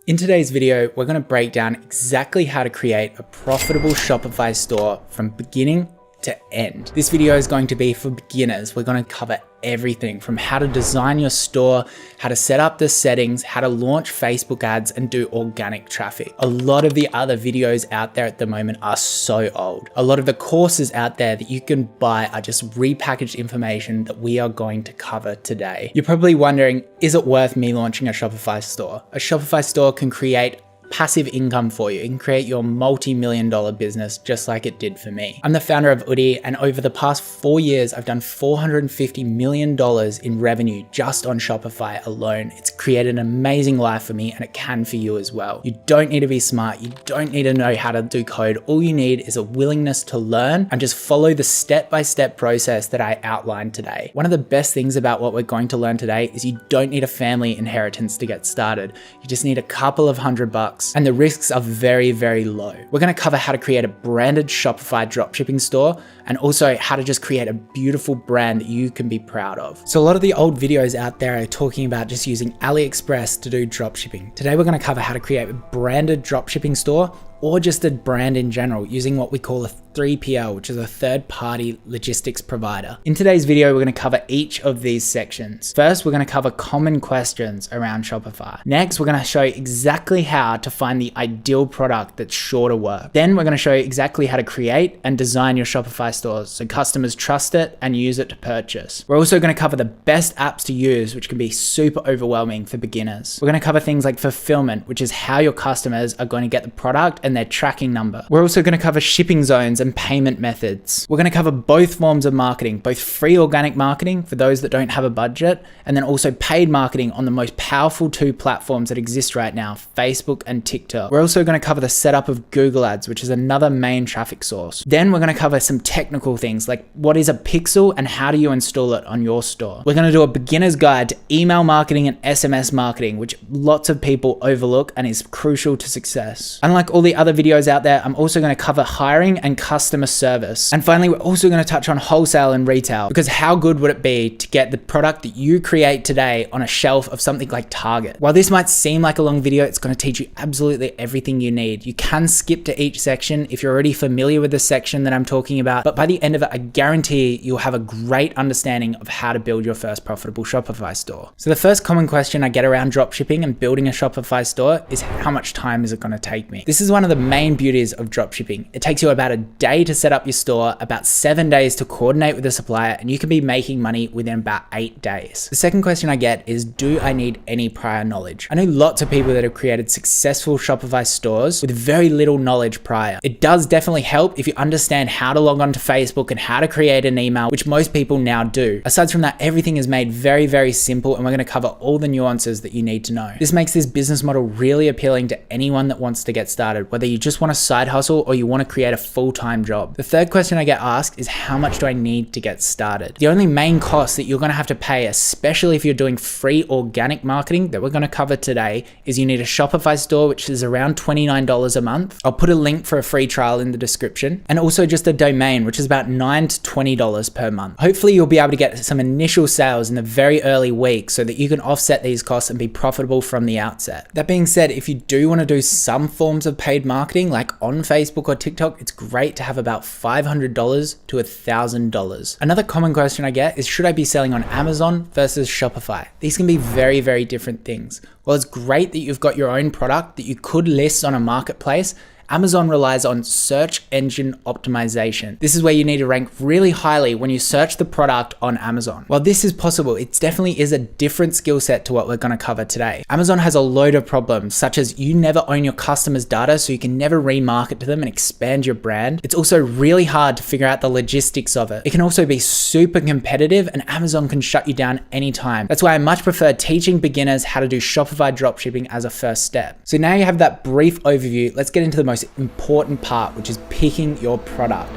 In today's video, we're going to break down exactly how to create a profitable Shopify store from beginning to end. This video is going to be for beginners. We're going to cover everything from how to design your store, how to set up the settings, how to launch Facebook ads and do organic traffic. A lot of the other videos out there at the moment are so old. A lot of the courses out there that you can buy are just repackaged information that we are going to cover today. You're probably wondering, is it worth me launching a Shopify store? A Shopify store can create passive income for you. It can create your multi-million-dollar business just like it did for me. I'm the founder of Udi, and over the past 4 years, I've done $450 million in revenue just on Shopify alone. It's created an amazing life for me, and it can for you as well. You don't need to be smart. You don't need to know how to do code. All you need is a willingness to learn and just follow the step-by-step process that I outlined today. One of the best things about what we're going to learn today is you don't need a family inheritance to get started. You just need a couple of $100. And the risks are very, very low. We're going to cover how to create a branded Shopify dropshipping store and also how to just create a beautiful brand that you can be proud of. So a lot of the old videos out there are talking about just using AliExpress to do dropshipping. Today, we're going to cover how to create a branded dropshipping store or just a brand in general using what we call a 3PL, which is a third-party logistics provider. In today's video, we're going to cover each of these sections. First, we're going to cover common questions around Shopify. Next, we're going to show you exactly how to find the ideal product that's sure to work. Then we're going to show you exactly how to create and design your Shopify stores so customers trust it and use it to purchase. We're also going to cover the best apps to use, which can be super overwhelming for beginners. We're going to cover things like fulfillment, which is how your customers are going to get the product and their tracking number. We're also going to cover shipping zones and payment methods. We're going to cover both forms of marketing, both free organic marketing for those that don't have a budget, and then also paid marketing on the most powerful two platforms that exist right now, Facebook and TikTok. We're also going to cover the setup of Google Ads, which is another main traffic source. Then we're going to cover some technical things like what is a pixel and how do you install it on your store. We're going to do a beginner's guide to email marketing and SMS marketing, which lots of people overlook and is crucial to success. Unlike all the other videos out there, I'm also going to cover hiring and customer service. And finally, we're also going to touch on wholesale and retail, because how good would it be to get the product that you create today on a shelf of something like Target? While this might seem like a long video, it's going to teach you absolutely everything you need. You can skip to each section if you're already familiar with the section that I'm talking about, but by the end of it, I guarantee you'll have a great understanding of how to build your first profitable Shopify store. So the first common question I get around dropshipping and building a Shopify store is how much time is it going to take me? This is one of the main beauties of dropshipping. It takes you about a day to set up your store, about 7 days to coordinate with the supplier, and you can be making money within about 8 days. The second question I get is, do I need any prior knowledge? I know lots of people that have created successful Shopify stores with very little knowledge prior. It does definitely help if you understand how to log on to Facebook and how to create an email, which most people now do. Aside from that, everything is made very, very simple, and we're going to cover all the nuances that you need to know. This makes this business model really appealing to anyone that wants to get started, whether you just want a side hustle or you want to create a full-time job. The third question I get asked is, how much do I need to get started? The only main cost that you're going to have to pay, especially if you're doing free organic marketing that we're going to cover today, is you need a Shopify store, which is around $29 a month. I'll put a link for a free trial in the description, and also just a domain, which is about $9 to $20 per month. Hopefully you'll be able to get some initial sales in the very early weeks so that you can offset these costs and be profitable from the outset. That being said, if you do want to do some forms of paid marketing, like on Facebook or TikTok, it's great to have about $500 to $1,000. Another common question I get is, should I be selling on Amazon versus Shopify? These can be very, very different things. Well, it's great that you've got your own product that you could list on a marketplace. Amazon relies on search engine optimization. This is where you need to rank really highly when you search the product on Amazon. While this is possible, it definitely is a different skill set to what we're going to cover today. Amazon has a load of problems, such as you never own your customers' data, so you can never remarket to them and expand your brand. It's also really hard to figure out the logistics of it. It can also be super competitive, and Amazon can shut you down anytime. That's why I much prefer teaching beginners how to do Shopify dropshipping as a first step. So now you have that brief overview, let's get into the most important part, which is picking your product.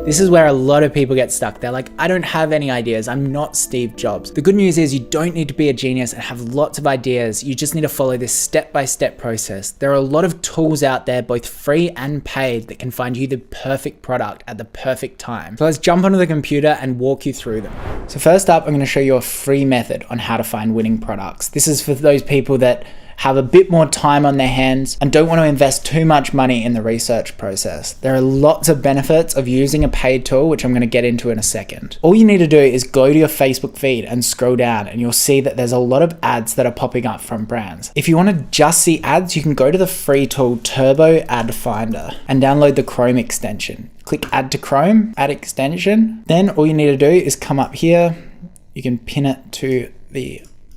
This is where a lot of people get stuck. They're like, I don't have any ideas. I'm not Steve Jobs. The good news is you don't need to be a genius and have lots of ideas. You just need to follow this step-by-step process. There are a lot of tools out there, both free and paid, that can find you the perfect product at the perfect time. So let's jump onto the computer and walk you through them. So first up, I'm going to show you a free method on how to find winning products. This is for those people that have a bit more time on their hands and don't want to invest too much money in the research process. There are lots of benefits of using a paid tool, which I'm going to get into in a second. All you need to do is go to your Facebook feed and scroll down, and you'll see that there's a lot of ads that are popping up from brands. If you want to just see ads, you can go to the free tool Turbo Ad Finder and download the Chrome extension. Click Add to Chrome, Add Extension. Then all you need to do is come up here. You can pin it to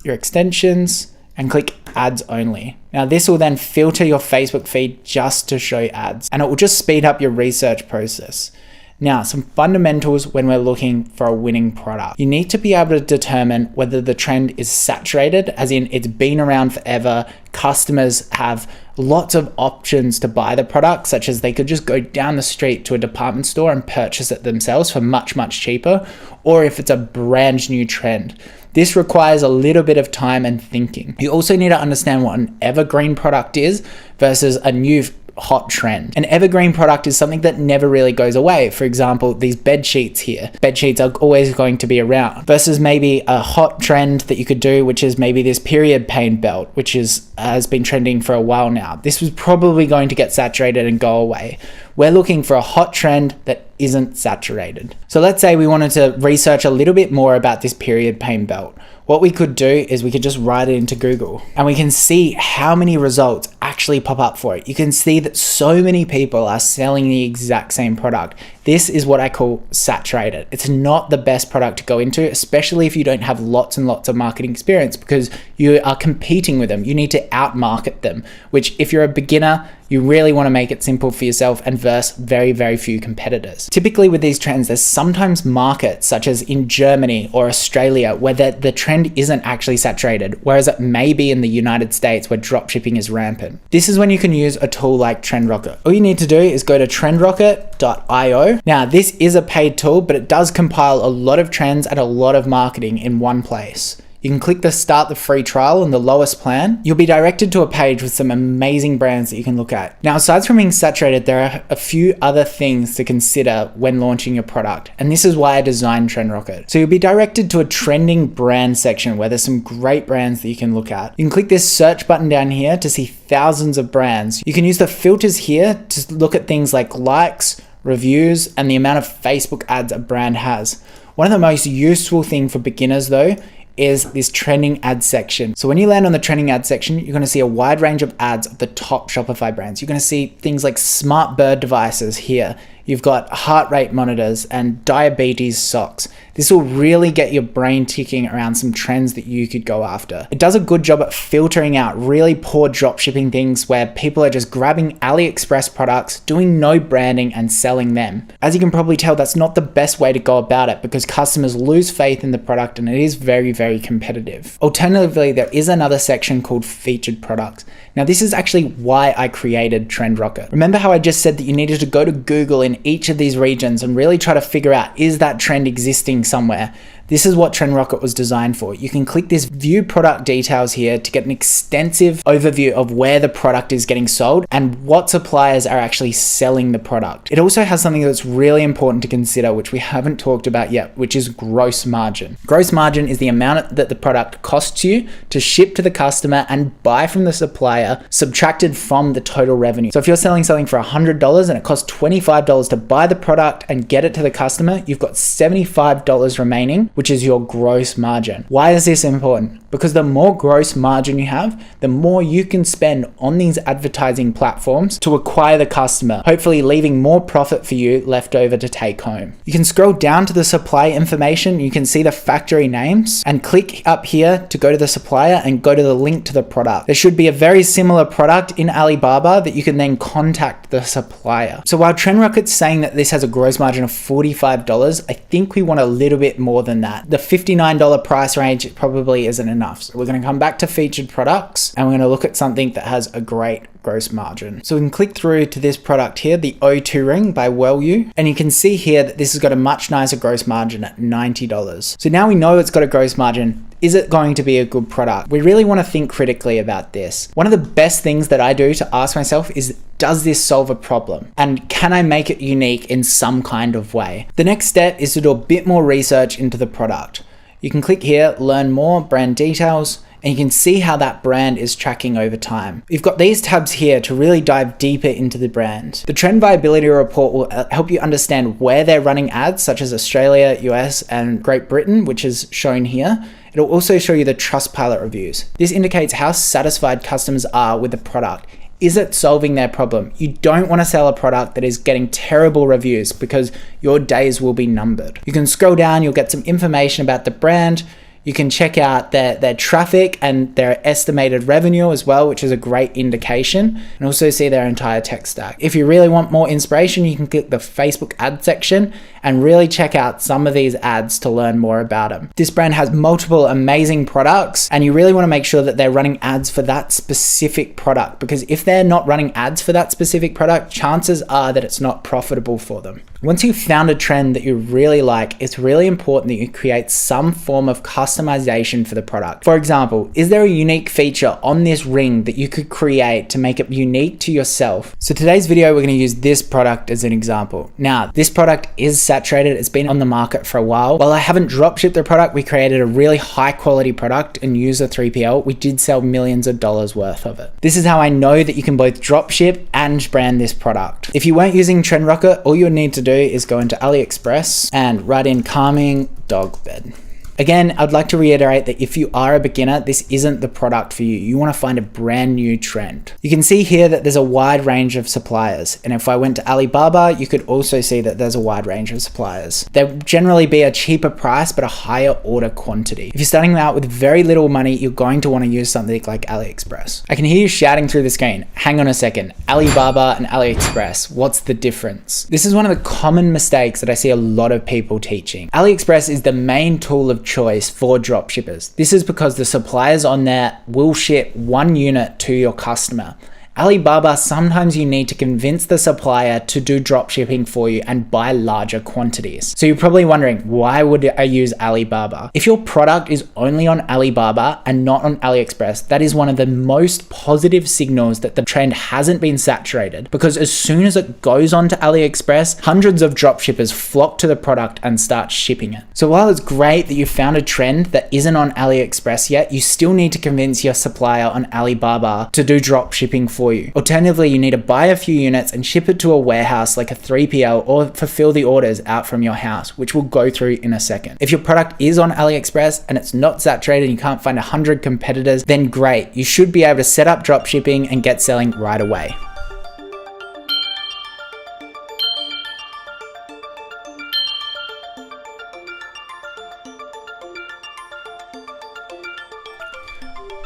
your extensions and click ads only. Now this will then filter your Facebook feed just to show ads, and it will just speed up your research process. Now, some fundamentals when we're looking for a winning product. You need to be able to determine whether the trend is saturated, as in it's been around forever. Customers have lots of options to buy the product, such as they could just go down the street to a department store and purchase it themselves for much, much cheaper, or if it's a brand new trend. This requires a little bit of time and thinking. You also need to understand what an evergreen product is versus a new hot trend. An evergreen product is something that never really goes away. For example, these bed sheets here. Bed sheets are always going to be around, versus maybe a hot trend that you could do, which is maybe this period pain belt, which has been trending for a while now. This was probably going to get saturated and go away. We're looking for a hot trend that isn't saturated. So let's say we wanted to research a little bit more about this period pain belt. What we could do is we could just write it into Google, and we can see how many results actually pop up for it. You can see that so many people are selling the exact same product. This is what I call saturated. It's not the best product to go into, especially if you don't have lots and lots of marketing experience, because you are competing with them. You need to outmarket them, which if you're a beginner, you really want to make it simple for yourself and verse very, very few competitors. Typically with these trends, there's sometimes markets such as in Germany or Australia where the trend isn't actually saturated, whereas it may be in the United States where dropshipping is rampant. This is when you can use a tool like TrendRocket. All you need to do is go to trendrocket.io. Now, this is a paid tool, but it does compile a lot of trends and a lot of marketing in one place. You can click the start the free trial on the lowest plan. You'll be directed to a page with some amazing brands that you can look at. Now, aside from being saturated, there are a few other things to consider when launching your product. And this is why I designed TrendRocket. So you'll be directed to a trending brand section where there's some great brands that you can look at. You can click this search button down here to see thousands of brands. You can use the filters here to look at things like likes, reviews, and the amount of Facebook ads a brand has. One of the most useful things for beginners though is this trending ad section. So when you land on the trending ad section, you're going to see a wide range of ads of the top Shopify brands. You're going to see things like smart bird devices here. You've got heart rate monitors and diabetes socks. This will really get your brain ticking around some trends that you could go after. It does a good job at filtering out really poor dropshipping things where people are just grabbing AliExpress products, doing no branding and selling them. As you can probably tell, that's not the best way to go about it because customers lose faith in the product and it is very, very competitive. Alternatively, there is another section called featured products. Now, this is actually why I created TrendRocket. Remember how I just said that you needed to go to Google in each of these regions and really try to figure out, is that trend existing somewhere? This is what TrendRocket was designed for. You can click this view product details here to get an extensive overview of where the product is getting sold and what suppliers are actually selling the product. It also has something that's really important to consider, which we haven't talked about yet, which is gross margin. Gross margin is the amount that the product costs you to ship to the customer and buy from the supplier, subtracted from the total revenue. So if you're selling something for $100 and it costs $25 to buy the product and get it to the customer, you've got $75 remaining, which is your gross margin. Why is this important? Because the more gross margin you have, the more you can spend on these advertising platforms to acquire the customer, hopefully leaving more profit for you left over to take home. You can scroll down to the supply information. You can see the factory names and click up here to go to the supplier and go to the link to the product. There should be a very similar product in Alibaba that you can then contact the supplier. So while TrendRocket's saying that this has a gross margin of $45, I think we want a little bit more than that. The $59 price range probably isn't enough. enough. So we're going to come back to featured products and we're going to look at something that has a great gross margin. So we can click through to this product here, the O2 ring by WellU, and you can see here that this has got a much nicer gross margin at $90. So now we know it's got a gross margin. Is it going to be a good product? We really want to think critically about this. One of the best things that I do to ask myself is, does this solve a problem? And can I make it unique in some kind of way? The next step is to do a bit more research into the product. You can click here, learn more, brand details, and you can see how that brand is tracking over time. You've got these tabs here to really dive deeper into the brand. The trend viability report will help you understand where they're running ads, such as Australia, US, and Great Britain, which is shown here. It'll also show you the Trustpilot reviews. This indicates how satisfied customers are with the product. Is it solving their problem? You don't want to sell a product that is getting terrible reviews because your days will be numbered. You can scroll down, you'll get some information about the brand. You can check out their traffic and their estimated revenue as well, which is a great indication, and also see their entire tech stack. If you really want more inspiration, you can click the Facebook ad section and really check out some of these ads to learn more about them. This brand has multiple amazing products, and you really want to make sure that they're running ads for that specific product, because if they're not running ads for that specific product, chances are that it's not profitable for them. Once you've found a trend that you really like, it's really important that you create some form of customization for the product. For example, is there a unique feature on this ring that you could create to make it unique to yourself? So today's video, we're going to use this product as an example. Now, this product is saturated. It's been on the market for a while. While I haven't dropshipped the product, we created a really high quality product and used a 3PL. We did sell millions of dollars worth of it. This is how I know that you can both dropship and brand this product. If you weren't using TrendRocket, all you'll need to do is go into AliExpress and write in calming dog bed. Again, I'd like to reiterate that if you are a beginner, this isn't the product for you. You want to find a brand new trend. You can see here that there's a wide range of suppliers. And if I went to Alibaba, you could also see that there's a wide range of suppliers. They'll generally be a cheaper price, but a higher order quantity. If you're starting out with very little money, you're going to want to use something like AliExpress. I can hear you shouting through the screen. Hang on a second. Alibaba and AliExpress, what's the difference? This is one of the common mistakes that I see a lot of people teaching. AliExpress is the main tool of choice for dropshippers. This is because the suppliers on there will ship one unit to your customer. Alibaba, sometimes you need to convince the supplier to do dropshipping for you and buy larger quantities. So you're probably wondering, why would I use Alibaba? If your product is only on Alibaba and not on AliExpress, that is one of the most positive signals that the trend hasn't been saturated, because as soon as it goes onto AliExpress, hundreds of dropshippers flock to the product and start shipping it. So while it's great that you found a trend that isn't on AliExpress yet, you still need to convince your supplier on Alibaba to do dropshipping for you. Alternatively, you need to buy a few units and ship it to a warehouse like a 3PL, or fulfill the orders out from your house, which we'll go through in a second. If your product is on AliExpress and it's not saturated and you can't find 100 competitors, then great. You should be able to set up dropshipping and get selling right away.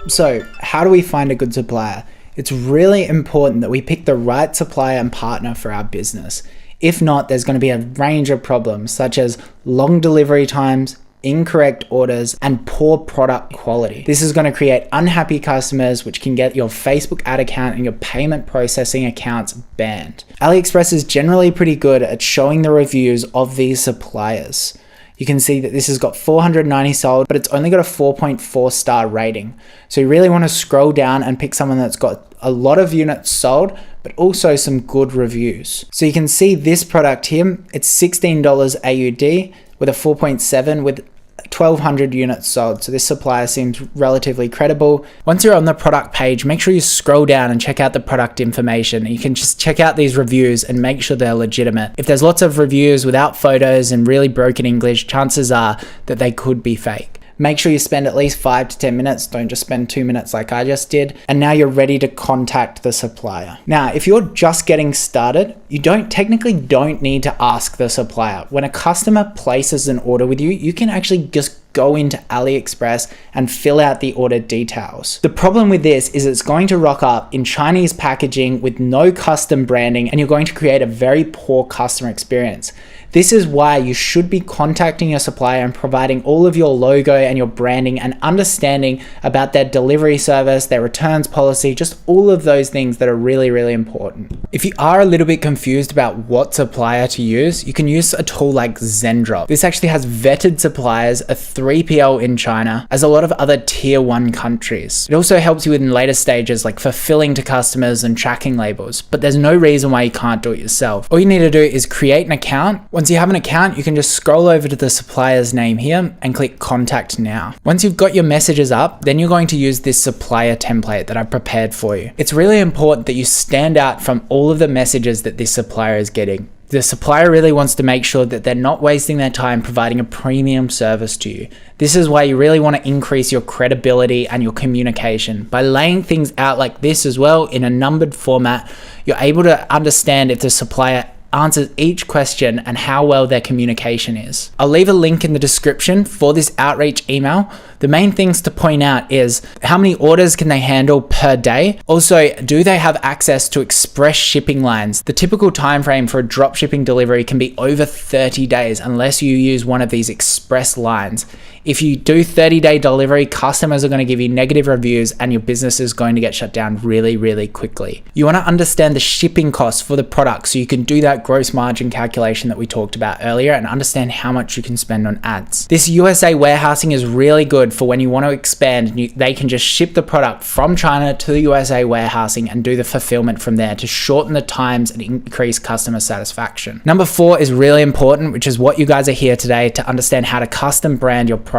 So, how do we find a good supplier? It's really important that we pick the right supplier and partner for our business. If not, there's going to be a range of problems such as long delivery times, incorrect orders, and poor product quality. This is going to create unhappy customers, which can get your Facebook ad account and your payment processing accounts banned. AliExpress is generally pretty good at showing the reviews of these suppliers. You can see that this has got 490 sold, but it's only got a 4.4 star rating. So you really want to scroll down and pick someone that's got a lot of units sold, but also some good reviews. So you can see this product here, it's $16 AUD with a 4.7 with 1,200 units sold. So this supplier seems relatively credible. Once you're on the product page, make sure you scroll down and check out the product information. You can just check out these reviews and make sure they're legitimate. If there's lots of reviews without photos and really broken English, chances are that they could be fake. Make sure you spend at least 5 to 10 minutes. Don't just spend 2 minutes like I just did. And now you're ready to contact the supplier. Now, if you're just getting started, you technically don't need to ask the supplier. When a customer places an order with you, you can actually just go into AliExpress and fill out the order details. The problem with this is it's going to rock up in Chinese packaging with no custom branding, and you're going to create a very poor customer experience. This is why you should be contacting your supplier and providing all of your logo and your branding and understanding about their delivery service, their returns policy, just all of those things that are really, really important. If you are a little bit confused about what supplier to use, you can use a tool like Zendrop. This actually has vetted suppliers, a 3PL in China, as a lot of other tier 1 countries. It also helps you in later stages like fulfilling to customers and tracking labels, but there's no reason why you can't do it yourself. All you need to do is create an account. Once you have an account, you can just scroll over to the supplier's name here and click contact now. Once you've got your messages up, then you're going to use this supplier template that I prepared for you. It's really important that you stand out from all of the messages that this supplier is getting. The supplier really wants to make sure that they're not wasting their time providing a premium service to you. This is why you really want to increase your credibility and your communication. By laying things out like this as well in a numbered format, you're able to understand if the supplier answers each question and how well their communication is. I'll leave a link in the description for this outreach email. The main things to point out is how many orders can they handle per day? Also, do they have access to express shipping lines? The typical time frame for a dropshipping delivery can be over 30 days unless you use one of these express lines. If you do 30-day delivery, customers are going to give you negative reviews and your business is going to get shut down really, really quickly. You want to understand the shipping costs for the product so you can do that gross margin calculation that we talked about earlier and understand how much you can spend on ads. This USA warehousing is really good for when you want to expand. They can just ship the product from China to the USA warehousing and do the fulfillment from there to shorten the times and increase customer satisfaction. Number 4 is really important, which is what you guys are here today to understand how to custom brand your product.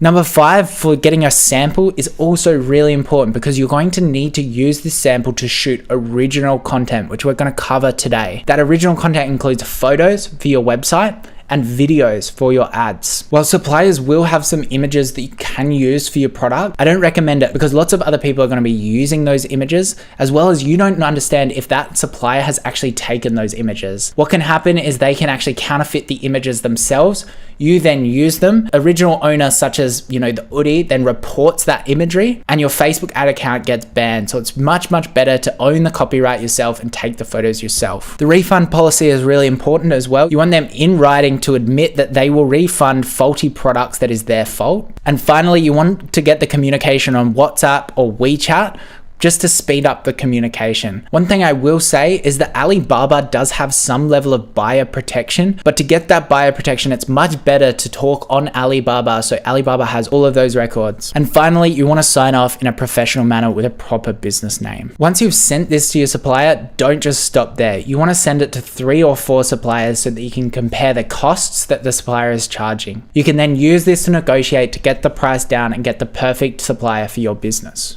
Number 5, for getting a sample, is also really important because you're going to need to use this sample to shoot original content, which we're going to cover today. That original content includes photos for your website and videos for your ads. While suppliers will have some images that you can use for your product, I don't recommend it because lots of other people are going to be using those images, as well as you don't understand if that supplier has actually taken those images. What can happen is they can actually counterfeit the images themselves. You then use them. Original owner, such as, the Udi, then reports that imagery and your Facebook ad account gets banned. So it's much, much better to own the copyright yourself and take the photos yourself. The refund policy is really important as well. You want them in writing to admit that they will refund faulty products that is their fault. And finally, you want to get the communication on WhatsApp or WeChat just to speed up the communication. One thing I will say is that Alibaba does have some level of buyer protection, but to get that buyer protection, it's much better to talk on Alibaba, so Alibaba has all of those records. And finally, you want to sign off in a professional manner with a proper business name. Once you've sent this to your supplier, don't just stop there. You want to send it to 3 or 4 suppliers so that you can compare the costs that the supplier is charging. You can then use this to negotiate to get the price down and get the perfect supplier for your business.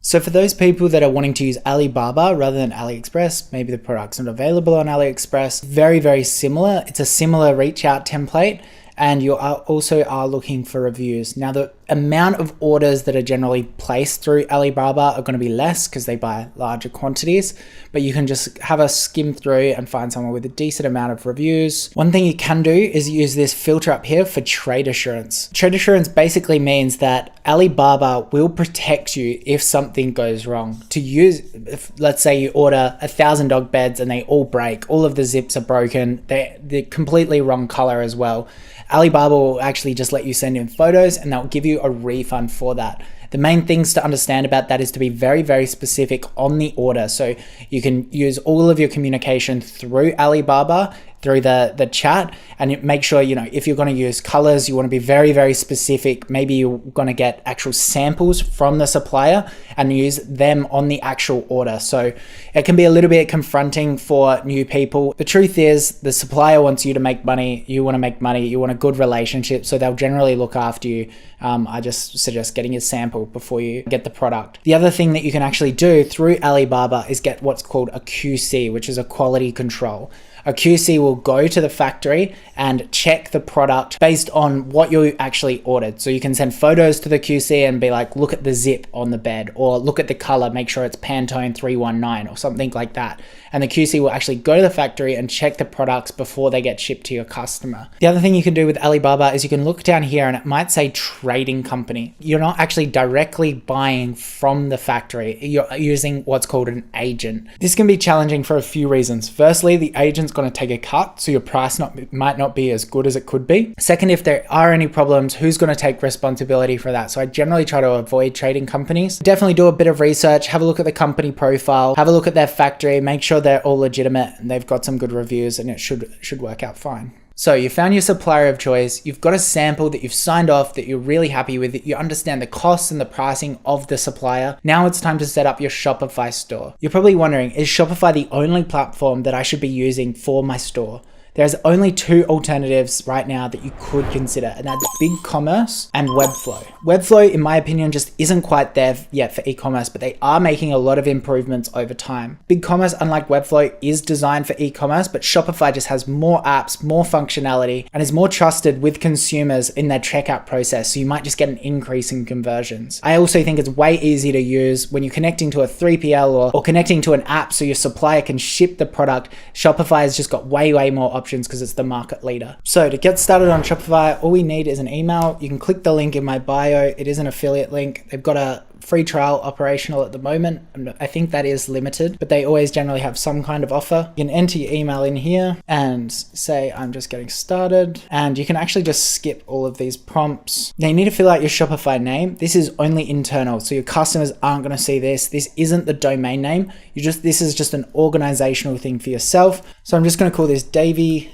So for those people that are wanting to use Alibaba rather than AliExpress, maybe the product's not available on AliExpress, very, very similar. It's a similar reach out template, and you also are looking for reviews. Now, the amount of orders that are generally placed through Alibaba are going to be less because they buy larger quantities, but you can just have a skim through and find someone with a decent amount of reviews. One thing you can do is use this filter up here for trade assurance. Trade assurance basically means that Alibaba will protect you if something goes wrong. If, let's say you order 1,000 dog beds and they all break, all of the zips are broken, they're completely wrong color as well. Alibaba will actually just let you send in photos and they'll give you a refund for that. The main things to understand about that is to be very, very specific on the order. So you can use all of your communication through Alibaba, through the chat, and make sure, if you're going to use colors, you want to be very, very specific. Maybe you're going to get actual samples from the supplier and use them on the actual order. So it can be a little bit confronting for new people. The truth is the supplier wants you to make money. You want to make money. You want a good relationship. So they'll generally look after you. I just suggest getting a sample before you get the product. The other thing that you can actually do through Alibaba is get what's called a QC, which is a quality control. A QC will go to the factory and check the product based on what you actually ordered. So you can send photos to the QC and be like, look at the zip on the bed, or look at the color, make sure it's Pantone 319 or something like that. And the QC will actually go to the factory and check the products before they get shipped to your customer. The other thing you can do with Alibaba is you can look down here and it might say trading company. You're not actually directly buying from the factory. You're using what's called an agent. This can be challenging for a few reasons. Firstly, the agent's is going to take a cut, so your price might not be as good as it could be. Second, if there are any problems, who's going to take responsibility for that? So I generally try to avoid trading companies. Definitely do a bit of research, have a look at the company profile, have a look at their factory, make sure they're all legitimate and they've got some good reviews, and it should work out fine. So you found your supplier of choice, you've got a sample that you've signed off that you're really happy with, that you understand the costs and the pricing of the supplier. Now it's time to set up your Shopify store. You're probably wondering, is Shopify the only platform that I should be using for my store? There's only two alternatives right now that you could consider, and that's BigCommerce and Webflow. Webflow, in my opinion, just isn't quite there yet for e-commerce, but they are making a lot of improvements over time. BigCommerce, unlike Webflow, is designed for e-commerce, but Shopify just has more apps, more functionality, and is more trusted with consumers in their checkout process, so you might just get an increase in conversions. I also think it's way easier to use when you're connecting to a 3PL or connecting to an app so your supplier can ship the product. Shopify has just got way more options because it's the market leader. So to get started on Shopify, all we need is an email. You can click the link in my bio. It is an affiliate link. They've got a free trial operational at the moment. I think that is limited, but they always generally have some kind of offer. You can enter your email in here and say, I'm just getting started. And you can actually just skip all of these prompts. Now you need to fill out your Shopify name. This is only internal, so your customers aren't going to see this. This isn't the domain name. This is just an organizational thing for yourself. So I'm just going to call this Davy's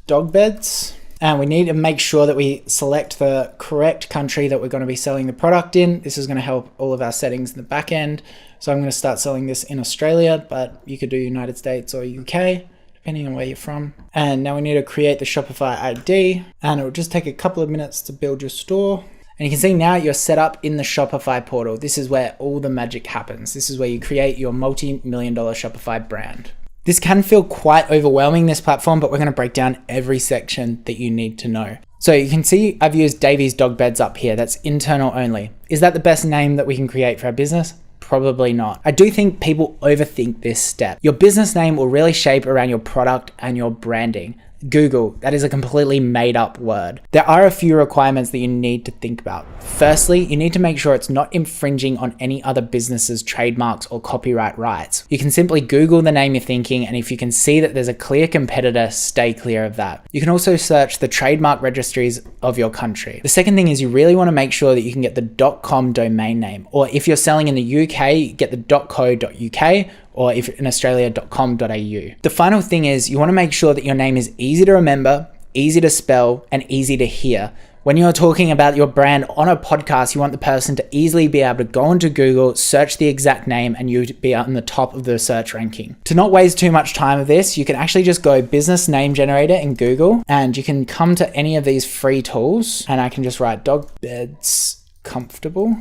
Dog Beds. And we need to make sure that we select the correct country that we're going to be selling the product in. This is going to help all of our settings in the back end. So I'm going to start selling this in Australia, but you could do United States or UK, depending on where you're from. And now we need to create the Shopify ID, and it will just take a couple of minutes to build your store. And you can see now you're set up in the Shopify portal. This is where all the magic happens. This is where you create your multi-million-dollar Shopify brand. This can feel quite overwhelming, this platform, but we're going to break down every section that you need to know. So you can see I've used Davy's Dog Beds up here. That's internal only. Is that the best name that we can create for our business? Probably not. I do think people overthink this step. Your business name will really shape around your product and your branding. Google, that is a completely made up word. There are a few requirements that you need to think about. Firstly, you need to make sure it's not infringing on any other business's trademarks or copyright rights. You can simply Google the name you're thinking, and if you can see that there's a clear competitor, stay clear of that. You can also search the trademark registries of your country. The second thing is you really want to make sure that you can get the .com domain name, or if you're selling in the UK, get the .co.uk, or if in Australia, .com.au. The final thing is you want to make sure that your name is easy to remember, easy to spell, and easy to hear. When you're talking about your brand on a podcast, you want the person to easily be able to go into Google, search the exact name, and you be on the top of the search ranking. To not waste too much time with this, you can actually just go business name generator in Google, and you can come to any of these free tools, and I can just write dog beds comfortable,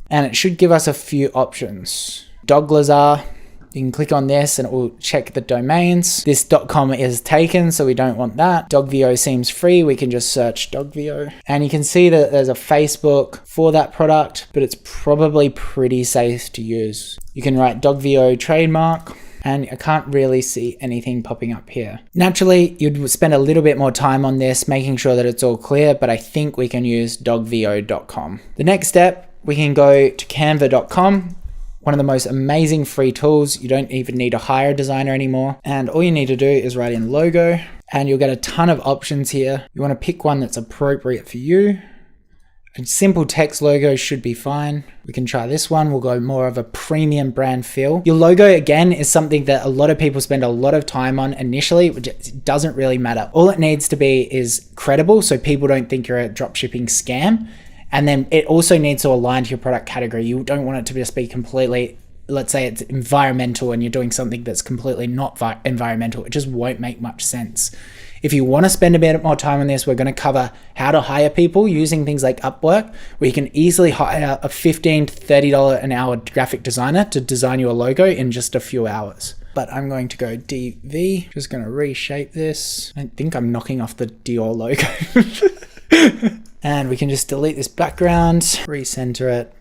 and it should give us a few options. Dog Lazar. You can click on this and it will check the domains. This .com is taken, so we don't want that. Dogvio seems free. We can just search Dogvio. And you can see that there's a Facebook for that product, but it's probably pretty safe to use. You can write Dogvio trademark, and I can't really see anything popping up here. Naturally, you'd spend a little bit more time on this, making sure that it's all clear, but I think we can use dogvio.com. The next step, we can go to canva.com. One of the most amazing free tools. You don't even need to hire a designer anymore. And all you need to do is write in logo, and you'll get a ton of options here. You want to pick one that's appropriate for you. A simple text logo should be fine. We can try this one. We'll go more of a premium brand feel. Your logo, again, is something that a lot of people spend a lot of time on initially, which doesn't really matter. All it needs to be is credible, so people don't think you're a dropshipping scam. And then it also needs to align to your product category. You don't want it to just be completely, let's say it's environmental and you're doing something that's completely not environmental. It just won't make much sense. If you want to spend a bit more time on this, we're going to cover how to hire people using things like Upwork, where you can easily hire a $15 to $30 an hour graphic designer to design your logo in just a few hours. But I'm going to go DV, just going to reshape this. I think I'm knocking off the Dior logo. And we can just delete this background, recenter it,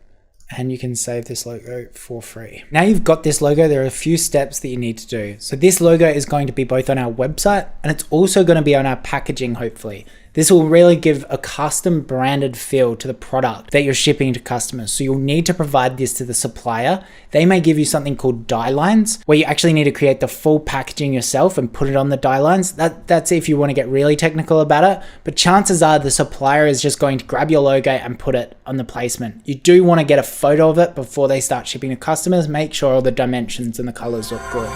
and you can save this logo for free. Now you've got this logo, there are a few steps that you need to do. So this logo is going to be both on our website and it's also going to be on our packaging, hopefully. This will really give a custom branded feel to the product that you're shipping to customers. So you'll need to provide this to the supplier. They may give you something called die lines, where you actually need to create the full packaging yourself and put it on the die lines. That's if you want to get really technical about it. But chances are the supplier is just going to grab your logo and put it on the placement. You do want to get a photo of it before they start shipping to customers. Make sure all the dimensions and the colors look good.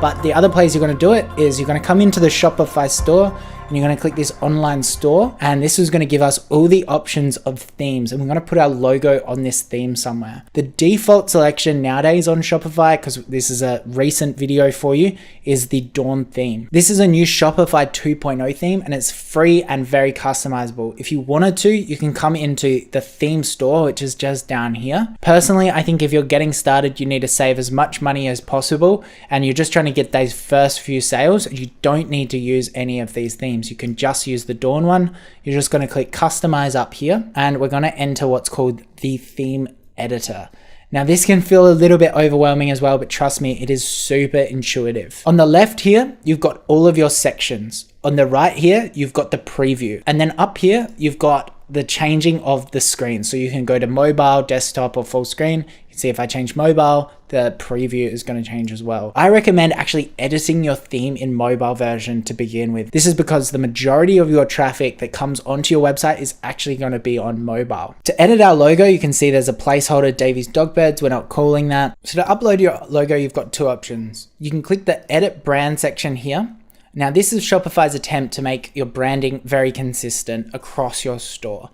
But the other place you're going to do it is you're going to come into the Shopify store and you're going to click this online store. And this is going to give us all the options of themes. And we're going to put our logo on this theme somewhere. The default selection nowadays on Shopify, because this is a recent video for you, is the Dawn theme. This is a new Shopify 2.0 theme and it's free and very customizable. If you wanted to, you can come into the theme store, which is just down here. Personally, I think if you're getting started, you need to save as much money as possible and you're just trying to get those first few sales. You don't need to use any of these themes. You can just use the Dawn one. You're just going to click customize up here and we're going to enter what's called the theme editor. Now this can feel a little bit overwhelming as well, but trust me, it is super intuitive. On the left here, you've got all of your sections. On the right here, you've got the preview. And then up here, you've got the changing of the screen. So you can go to mobile, desktop, or full screen. You can see if I change mobile, the preview is going to change as well. I recommend actually editing your theme in mobile version to begin with. This is because the majority of your traffic that comes onto your website is actually going to be on mobile. To edit our logo, you can see there's a placeholder, Davy's Dog Beds. We're not calling that. So to upload your logo, you've got two options. You can click the edit brand section here. Now this is Shopify's attempt to make your branding very consistent across your store.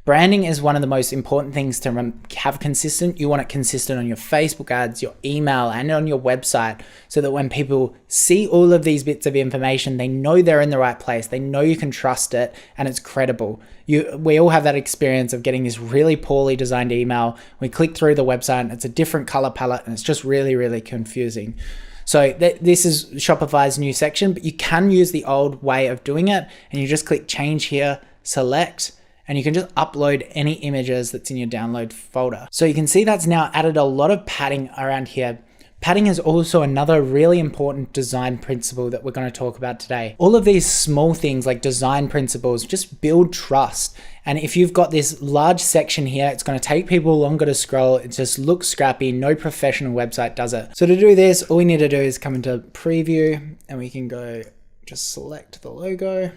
Branding is one of the most important things to have consistent. You want it consistent on your Facebook ads, your email, and on your website, so that when people see all of these bits of information, they know they're in the right place. They know you can trust it and it's credible. We all have that experience of getting this really poorly designed email. We click through the website and it's a different color palette and it's just really, really confusing. So this is Shopify's new section, but you can use the old way of doing it and you just click change here, select, and you can just upload any images that's in your download folder. So you can see that's now added a lot of padding around here. Padding is also another really important design principle that we're going to talk about today. All of these small things like design principles just build trust. And if you've got this large section here, it's going to take people longer to scroll. It just looks scrappy. No professional website does it. So to do this, all we need to do is come into preview and we can go just select the logo.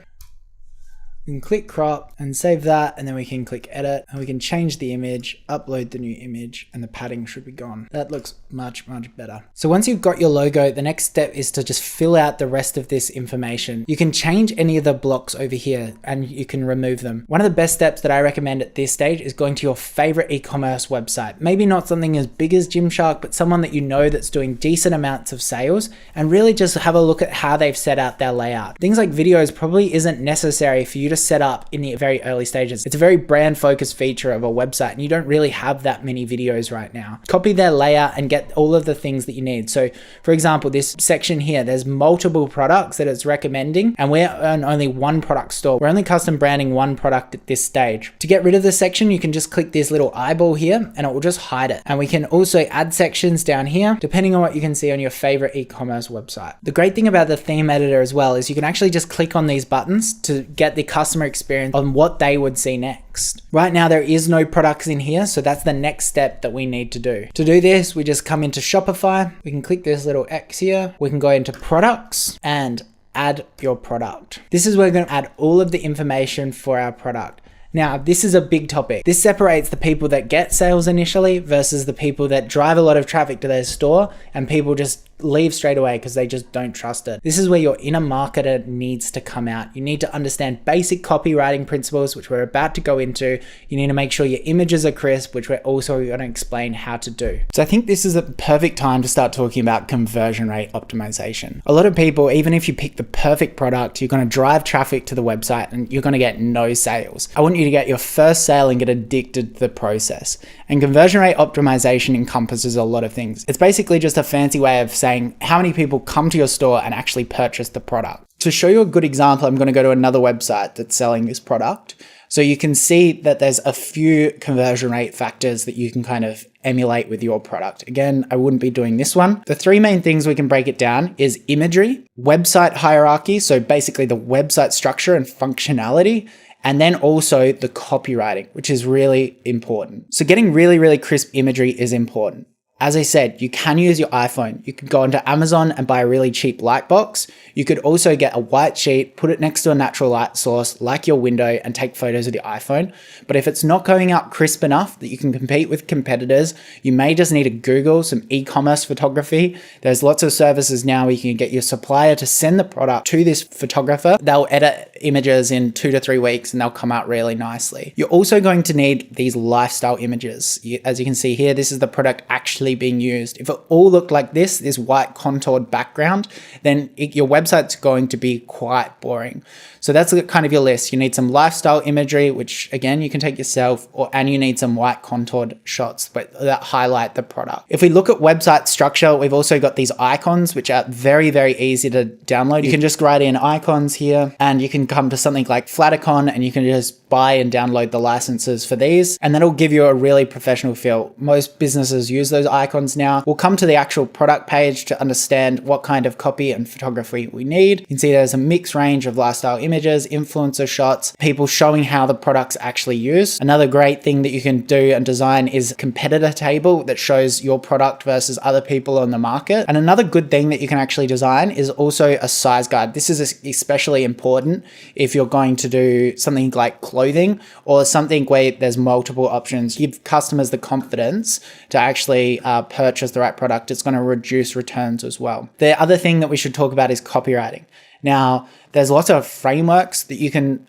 We can click crop and save that, and then we can click edit and we can change the image, upload the new image, and the padding should be gone. That looks much, much better. So once you've got your logo, the next step is to just fill out the rest of this information. You can change any of the blocks over here and you can remove them. One of the best steps that I recommend at this stage is going to your favorite e-commerce website. Maybe not something as big as Gymshark, but someone that you know that's doing decent amounts of sales, and really just have a look at how they've set out their layout. Things like videos probably isn't necessary for you to set up in the very early stages. It's a very brand focused feature of a website and you don't really have that many videos right now. Copy their layout and get all of the things that you need. So for example, this section here, there's multiple products that it's recommending and we're on only one product store. We're only custom branding one product at this stage. To get rid of the section, you can just click this little eyeball here and it will just hide it. And we can also add sections down here, depending on what you can see on your favorite e-commerce website. The great thing about the theme editor as well is you can actually just click on these buttons to get the customer experience on what they would see next. Right now, there is no products in here, so that's the next step that we need to do. To do this, we just come into Shopify. We can click this little X here. We can go into products and add your product. This is where we're going to add all of the information for our product. Now, this is a big topic. This separates the people that get sales initially versus the people that drive a lot of traffic to their store and people just leave straight away because they just don't trust it. This is where your inner marketer needs to come out. You need to understand basic copywriting principles, which we're about to go into. You need to make sure your images are crisp, which we're also going to explain how to do. So I think this is a perfect time to start talking about conversion rate optimization. A lot of people, even if you pick the perfect product, you're going to drive traffic to the website and you're going to get no sales. I want you to get your first sale and get addicted to the process. And conversion rate optimization encompasses a lot of things. It's basically just a fancy way of saying how many people come to your store and actually purchase the product. To show you a good example, I'm going to go to another website that's selling this product. So you can see that there's a few conversion rate factors that you can kind of emulate with your product. Again, I wouldn't be doing this one. The three main things we can break it down is imagery, website hierarchy, so basically the website structure and functionality, and then also the copywriting, which is really important. So getting really, really crisp imagery is important. As I said, you can use your iPhone. You could go onto Amazon and buy a really cheap light box. You could also get a white sheet, put it next to a natural light source like your window and take photos with your iPhone. But if it's not going out crisp enough that you can compete with competitors, you may just need to Google some e-commerce photography. There's lots of services now where you can get your supplier to send the product to this photographer. They'll edit images in 2 to 3 weeks and they'll come out really nicely. You're also going to need these lifestyle images. As you can see here, this is the product actually being used. If it all looked like this white contoured background, then your website's going to be quite boring. So that's kind of your list. You need some lifestyle imagery, which again, you can take yourself, and you need some white contoured shots that highlight the product. If we look at website structure, we've also got these icons, which are very, very easy to download. You can just write in icons here and you can come to something like Flaticon and you can just buy and download the licenses for these. And that'll give you a really professional feel. Most businesses use those icons now. We'll come to the actual product page to understand what kind of copy and photography we need. You can see there's a mixed range of lifestyle images, influencer shots, people showing how the product's actually used. Another great thing that you can do and design is a competitor table that shows your product versus other people on the market. And another good thing that you can actually design is also a size guide. This is especially important if you're going to do something like clothing or something where there's multiple options. Give customers the confidence to actually purchase the right product. It's going to reduce returns as well. The other thing that we should talk about is copywriting. Now, there's lots of frameworks that you can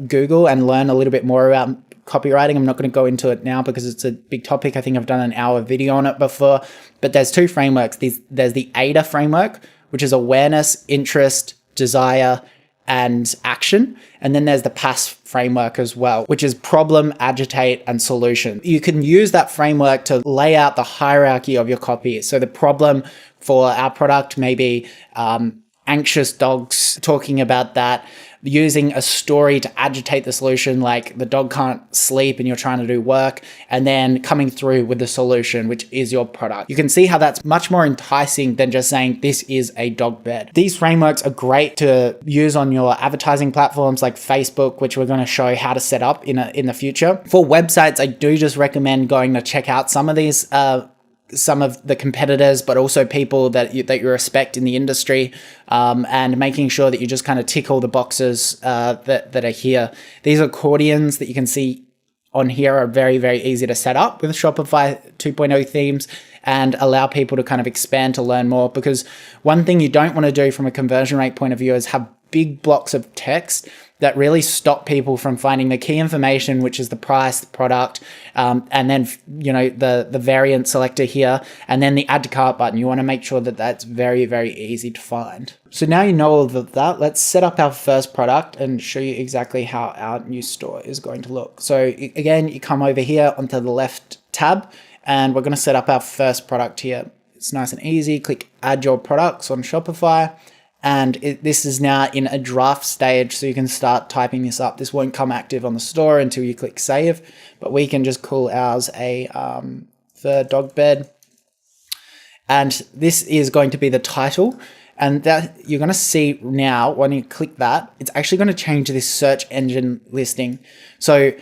Google and learn a little bit more about copywriting. I'm not going to go into it now because it's a big topic. I think I've done an hour video on it before, but there's two frameworks. There's the AIDA framework, which is awareness, interest, desire, and action. And then there's the PASS framework as well, which is problem, agitate, and solution. You can use that framework to lay out the hierarchy of your copy. So the problem for our product may be anxious dogs, talking about that, using a story to agitate the solution, like the dog can't sleep and you're trying to do work, and then coming through with the solution, which is your product. You can see how that's much more enticing than just saying this is a dog bed. These frameworks are great to use on your advertising platforms like Facebook, which we're going to show how to set up in the future. For websites, I do just recommend going to check out some of these some of the competitors, but also people that you respect in the industry, and making sure that you just kind of tick all the boxes that are here. These accordions that you can see on here are very, very easy to set up with Shopify 2.0 themes and allow people to kind of expand to learn more, because one thing you don't want to do from a conversion rate point of view is have big blocks of text that really stop people from finding the key information, which is the price, the product, and then the variant selector here, and then the add to cart button. You want to make sure that that's very, very easy to find. So now you know all of that, let's set up our first product and show you exactly how our new store is going to look. So again, you come over here onto the left tab, and we're going to set up our first product here. It's nice and easy. Click add your products on Shopify. And this is now in a draft stage, so you can start typing this up. This won't come active on the store until you click save, but we can just call ours a fur dog bed. And this is going to be the title. And that you're going to see now, when you click that, it's actually going to change this search engine listing. So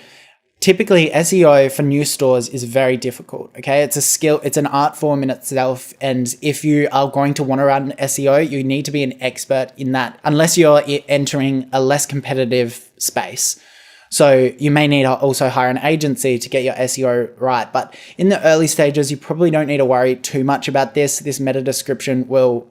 typically, SEO for new stores is very difficult, okay? It's a skill, it's an art form in itself. And if you are going to want to run SEO, you need to be an expert in that, unless you're entering a less competitive space. So you may need to also hire an agency to get your SEO right. But in the early stages, you probably don't need to worry too much about this. This meta description will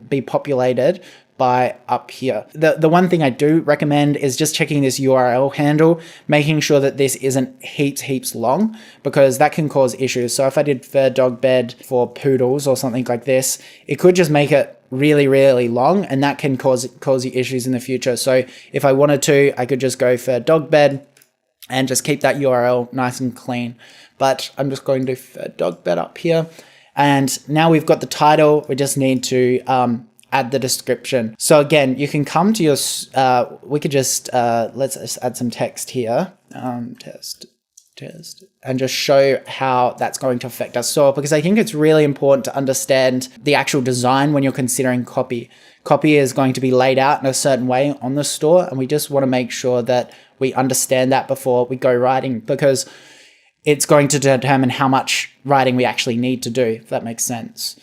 be populated by up here. The one thing I do recommend is just checking this URL handle, making sure that this isn't heaps long, because that can cause issues. So if I did fur dog bed for poodles or something like this, it could just make it really, really long, and that can cause you issues in the future. So if I wanted to, I could just go for dog bed and just keep that URL nice and clean. But I'm just going to do fur dog bed up here. And now we've got the title. We just need to add the description. So again, you can come to your, we could just, let's just add some text here, test, and just show how that's going to affect our store, because I think it's really important to understand the actual design when you're considering copy. Copy is going to be laid out in a certain way on the store, and we just want to make sure that we understand that before we go writing, because it's going to determine how much writing we actually need to do, if that makes sense.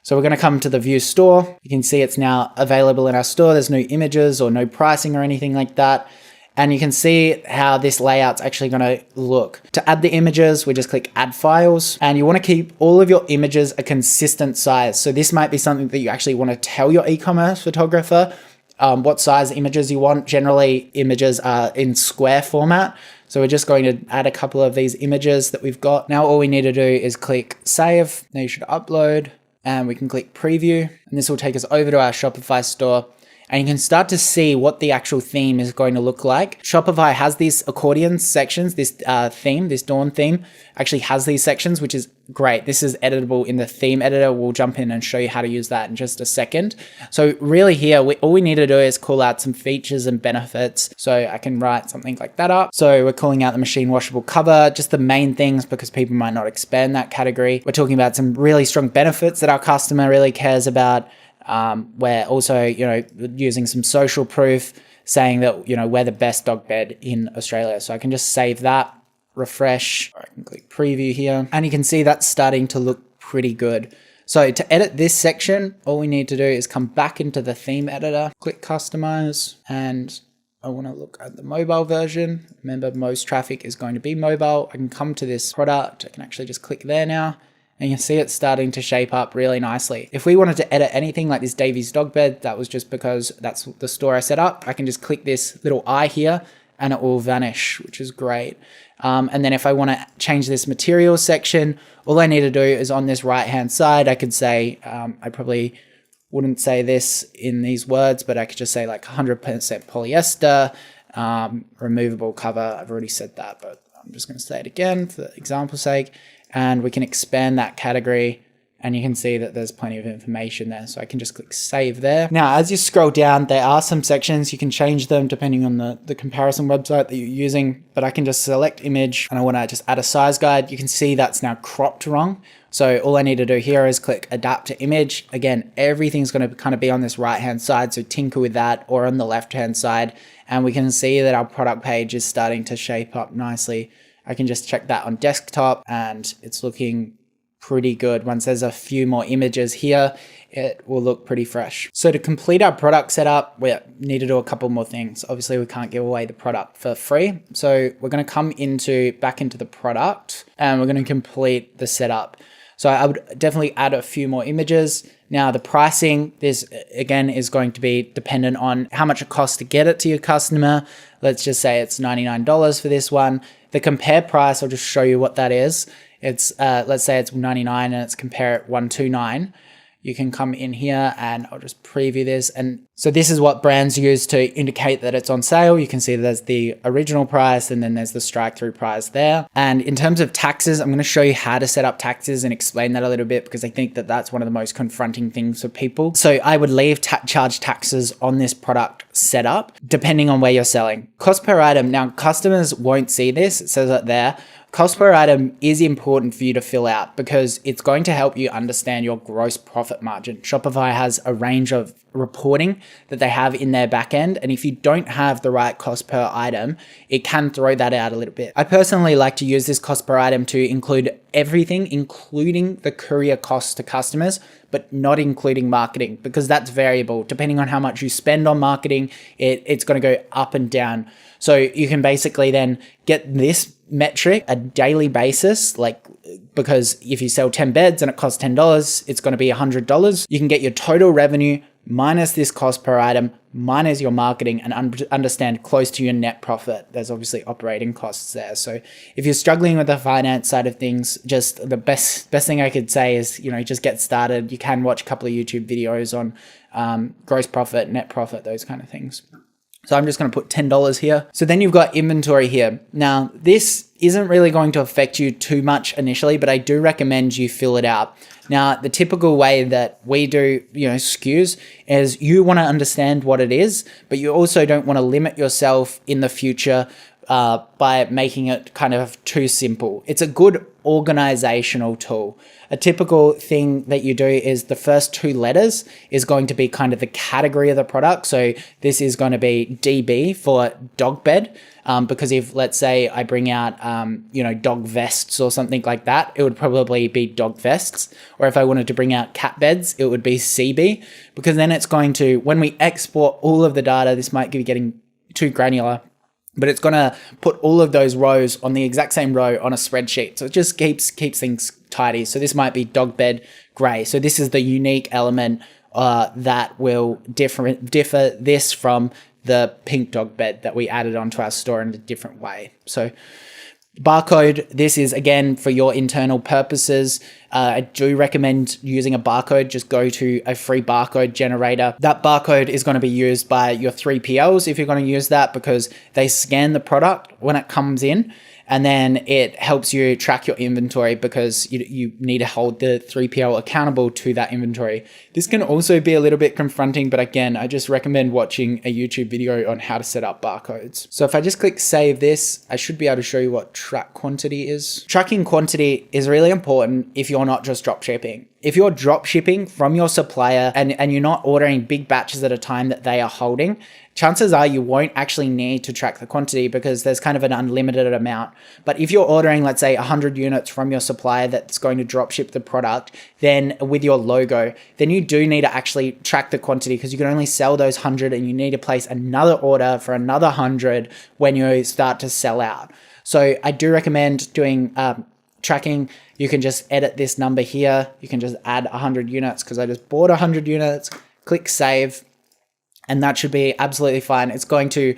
So we're going to come to the view store. You can see it's now available in our store. There's no images or no pricing or anything like that. And you can see how this layout's actually going to look. To add the images, we just click add files, and you want to keep all of your images a consistent size. So this might be something that you actually want to tell your e-commerce photographer what size images you want. Generally, images are in square format. So we're just going to add a couple of these images that we've got. Now all we need to do is click save. Now you should upload, and we can click preview, and this will take us over to our Shopify store. And you can start to see what the actual theme is going to look like. Shopify has these accordion sections, this theme, this Dawn theme, actually has these sections, which is great. This is editable in the theme editor. We'll jump in and show you how to use that in just a second. So really here, all we need to do is call out some features and benefits. So I can write something like that up. So we're calling out the machine washable cover, just the main things, because people might not expand that category. We're talking about some really strong benefits that our customer really cares about. We're also, using some social proof saying that, we're the best dog bed in Australia. So I can just save that, refresh, or I can click preview here, and you can see that's starting to look pretty good. So to edit this section, all we need to do is come back into the theme editor, click customize, and I want to look at the mobile version. Remember, most traffic is going to be mobile. I can come to this product. I can actually just click there now. And you can see it's starting to shape up really nicely. If we wanted to edit anything like this Davies dog bed, that was just because that's the store I set up. I can just click this little eye here and it will vanish, which is great. And then if I want to change this material section, all I need to do is on this right-hand side, I could say, I probably wouldn't say this in these words, but I could just say like 100% polyester, removable cover. I've already said that, but I'm just going to say it again for example's sake. And we can expand that category, and you can see that there's plenty of information there. So I can just click save there. Now, as you scroll down, there are some sections. You can change them depending on the comparison website that you're using, but I can just select image and I want to just add a size guide. You can see that's now cropped wrong. So all I need to do here is click adapt to image. Again, everything's going to kind of be on this right-hand side. So tinker with that, or on the left-hand side. And we can see that our product page is starting to shape up nicely. I can just check that on desktop and it's looking pretty good. Once there's a few more images here, it will look pretty fresh. So to complete our product setup, we need to do a couple more things. Obviously, we can't give away the product for free. So we're going to come back into the product and we're going to complete the setup. So I would definitely add a few more images. Now the pricing, this again is going to be dependent on how much it costs to get it to your customer. Let's just say it's $99 for this one. The compare price, I'll just show you what that is. It's, let's say it's 99 and it's compare at 129. You can come in here and I'll just preview this. And so this is what brands use to indicate that it's on sale. You can see there's the original price and then there's the strike through price there. And in terms of taxes, I'm going to show you how to set up taxes and explain that a little bit, because I think that that's one of the most confronting things for people. So I would leave charge taxes on this product setup, depending on where you're selling. Cost per item. Now customers won't see this. It says it there. Cost per item is important for you to fill out because it's going to help you understand your gross profit margin. Shopify has a range of reporting that they have in their backend. And if you don't have the right cost per item, it can throw that out a little bit. I personally like to use this cost per item to include everything, including the courier costs to customers, but not including marketing, because that's variable. Depending on how much you spend on marketing, it's going to go up and down. So you can basically then get this metric a daily basis, because if you sell 10 beds and it costs $10, it's going to be $100. You can get your total revenue minus this cost per item, minus your marketing, and understand close to your net profit. There's obviously operating costs there. So if you're struggling with the finance side of things, just the best thing I could say is, just get started. You can watch a couple of YouTube videos on gross profit, net profit, those kind of things. So I'm just going to put $10 here. So then you've got inventory here. Now, this isn't really going to affect you too much initially, but I do recommend you fill it out. Now, the typical way that we do, SKUs is you want to understand what it is, but you also don't want to limit yourself in the future by making it kind of too simple. It's a good organizational tool. A typical thing that you do is the first 2 letters is going to be kind of the category of the product. So this is going to be DB for dog bed, because if, let's say, I bring out, dog vests or something like that, it would probably be dog vests. Or if I wanted to bring out cat beds, it would be CB, because then it's going to, when we export all of the data, this might be getting too granular, but it's going to put all of those rows on the exact same row on a spreadsheet. So it just keeps things tidy. So this might be dog bed gray. So this is the unique element that will differ this from the pink dog bed that we added onto our store in a different way. So barcode, this is again for your internal purposes. I do recommend using a barcode. Just go to a free barcode generator. That barcode is going to be used by your 3PLs if you're going to use that, because they scan the product when it comes in, and then it helps you track your inventory because you need to hold the 3PL accountable to that inventory. This can also be a little bit confronting, but again, I just recommend watching a YouTube video on how to set up barcodes. So if I just click save this, I should be able to show you what track quantity is. Tracking quantity is really important if you're not just drop shipping. If you're drop shipping from your supplier and you're not ordering big batches at a time that they are holding, chances are you won't actually need to track the quantity because there's kind of an unlimited amount. But if you're ordering, let's say 100 units from your supplier that's going to drop ship the product, then with your logo, then you do need to actually track the quantity, because you can only sell those 100 and you need to place another order for another 100 when you start to sell out. So I do recommend doing tracking. You can just edit this number here. You can just add 100 units because I just bought 100 units, click save, and that should be absolutely fine. It's going to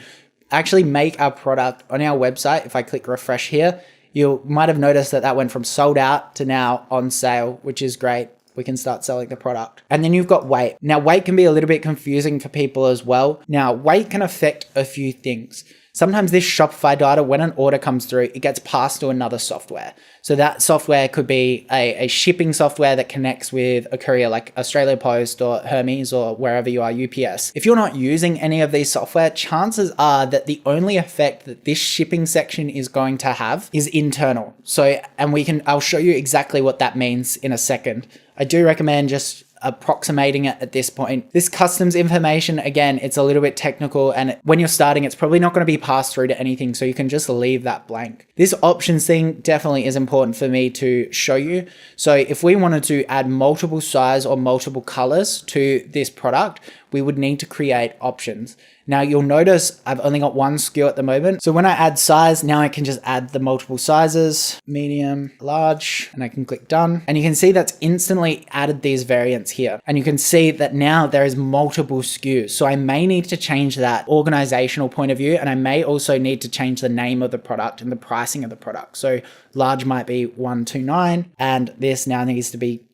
actually make our product on our website. If I click refresh here, you might have noticed that went from sold out to now on sale, which is great. We can start selling the product. And then you've got weight. Now, weight can be a little bit confusing for people as well. Now, weight can affect a few things. Sometimes this Shopify data, when an order comes through, it gets passed to another software. So that software could be a shipping software that connects with a courier like Australia Post or Hermes or wherever you are, UPS. If you're not using any of these software, chances are that the only effect that this shipping section is going to have is internal. So, and I'll show you exactly what that means in a second. I do recommend just approximating it at this point. This customs information, again, it's a little bit technical, and when you're starting, it's probably not going to be passed through to anything, so you can just leave that blank. This options thing definitely is important for me to show you. So if we wanted to add multiple size or multiple colors to this product, we would need to create options. Now you'll notice I've only got one SKU at the moment. So when I add size, now I can just add the multiple sizes, medium, large, and I can click done. And you can see that's instantly added these variants here. And you can see that now there is multiple SKUs. So I may need to change that organizational point of view. And I may also need to change the name of the product and the pricing of the product. So large might be 129, and this now needs to be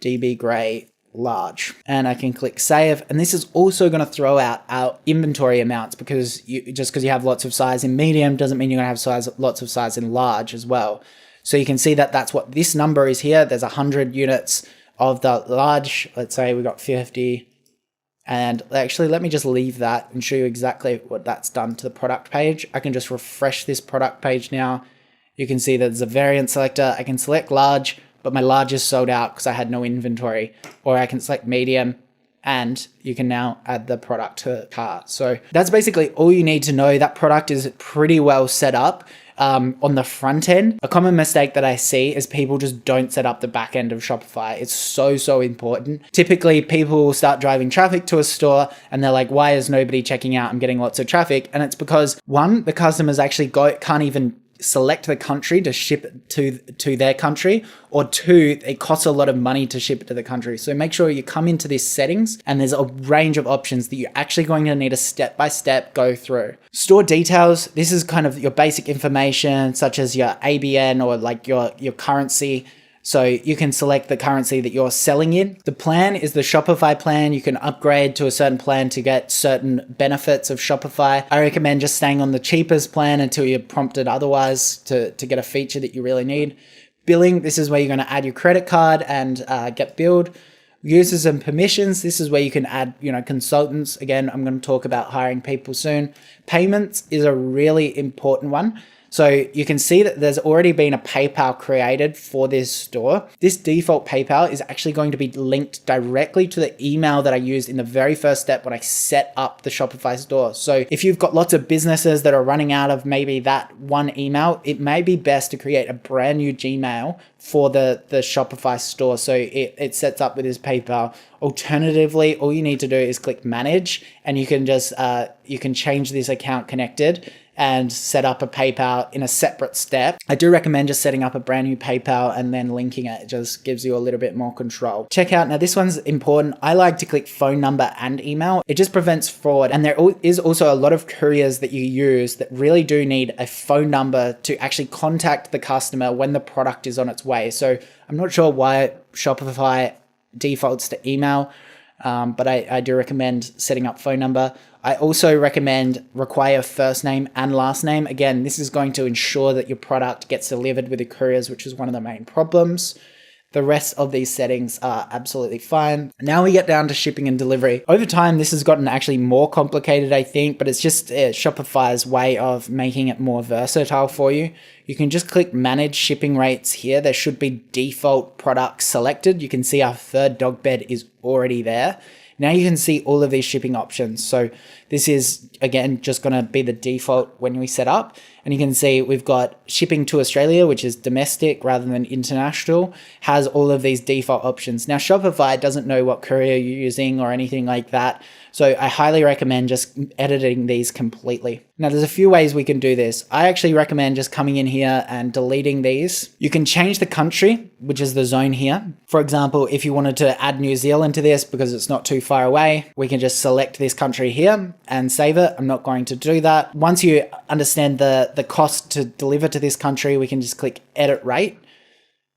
DB gray large, and I can click save. And this is also going to throw out our inventory amounts, because just because you have lots of size in medium doesn't mean you're going to have lots of size in large as well. So you can see that that's what this number is here. There's 100 units of the large. Let's say we got 50. And actually, let me just leave that and show you exactly what that's done to the product page. I can just refresh this product page now. You can see that there's a variant selector. I can select large, but my large is sold out because I had no inventory. Or I can select medium, and you can now add the product to cart. So that's basically all you need to know. That product is pretty well set up on the front end. A common mistake that I see is people just don't set up the back end of Shopify. It's so important. Typically, people will start driving traffic to a store and they're like, why is nobody checking out? I'm getting lots of traffic. And it's because, one, the customers actually can't even select the country to ship it to their country, or two, it costs a lot of money to ship it to the country. So make sure you come into these settings, and there's a range of options that you're actually going to need to step-by-step go through. Store details, this is kind of your basic information, such as your ABN or like your currency. So you can select the currency that you're selling in. The plan is the Shopify plan. You can upgrade to a certain plan to get certain benefits of Shopify. I recommend just staying on the cheapest plan until you're prompted otherwise to get a feature that you really need. Billing, this is where you're going to add your credit card and get billed. Users and permissions, this is where you can add, consultants. Again, I'm going to talk about hiring people soon. Payments is a really important one. So you can see that there's already been a PayPal created for this store. This default PayPal is actually going to be linked directly to the email that I used in the very first step when I set up the Shopify store. So if you've got lots of businesses that are running out of maybe that one email, it may be best to create a brand new Gmail for the Shopify store. So it sets up with this PayPal. Alternatively, all you need to do is click manage and you can just, you can change this account connected and set up a PayPal in a separate step. I do recommend just setting up a brand new PayPal and then linking it. It just gives you a little bit more control. Checkout, now this one's important. I like to click phone number and email. It just prevents fraud. And there is also a lot of couriers that you use that really do need a phone number to actually contact the customer when the product is on its way. So I'm not sure why Shopify defaults to email, but I do recommend setting up phone number. I also recommend require first name and last name. Again, this is going to ensure that your product gets delivered with the couriers, which is one of the main problems. The rest of these settings are absolutely fine. Now we get down to shipping and delivery. Over time, this has gotten actually more complicated, I think, but it's just Shopify's way of making it more versatile for you. You can just click manage shipping rates here. There should be default products selected. You can see our third dog bed is already there. Now you can see all of these shipping options. So this is, again, just going to be the default when we set up. And you can see we've got shipping to Australia, which is domestic rather than international, has all of these default options. Now, Shopify doesn't know what courier you're using or anything like that. So I highly recommend just editing these completely. Now, there's a few ways we can do this. I actually recommend just coming in here and deleting these. You can change the country, which is the zone here. For example, if you wanted to add New Zealand to this because it's not too far away, we can just select this country here and save it. I'm not going to do that. Once you understand the cost to deliver to this country, we can just click edit rate.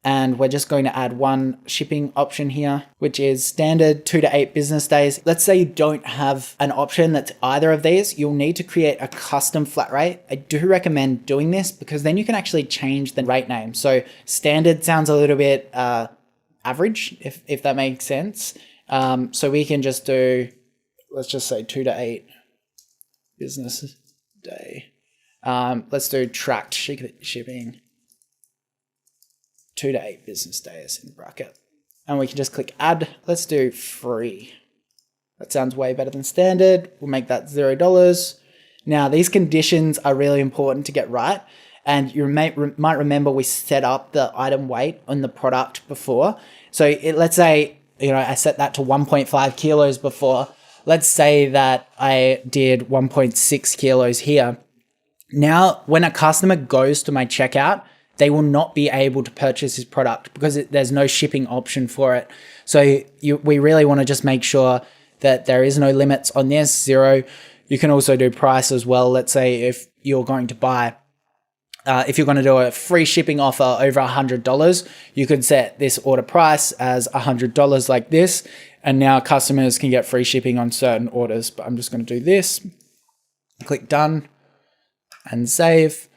And we're just going to add one shipping option here, which is standard 2 to 8 business days. Let's say you don't have an option that's either of these. You'll need to create a custom flat rate. I do recommend doing this because then you can actually change the rate name. So standard sounds a little bit average, if that makes sense. So we can just do, let's just say 2 to 8 business day. Let's do tracked shipping. 2 to 8 business days in bracket. And we can just click add. Let's do free. That sounds way better than standard. We'll make that $0. Now, these conditions are really important to get right. And you might remember we set up the item weight on the product before. So let's say, I set that to 1.5 kilos before. Let's say that I did 1.6 kilos here. Now, when a customer goes to my checkout, they will not be able to purchase this product because there's no shipping option for it. So we really want to just make sure that there is no limits on this, 0. You can also do price as well. Let's say if you're going to buy, if you're going to do a free shipping offer over $100, you could set this order price as $100 like this. And now customers can get free shipping on certain orders. But I'm just going to do this, click done and save.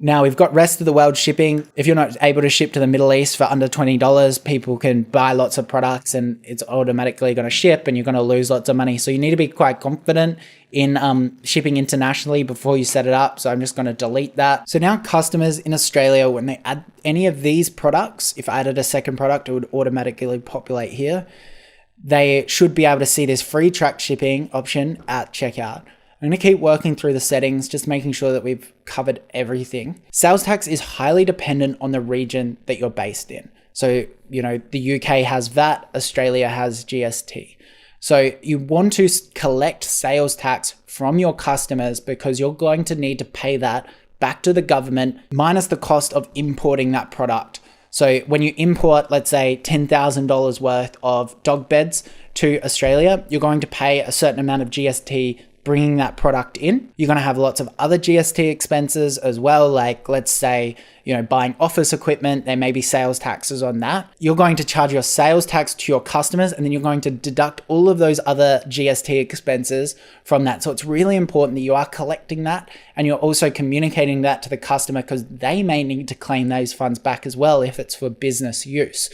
Now we've got rest of the world shipping. If you're not able to ship to the Middle East for under $20, people can buy lots of products and it's automatically going to ship and you're going to lose lots of money. So you need to be quite confident in shipping internationally before you set it up. So I'm just going to delete that. So now customers in Australia, when they add any of these products, if I added a second product, it would automatically populate here. They should be able to see this free tracked shipping option at checkout. I'm going to keep working through the settings, just making sure that we've covered everything. Sales tax is highly dependent on the region that you're based in. So, the UK has VAT, Australia has GST. So you want to collect sales tax from your customers because you're going to need to pay that back to the government minus the cost of importing that product. So when you import, let's say $10,000 worth of dog beds to Australia, you're going to pay a certain amount of GST bringing that product in. You're going to have lots of other GST expenses as well. Like let's say, buying office equipment, there may be sales taxes on that. You're going to charge your sales tax to your customers, and then you're going to deduct all of those other GST expenses from that. So it's really important that you are collecting that, and you're also communicating that to the customer, because they may need to claim those funds back as well if it's for business use.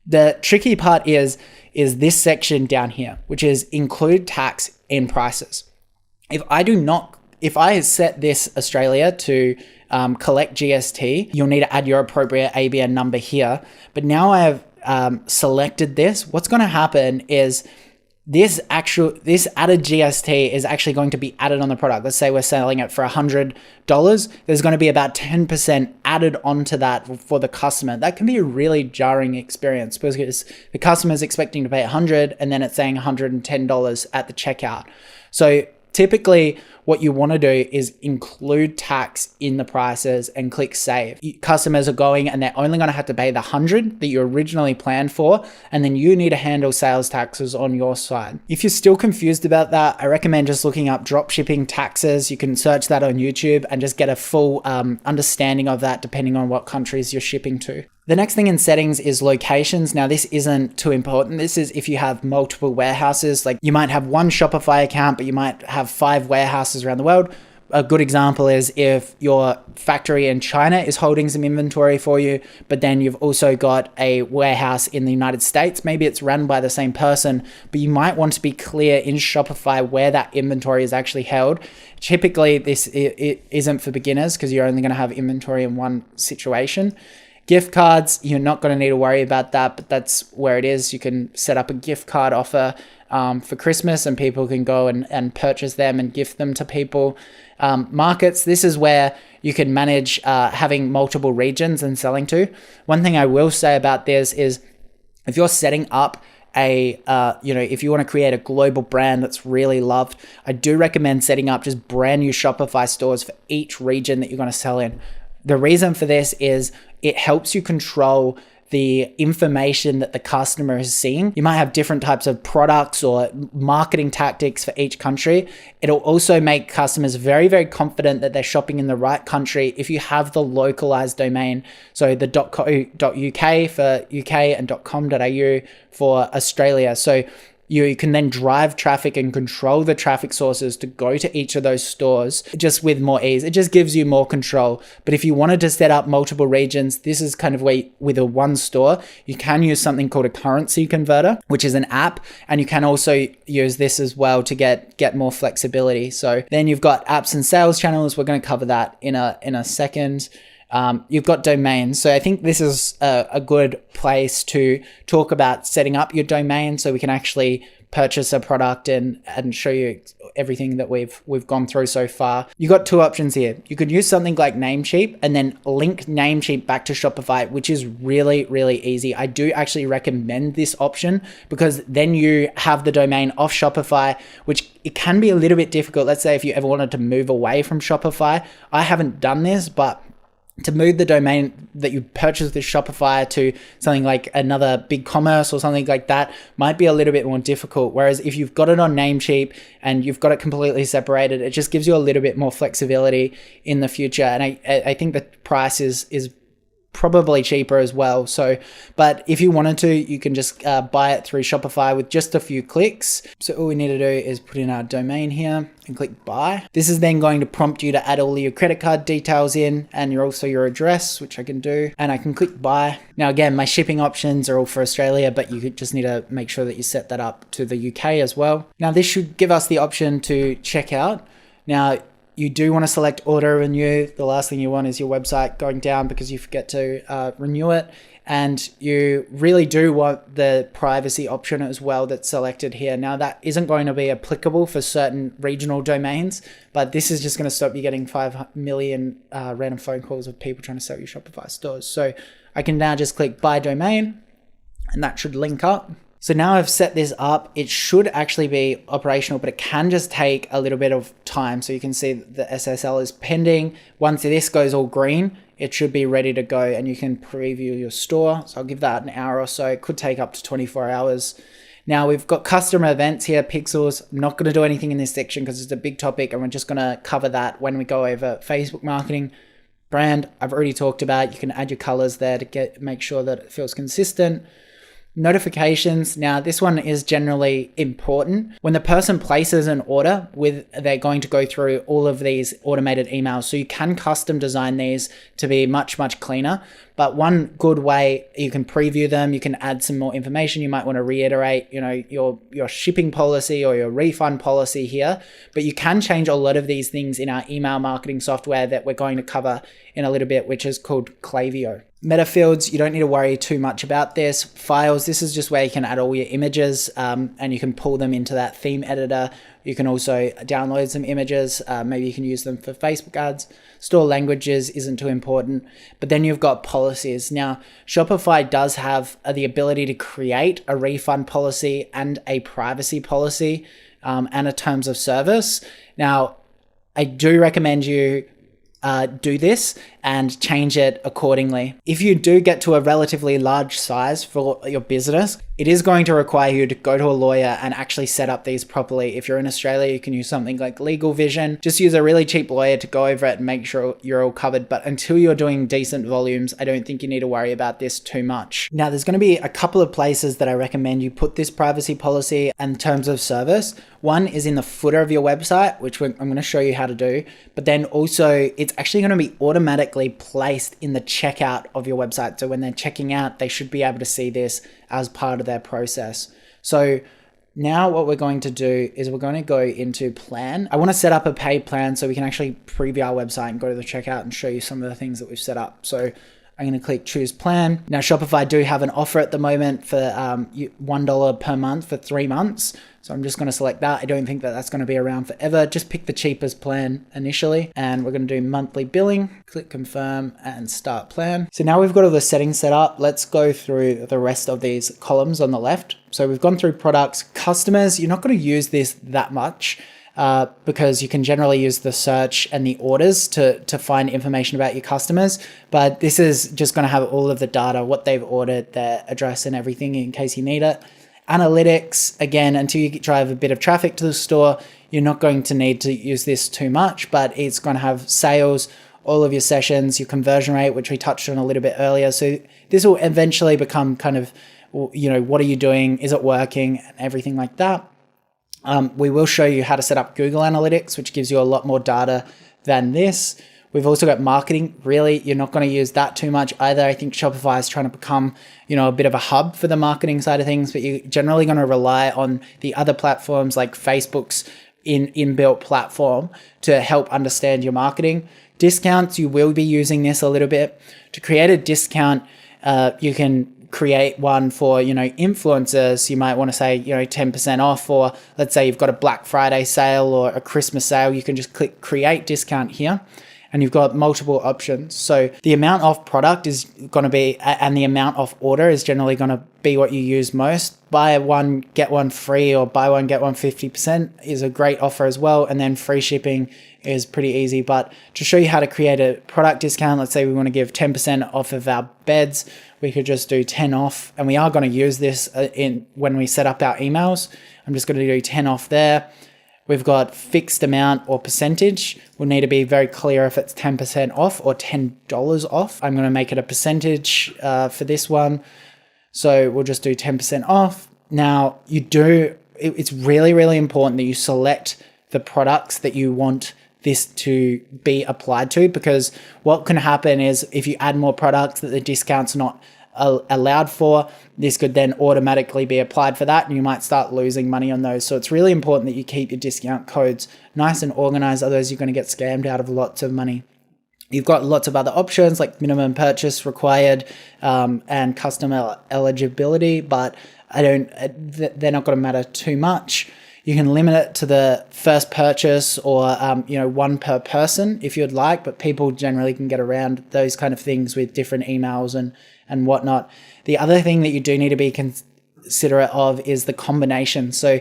The tricky part is this section down here, which is include tax in prices. If I set this Australia to collect GST, you'll need to add your appropriate ABN number here. But now I have selected this. What's going to happen is this added GST is actually going to be added on the product. Let's say we're selling it for $100. There's going to be about 10% added onto that for the customer. That can be a really jarring experience because the customer is expecting to pay $100 and then it's saying $110 at the checkout. So typically what you want to do is include tax in the prices and click save. Customers are going and they're only going to have to pay the $100 that you originally planned for, and then you need to handle sales taxes on your side. If you're still confused about that, I recommend just looking up dropshipping taxes. You can search that on YouTube and just get a full understanding of that depending on what countries you're shipping to. The next thing in settings is locations. Now this isn't too important. This is if you have multiple warehouses, like you might have one Shopify account, but you might have 5 warehouses around the world. A good example is if your factory in China is holding some inventory for you, but then you've also got a warehouse in the United States. Maybe it's run by the same person, but you might want to be clear in Shopify where that inventory is actually held. Typically, it isn't for beginners because you're only going to have inventory in one situation. Gift cards, you're not going to need to worry about that, but that's where it is. You can set up a gift card offer for Christmas and people can go and purchase them and gift them to people. Markets, this is where you can manage having multiple regions and selling to. One thing I will say about this is if you're setting up if you want to create a global brand that's really loved, I do recommend setting up just brand new Shopify stores for each region that you're going to sell in. The reason for this is it helps you control the information that the customer is seeing. You might have different types of products or marketing tactics for each country. It'll also make customers very, very confident that they're shopping in the right country if you have the localized domain. So the .co.uk for UK and .com.au for Australia. So you can then drive traffic and control the traffic sources to go to each of those stores just with more ease. It just gives you more control. But if you wanted to set up multiple regions, this is kind of where with a one store, you can use something called a currency converter, which is an app. And you can also use this as well to get more flexibility. So then you've got apps and sales channels. We're going to cover that in a second. You've got domains. So I think this is a good place to talk about setting up your domain so we can actually purchase a product and show you everything that we've gone through so far. You've got 2 options here. You could use something like Namecheap and then link Namecheap back to Shopify, which is really, really easy. I do actually recommend this option because then you have the domain off Shopify, which it can be a little bit difficult. Let's say if you ever wanted to move away from Shopify. I haven't done this, but to move the domain that you purchased with Shopify to something like another big commerce or something like that might be a little bit more difficult. Whereas if you've got it on Namecheap and you've got it completely separated, it just gives you a little bit more flexibility in the future. And I think the price is probably cheaper as well. So, but if you wanted to, you can just buy it through Shopify with just a few clicks. So all we need to do is put in our domain here and click buy. This is then going to prompt you to add all your credit card details in and your address, which I can do. And I can click buy. Now, again, my shipping options are all for Australia, but you just need to make sure that you set that up to the UK as well. Now, this should give us the option to check out. Now, you do want to select auto renew. The last thing you want is your website going down because you forget to renew it. And you really do want the privacy option as well that's selected here. Now that isn't going to be applicable for certain regional domains, but this is just going to stop you getting 5 million random phone calls of people trying to sell you Shopify stores. So I can now just click buy domain and that should link up. So now I've set this up, it should actually be operational, but it can just take a little bit of time. So you can see that the SSL is pending. Once this goes all green, it should be ready to go and you can preview your store. So I'll give that an hour or so. It could take up to 24 hours. Now we've got customer events here, pixels. I'm not going to do anything in this section because it's a big topic and we're just going to cover that when we go over Facebook marketing. Brand, I've already talked about. You can add your colors there to make sure that it feels consistent. Notifications. Now this one is generally important. When the person places an order they're going to go through all of these automated emails. So you can custom design these to be much, much cleaner. But one good way, you can preview them, you can add some more information. You might want to reiterate, your shipping policy or your refund policy here, but you can change a lot of these things in our email marketing software that we're going to cover in a little bit, which is called Klaviyo. Meta fields, you don't need to worry too much about this. Files, this is just where you can add all your images and you can pull them into that theme editor. You can also download some images. Maybe you can use them for Facebook ads. Store languages isn't too important. But then you've got policies. Now, Shopify does have the ability to create a refund policy and a privacy policy and a terms of service. Now, I do recommend you do this and change it accordingly. If you do get to a relatively large size for your business, it is going to require you to go to a lawyer and actually set up these properly. If you're in Australia, you can use something like Legal Vision. Just use a really cheap lawyer to go over it and make sure you're all covered. But until you're doing decent volumes, I don't think you need to worry about this too much. Now, there's going to be a couple of places that I recommend you put this privacy policy and terms of service. One is in the footer of your website, which I'm going to show you how to do. But then also, it's actually going to be automatically placed in the checkout of your website. So when they're checking out, they should be able to see this as part of their process. So now what we're going to do is we're going to go into plan. I want to set up a paid plan so we can actually preview our website and go to the checkout and show you some of the things that we've set up. So I'm going to click choose plan. Now Shopify do have an offer at the moment for $1 per month for 3 months. So I'm just going to select that. I don't think that that's going to be around forever. Just pick the cheapest plan initially. And we're going to do monthly billing. Click confirm and start plan. So now we've got all the settings set up. Let's go through the rest of these columns on the left. So we've gone through products. Customers, you're not going to use this that much. Because you can generally use the search and the orders to find information about your customers. But this is just going to have all of the data, what they've ordered, their address and everything in case you need it. Analytics, again, until you drive a bit of traffic to the store, you're not going to need to use this too much, but it's going to have sales, all of your sessions, your conversion rate, which we touched on a little bit earlier. So this will eventually become kind of, what are you doing? Is it working? And everything like that. We will show you how to set up Google Analytics, which gives you a lot more data than this. We've also got marketing. Really, you're not going to use that too much either. I think Shopify is trying to become, a bit of a hub for the marketing side of things, but you're generally going to rely on the other platforms like Facebook's inbuilt platform to help understand your marketing. Discounts, you will be using this a little bit. To create a discount, you can create one for, influencers. You might want to say, 10% off, or let's say you've got a Black Friday sale or a Christmas sale. You can just click create discount here. And you've got multiple options. So the amount off product is going to be, and the amount off order is generally going to be what you use most. Buy one, get one free, or buy one, get one 50% is a great offer as well. And then free shipping is pretty easy. But to show you how to create a product discount, let's say we want to give 10% off of our beds, we could just do 10 off. And we are going to use this when we set up our emails. I'm just going to do 10 off there. We've got fixed amount or percentage. We'll need to be very clear if it's 10% off or $10 off. I'm going to make it a percentage for this one. So we'll just do 10% off. Now it's really, really important that you select the products that you want this to be applied to, because what can happen is if you add more products that the discount's not allowed for, this could then automatically be applied for that, and you might start losing money on those. So it's really important that you keep your discount codes nice and organized, otherwise you're going to get scammed out of lots of money. You've got lots of other options like minimum purchase required and customer eligibility, but they're not going to matter too much. You can limit it to the first purchase or, one per person if you'd like, but people generally can get around those kind of things with different emails and whatnot. The other thing that you do need to be considerate of is the combination. So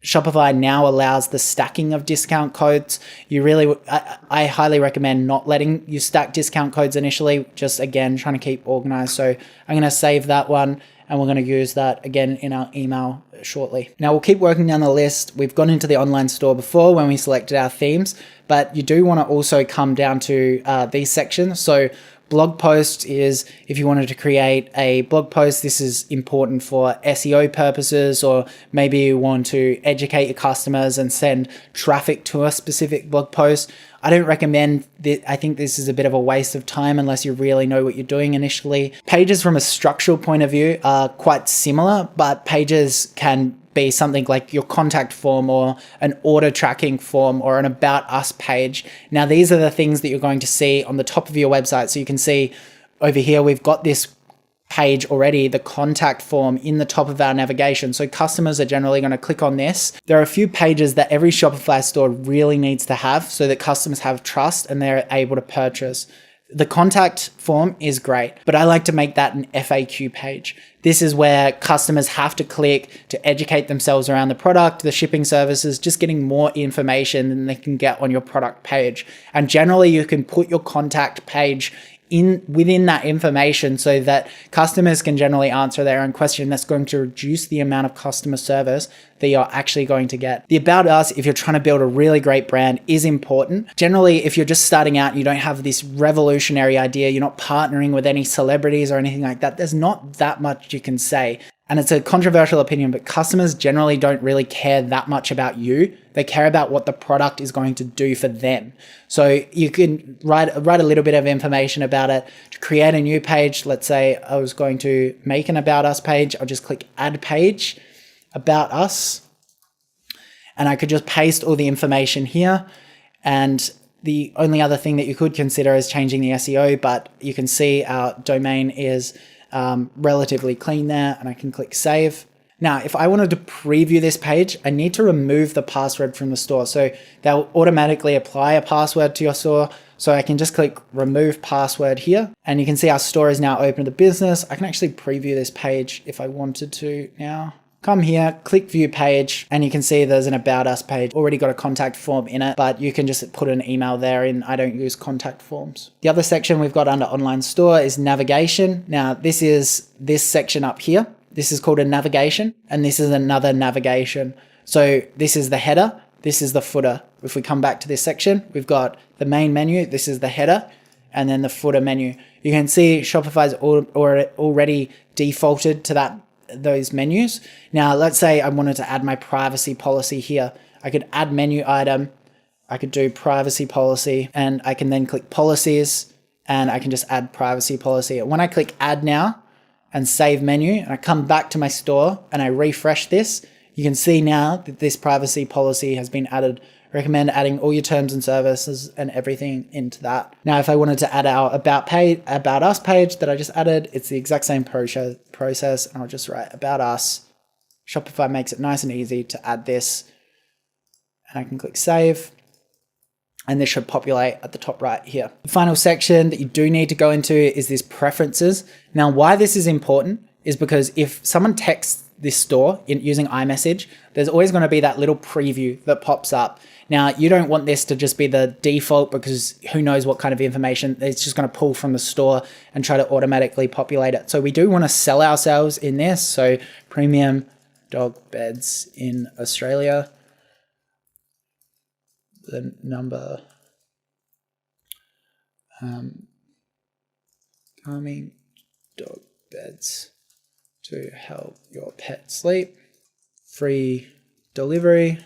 Shopify now allows the stacking of discount codes. I highly recommend not letting you stack discount codes initially, just again, trying to keep organized. So I'm going to save that one. and we're going to use that again in our email shortly. Now we'll keep working down the list. We've gone into the online store before when we selected our themes, but you do want to also come down to these sections. So blog post is if you wanted to create a blog post, this is important for SEO purposes, or maybe you want to educate your customers and send traffic to a specific blog post. I don't recommend that. I think this is a bit of a waste of time unless you really know what you're doing initially. Pages from a structural point of view are quite similar, but pages can be something like your contact form or an order tracking form or an about us page. Now, these are the things that you're going to see on the top of your website. So you can see over here, we've got this page already, the contact form in the top of our navigation. So customers are generally going to click on this. There are a few pages that every Shopify store really needs to have so that customers have trust and they're able to purchase. The contact form is great, but I like to make that an FAQ page. This is where customers have to click to educate themselves around the product, the shipping services, just getting more information than they can get on your product page. And generally you can put your contact page within that information so that customers can generally answer their own question. That's going to reduce the amount of customer service that you're actually going to get. The about us, if you're trying to build a really great brand, is important. Generally, if you're just starting out, you don't have this revolutionary idea, you're not partnering with any celebrities or anything like that, there's not that much you can say. And it's a controversial opinion, but customers generally don't really care that much about you. They care about what the product is going to do for them. So you can write a little bit of information about it to create a new page. Let's say I was going to make an about us page. I'll just click add page, about us, and I could just paste all the information here. And the only other thing that you could consider is changing the SEO, but you can see our domain is relatively clean there, and I can click save. Now, if I wanted to preview this page, I need to remove the password from the store. So they'll automatically apply a password to your store. So I can just click remove password here, and you can see our store is now open to the business. I can actually preview this page if I wanted to now. Come here, click view page, and you can see there's an about us page, already got a contact form in it, but you can just put an email there in. I don't use contact forms. The other section we've got under online store is navigation. Now this is this section up here. This is called a navigation, and this is another navigation. So this is the header, this is the footer. If we come back to this section, we've got the main menu, this is the header, and then the footer menu. You can see Shopify's already defaulted to those menus. Now, let's say I wanted to add my privacy policy here. I could add menu item, I could do privacy policy, and I can then click policies, and I can just add privacy policy. And when I click add now and save menu, and I come back to my store and I refresh this, you can see now that this privacy policy has been added. I recommend adding all your terms and services and everything into that. Now, if I wanted to add our about us page that I just added, it's the exact same process, and I'll just write about us. Shopify makes it nice and easy to add this, and I can click save, and this should populate at the top right here. The final section that you do need to go into is this preferences. Now, why this is important is because if someone texts this store using iMessage, there's always going to be that little preview that pops up. Now, you don't want this to just be the default, because who knows what kind of information it's just going to pull from the store and try to automatically populate it. So we do want to sell ourselves in this. So premium dog beds in Australia, the number calming dog beds to help your pet sleep, free delivery,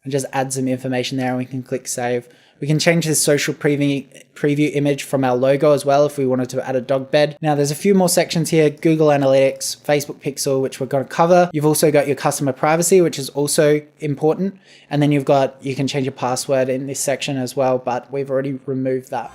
and just add some information there, and we can click save. We can change this social preview image from our logo as well if we wanted to add a dog bed. Now there's a few more sections here: Google Analytics, Facebook Pixel, which we're going to cover. You've also got your customer privacy, which is also important. And then you can change your password in this section as well, but we've already removed that.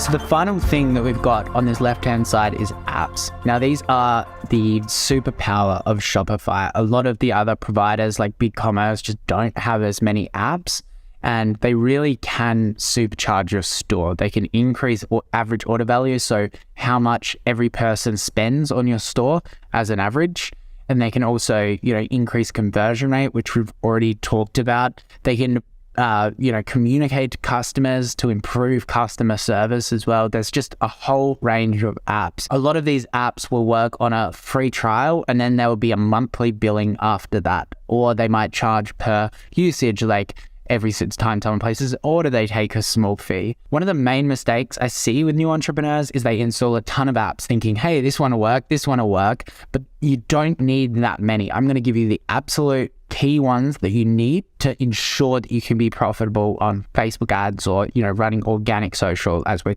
So the final thing that we've got on this left-hand side is apps. Now these are the superpower of Shopify. A lot of the other providers like BigCommerce just don't have as many apps, and they really can supercharge your store. They can increase average order value, so how much every person spends on your store as an average. And they can also, increase conversion rate, which we've already talked about. They can communicate to customers, to improve customer service as well. There's just a whole range of apps. A lot of these apps will work on a free trial, and then there will be a monthly billing after that, or they might charge per usage, like every time someone places an order, they take a small fee. One of the main mistakes I see with new entrepreneurs is they install a ton of apps thinking, hey, this one will work, but you don't need that many. I'm going to give you the absolute key ones that you need to ensure that you can be profitable on Facebook ads or, running organic social, as we're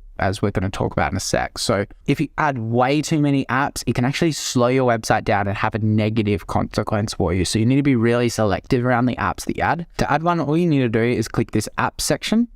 going to talk about in a sec. So if you add way too many apps, it can actually slow your website down and have a negative consequence for you. So you need to be really selective around the apps that you add. To add one, all you need to do is click this app section,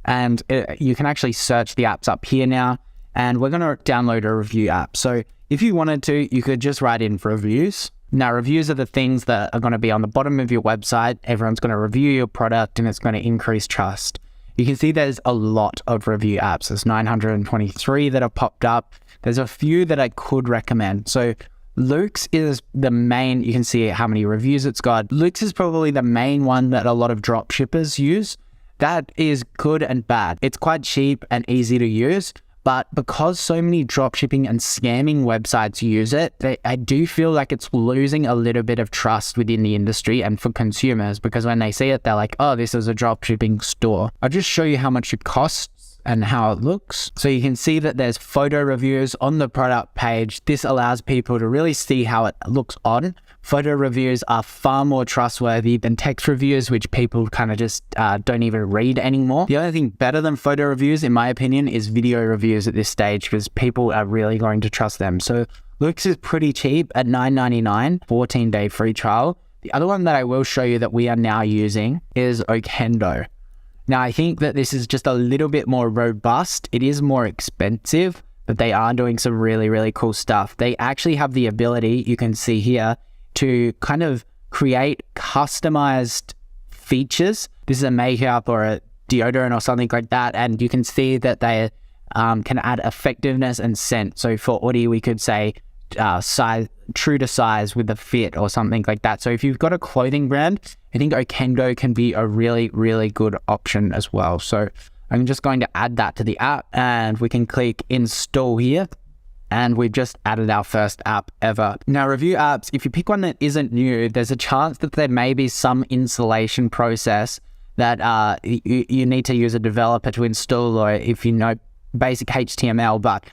and you can actually search the apps up here now. And we're going to download a review app. So if you wanted to, you could just write in for reviews. Now, reviews are the things that are going to be on the bottom of your website. Everyone's going to review your product, and it's going to increase trust. You can see there's a lot of review apps. There's 923 that have popped up. There's a few that I could recommend. So Luke's is the main. You can see how many reviews it's got. Luke's is probably the main one that a lot of drop shippers use. That is good and bad. It's quite cheap and easy to use. But because so many dropshipping and scamming websites use it, I do feel like it's losing a little bit of trust within the industry and for consumers, because when they see it, they're like, oh, this is a dropshipping store. I'll just show you how much it costs and how it looks. So you can see that there's photo reviews on the product page. This allows people to really see how it looks on. Photo reviews are far more trustworthy than text reviews, which people kind of just don't even read anymore. The only thing better than photo reviews, in my opinion, is video reviews at this stage, because people are really going to trust them. So Luke's is pretty cheap at $9.99, 14-day free trial. The other one that I will show you that we are now using is Okendo. Now, I think that this is just a little bit more robust. It is more expensive, but they are doing some really, really cool stuff. They actually have the ability, you can see here, to kind of create customized features. This is a makeup or a deodorant or something like that. And you can see that they can add effectiveness and scent. So for audio, we could say size, true to size with the fit or something like that. So if you've got a clothing brand, I think Okendo can be a really, really good option as well. So I'm just going to add that to the app, and we can click install here. And we've just added our first app ever. Now, review apps, if you pick one that isn't new, there's a chance that there may be some installation process that you need to use a developer to install, or if you know basic HTML. But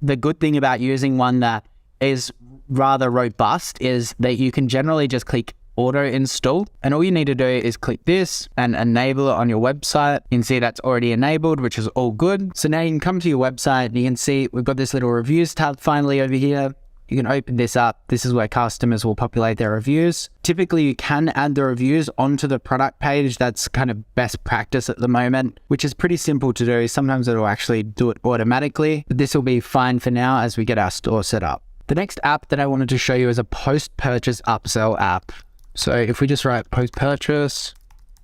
the good thing about using one that is rather robust is that you can generally just click auto install, and all you need to do is click this and enable it on your website. You can see that's already enabled, which is all good. So now you can come to your website and you can see we've got this little reviews tab finally over here. You can open this up. This is where customers will populate their reviews. Typically, you can add the reviews onto the product page. That's kind of best practice at the moment, which is pretty simple to do. Sometimes it'll actually do it automatically, but this will be fine for now as we get our store set up. The next app that I wanted to show you is a post-purchase upsell app. So if we just write post-purchase.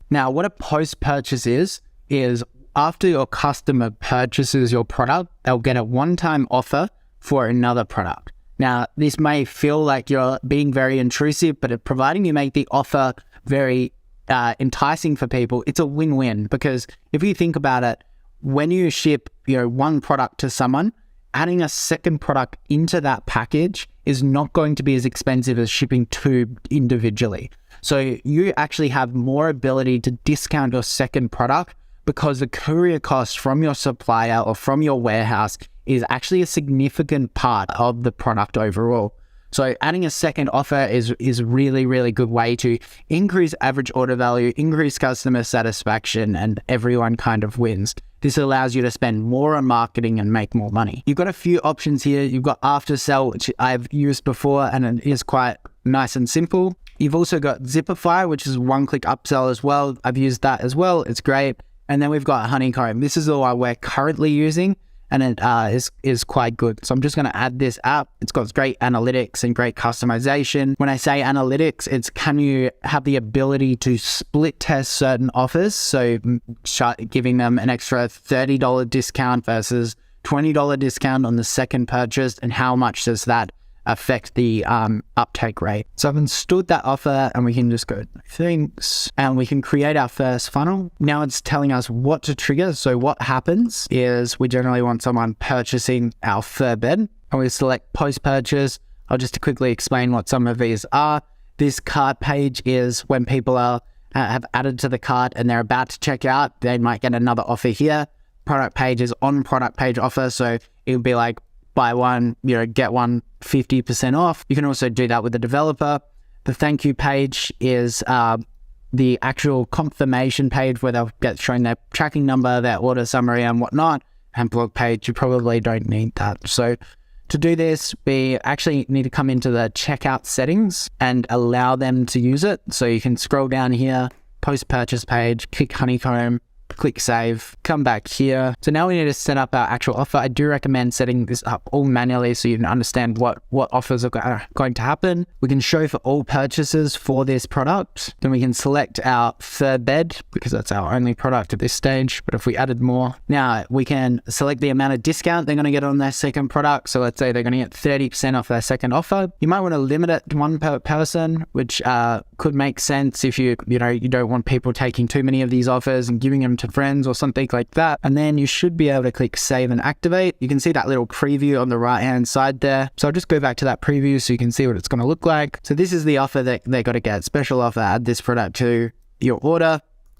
Now, what a post-purchase is after your customer purchases your product, they'll get a one-time offer for another product. Now, this may feel like you're being very intrusive, but providing you make the offer very enticing for people, it's a win-win. Because if you think about it, when you ship one product to someone, adding a second product into that package is not going to be as expensive as shipping two individually. So you actually have more ability to discount your second product because the courier cost from your supplier or from your warehouse is actually a significant part of the product overall. So adding a second offer is really, really good way to increase average order value, increase customer satisfaction, and everyone kind of wins. This allows you to spend more on marketing and make more money. You've got a few options here. You've got after sell, which I've used before, and it is quite nice and simple. You've also got Zipify, which is one-click upsell as well. I've used that as well. It's great. And then we've got Honeycomb. This is the one we're currently using, and it is quite good. So I'm just going to add this app. It's got great analytics and great customization. When I say analytics, it's can you have the ability to split test certain offers? So giving them an extra $30 discount versus $20 discount on the second purchase, and how much does that affect the uptake rate. So I've installed that offer, and we can just go things, and we can create our first funnel. Now it's telling us what to trigger. So what happens is we generally want someone purchasing our fur bed, and we select post-purchase. I'll just quickly explain what some of these are. This cart page is when people have added to the cart and they're about to check out, they might get another offer here. Product page is on product page offer. So it would be like buy one, get one 50% off. You can also do that with the developer. The thank you page is the actual confirmation page where they'll get shown their tracking number, their order summary and whatnot. And blog page, you probably don't need that. So to do this, we actually need to come into the checkout settings and allow them to use it. So you can scroll down here, post-purchase page, click honeycomb, click save, come back here. So now we need to set up our actual offer. I do recommend setting this up all manually so you can understand what offers are going to happen. We can show for all purchases for this product. Then we can select our third bed because that's our only product at this stage. But if we added more, now we can select the amount of discount they're going to get on their second product. So let's say they're going to get 30% off their second offer. You might want to limit it to one per person, which could make sense if you don't want people taking too many of these offers and giving them to friends or something like that. And then you should be able to click save and activate. You can see that little preview on the right hand side there. So I'll just go back to that preview so you can see what it's going to look like. So this is the offer that they got to get. Special offer, add this product to your order.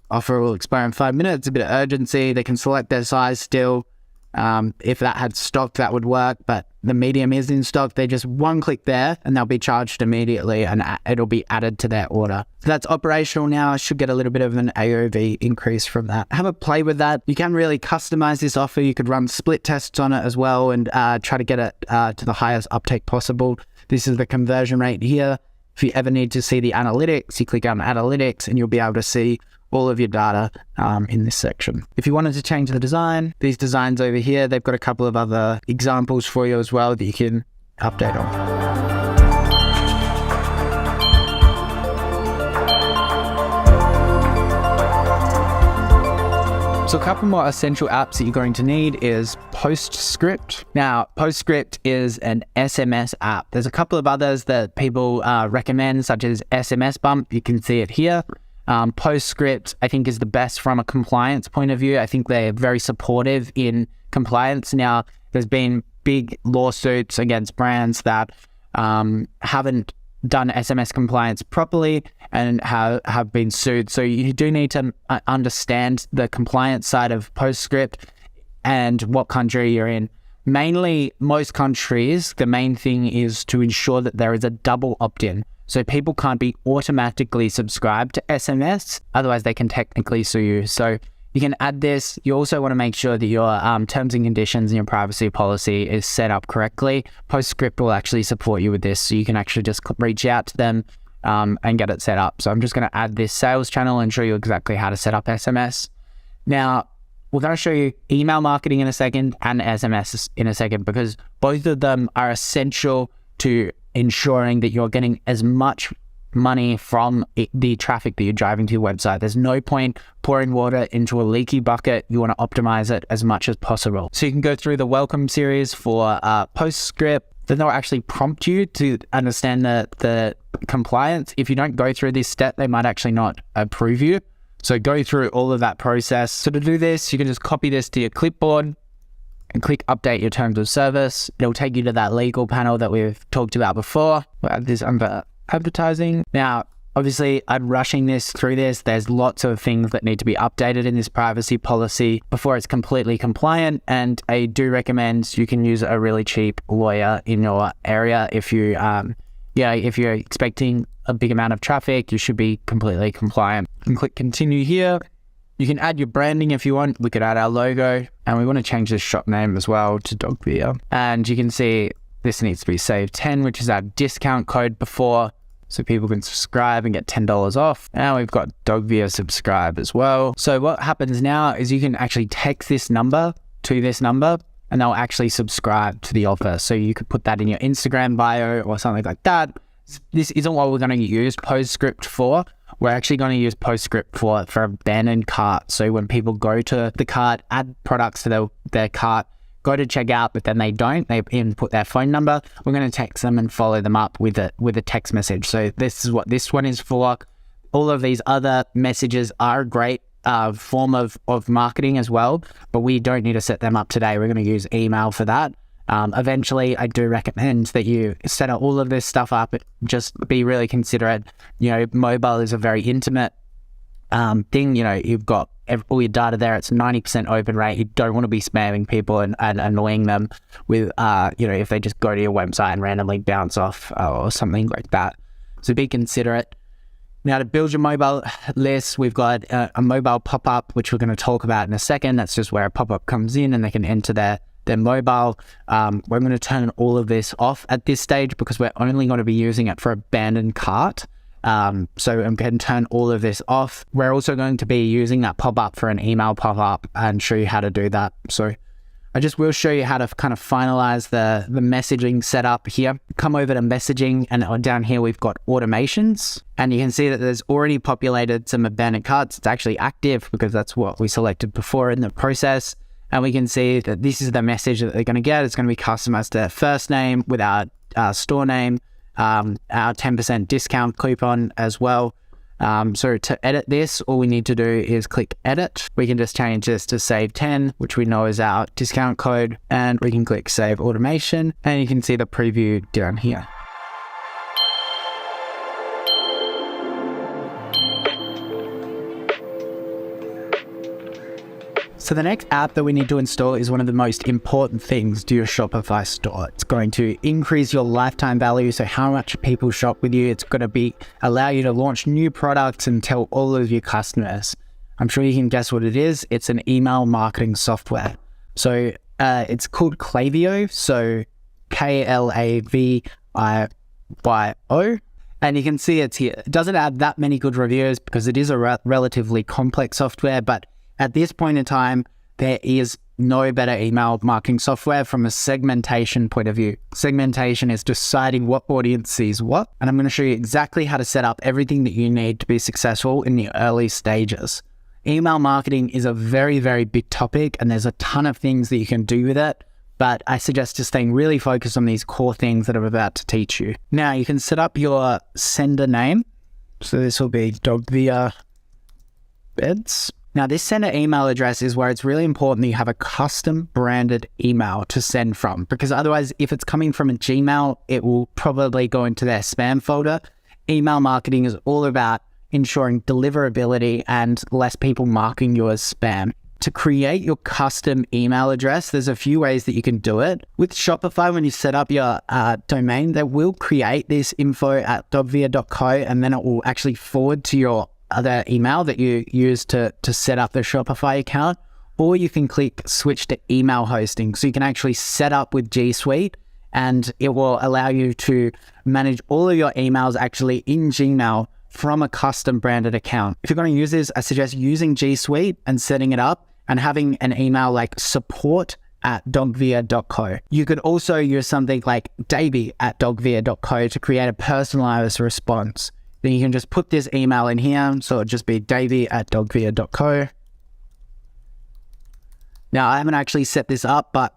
Offer will expire in 5 minutes. A bit of urgency. They can select their size still. If that had stock, that would work, but the medium is in stock. They just one click there and they'll be charged immediately and it'll be added to their order. So that's operational now. I should get a little bit of an AOV increase from that. Have a play with that. You can really customize this offer. You could run split tests on it as well and try to get it to the highest uptake possible. This is the conversion rate here. If you ever need to see the analytics, you click on analytics and you'll be able to see all of your data in this section. If you wanted to change the design, these designs over here, they've got a couple of other examples for you as well that you can update on. So a couple more essential apps that you're going to need is Postscript. Now, Postscript is an SMS app. There's a couple of others that people recommend, such as SMS Bump. You can see it here. Postscript, I think, is the best from a compliance point of view. I think they're very supportive in compliance. Now, there's been big lawsuits against brands that haven't done SMS compliance properly and have been sued. So you do need to understand the compliance side of Postscript and what country you're in. Mainly, most countries, the main thing is to ensure that there is a double opt-in. So people can't be automatically subscribed to SMS, otherwise they can technically sue you. So you can add this. You also want to make sure that your terms and conditions and your privacy policy is set up correctly. Postscript will actually support you with this. So you can actually just reach out to them and get it set up. So I'm just going to add this sales channel and show you exactly how to set up SMS. Now, we're going to show you email marketing in a second and SMS in a second because both of them are essential to ensuring that you're getting as much money from the traffic that you're driving to your website. There's no point pouring water into a leaky bucket. You want to optimize it as much as possible. So you can go through the welcome series for Postscript. Then they'll actually prompt you to understand the compliance. If you don't go through this step, they might actually not approve you. So go through all of that process. So to do this, you can just copy this to your clipboard and click update your terms of service. It'll take you to that legal panel that we've talked about before. We'll add this under advertising. Now, obviously, I'm rushing this through this. There's lots of things that need to be updated in this privacy policy before it's completely compliant. And I do recommend you can use a really cheap lawyer in your area. If you, if you're expecting a big amount of traffic, you should be completely compliant. And click continue here. You can add your branding if you want. We could add our logo, and we want to change the shop name as well to Dog Beer. And you can see this needs to be save 10, which is our discount code before, so people can subscribe and get $10 off. Now we've got Dog Beer subscribe as well. So what happens now is you can actually text this number to this number, and they'll actually subscribe to the offer. So you could put that in your Instagram bio or something like that. This isn't what we're going to use Postscript for. We're actually going to use Postscript for abandoned cart. So when people go to the cart, add products to their cart, go to checkout, but then they don't, they input their phone number, we're going to text them and follow them up with a text message. So this is what this one is for. All of these other messages are a great form of marketing as well, but we don't need to set them up today. We're going to use email for that. Eventually, I do recommend that you set up all of this stuff up. Just be really considerate. Mobile is a very intimate thing. You've got all your data there. It's 90% open rate. You don't want to be spamming people and annoying them with, if they just go to your website and randomly bounce off or something like that. So be considerate. Now, to build your mobile list, we've got a mobile pop-up, which we're going to talk about in a second. That's just where a pop-up comes in and they can enter their mobile. We're going to turn all of this off at this stage because we're only going to be using it for abandoned cart. So I'm going to turn all of this off. We're also going to be using that pop-up for an email pop-up and show you how to do that. So I just will show you how to kind of finalize the messaging setup here. Come over to messaging, and down here we've got automations, and you can see that there's already populated some abandoned carts. It's actually active because that's what we selected before in the process. And we can see that this is the message that they're going to get. It's going to be customized to their first name with our store name, our 10% discount coupon as well. So to edit this, all we need to do is click edit. We can just change this to save 10, which we know is our discount code, and we can click save automation, and you can see the preview down here. So the next app that we need to install is one of the most important things to your Shopify store. It's going to increase your lifetime value, so how much people shop with you. It's going to allow you to launch new products and tell all of your customers. I'm sure you can guess what it is. It's an email marketing software. So it's called Klaviyo, so Klavio. And you can see it's here. It doesn't have that many good reviews because it is a relatively complex software, but at this point in time, there is no better email marketing software from a segmentation point of view. Segmentation is deciding what audience sees what, and I'm going to show you exactly how to set up everything that you need to be successful in the early stages. Email marketing is a very, very big topic, and there's a ton of things that you can do with it, but I suggest just staying really focused on these core things that I'm about to teach you. Now, you can set up your sender name. So this will be Dogvia Beds. Now, this sender email address is where it's really important that you have a custom branded email to send from, because otherwise, if it's coming from a Gmail, it will probably go into their spam folder. Email marketing is all about ensuring deliverability and less people marking you as spam. To create your custom email address, there's a few ways that you can do it. With Shopify, when you set up your domain, they will create this info@dogvia.co, and then it will actually forward to your other email that you use to set up the Shopify account. Or you can click switch to email hosting. So you can actually set up with G Suite, and it will allow you to manage all of your emails actually in Gmail from a custom branded account. If you're going to use this, I suggest using G Suite and setting it up and having an email like support@dogvia.co. You could also use something like davey@dogvia.co to create a personalized response. Then you can just put this email in here. So it'll just be davey@dogvia.co. Now, I haven't actually set this up, but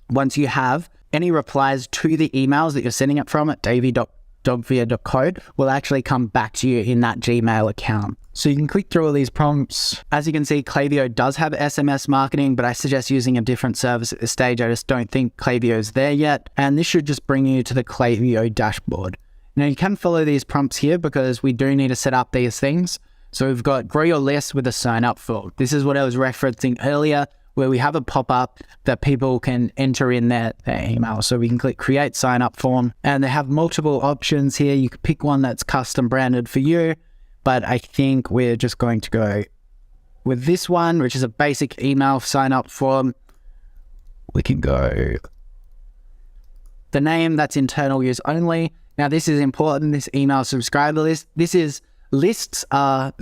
once you have any replies to the emails that you're sending it from at davey.dogvia.co will actually come back to you in that Gmail account. So you can click through all these prompts. As you can see, Klaviyo does have SMS marketing, but I suggest using a different service at this stage. I just don't think Klaviyo is there yet. And this should just bring you to the Klaviyo dashboard. Now, you can follow these prompts here because we do need to set up these things. So we've got grow your list with a sign up form. This is what I was referencing earlier, where we have a pop-up that people can enter in their email. So we can click create sign up form, and they have multiple options here. You can pick one that's custom branded for you, but I think we're just going to go with this one, which is a basic email sign up form. We can go the name, that's internal use only. Now, this is important, this email subscriber list. Lists are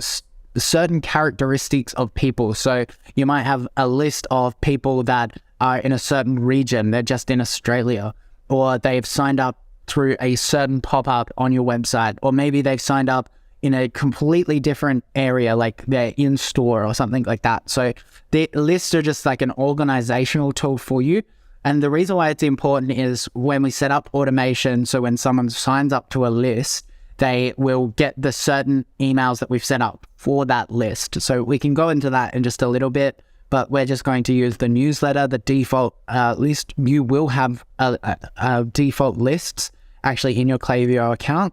certain characteristics of people. So you might have a list of people that are in a certain region, they're just in Australia, or they've signed up through a certain pop-up on your website, or maybe they've signed up in a completely different area, like they're in store or something like that. So the lists are just like an organizational tool for you. And the reason why it's important is when we set up automation, so when someone signs up to a list, they will get the certain emails that we've set up for that list. So we can go into that in just a little bit, but we're just going to use the newsletter, the default list. You will have default lists actually in your Klaviyo account.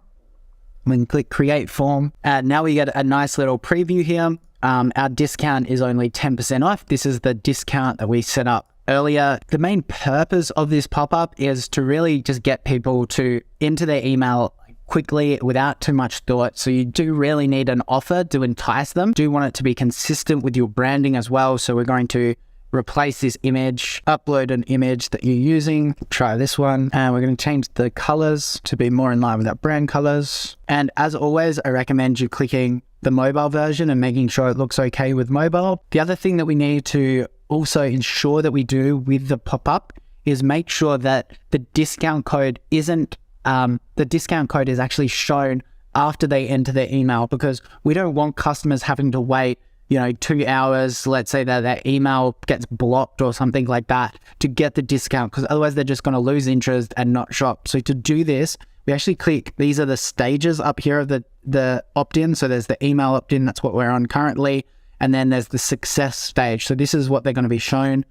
We can click create form. Now we get a nice little preview here. Our discount is only 10% off. This is the discount that we set up earlier. The main purpose of this pop-up is to really just get people to enter their email quickly without too much thought. So you do really need an offer to entice them. Do want it to be consistent with your branding as well. So we're going to replace this image, upload an image that you're using. Try this one. And we're going to change the colors to be more in line with our brand colors. And as always, I recommend you clicking the mobile version and making sure it looks okay with mobile. The other thing that we need to also ensure that we do with the pop-up is make sure that the discount code isn't the discount code is actually shown after they enter their email, because we don't want customers having to wait 2 hours, let's say that their email gets blocked or something like that, to get the discount, because otherwise they're just going to lose interest and not shop. So to do this, we actually click, these are the stages up here of the opt-in. So there's the email opt-in, that's what we're on currently. And then there's the success stage. So this is what they're going to be shown.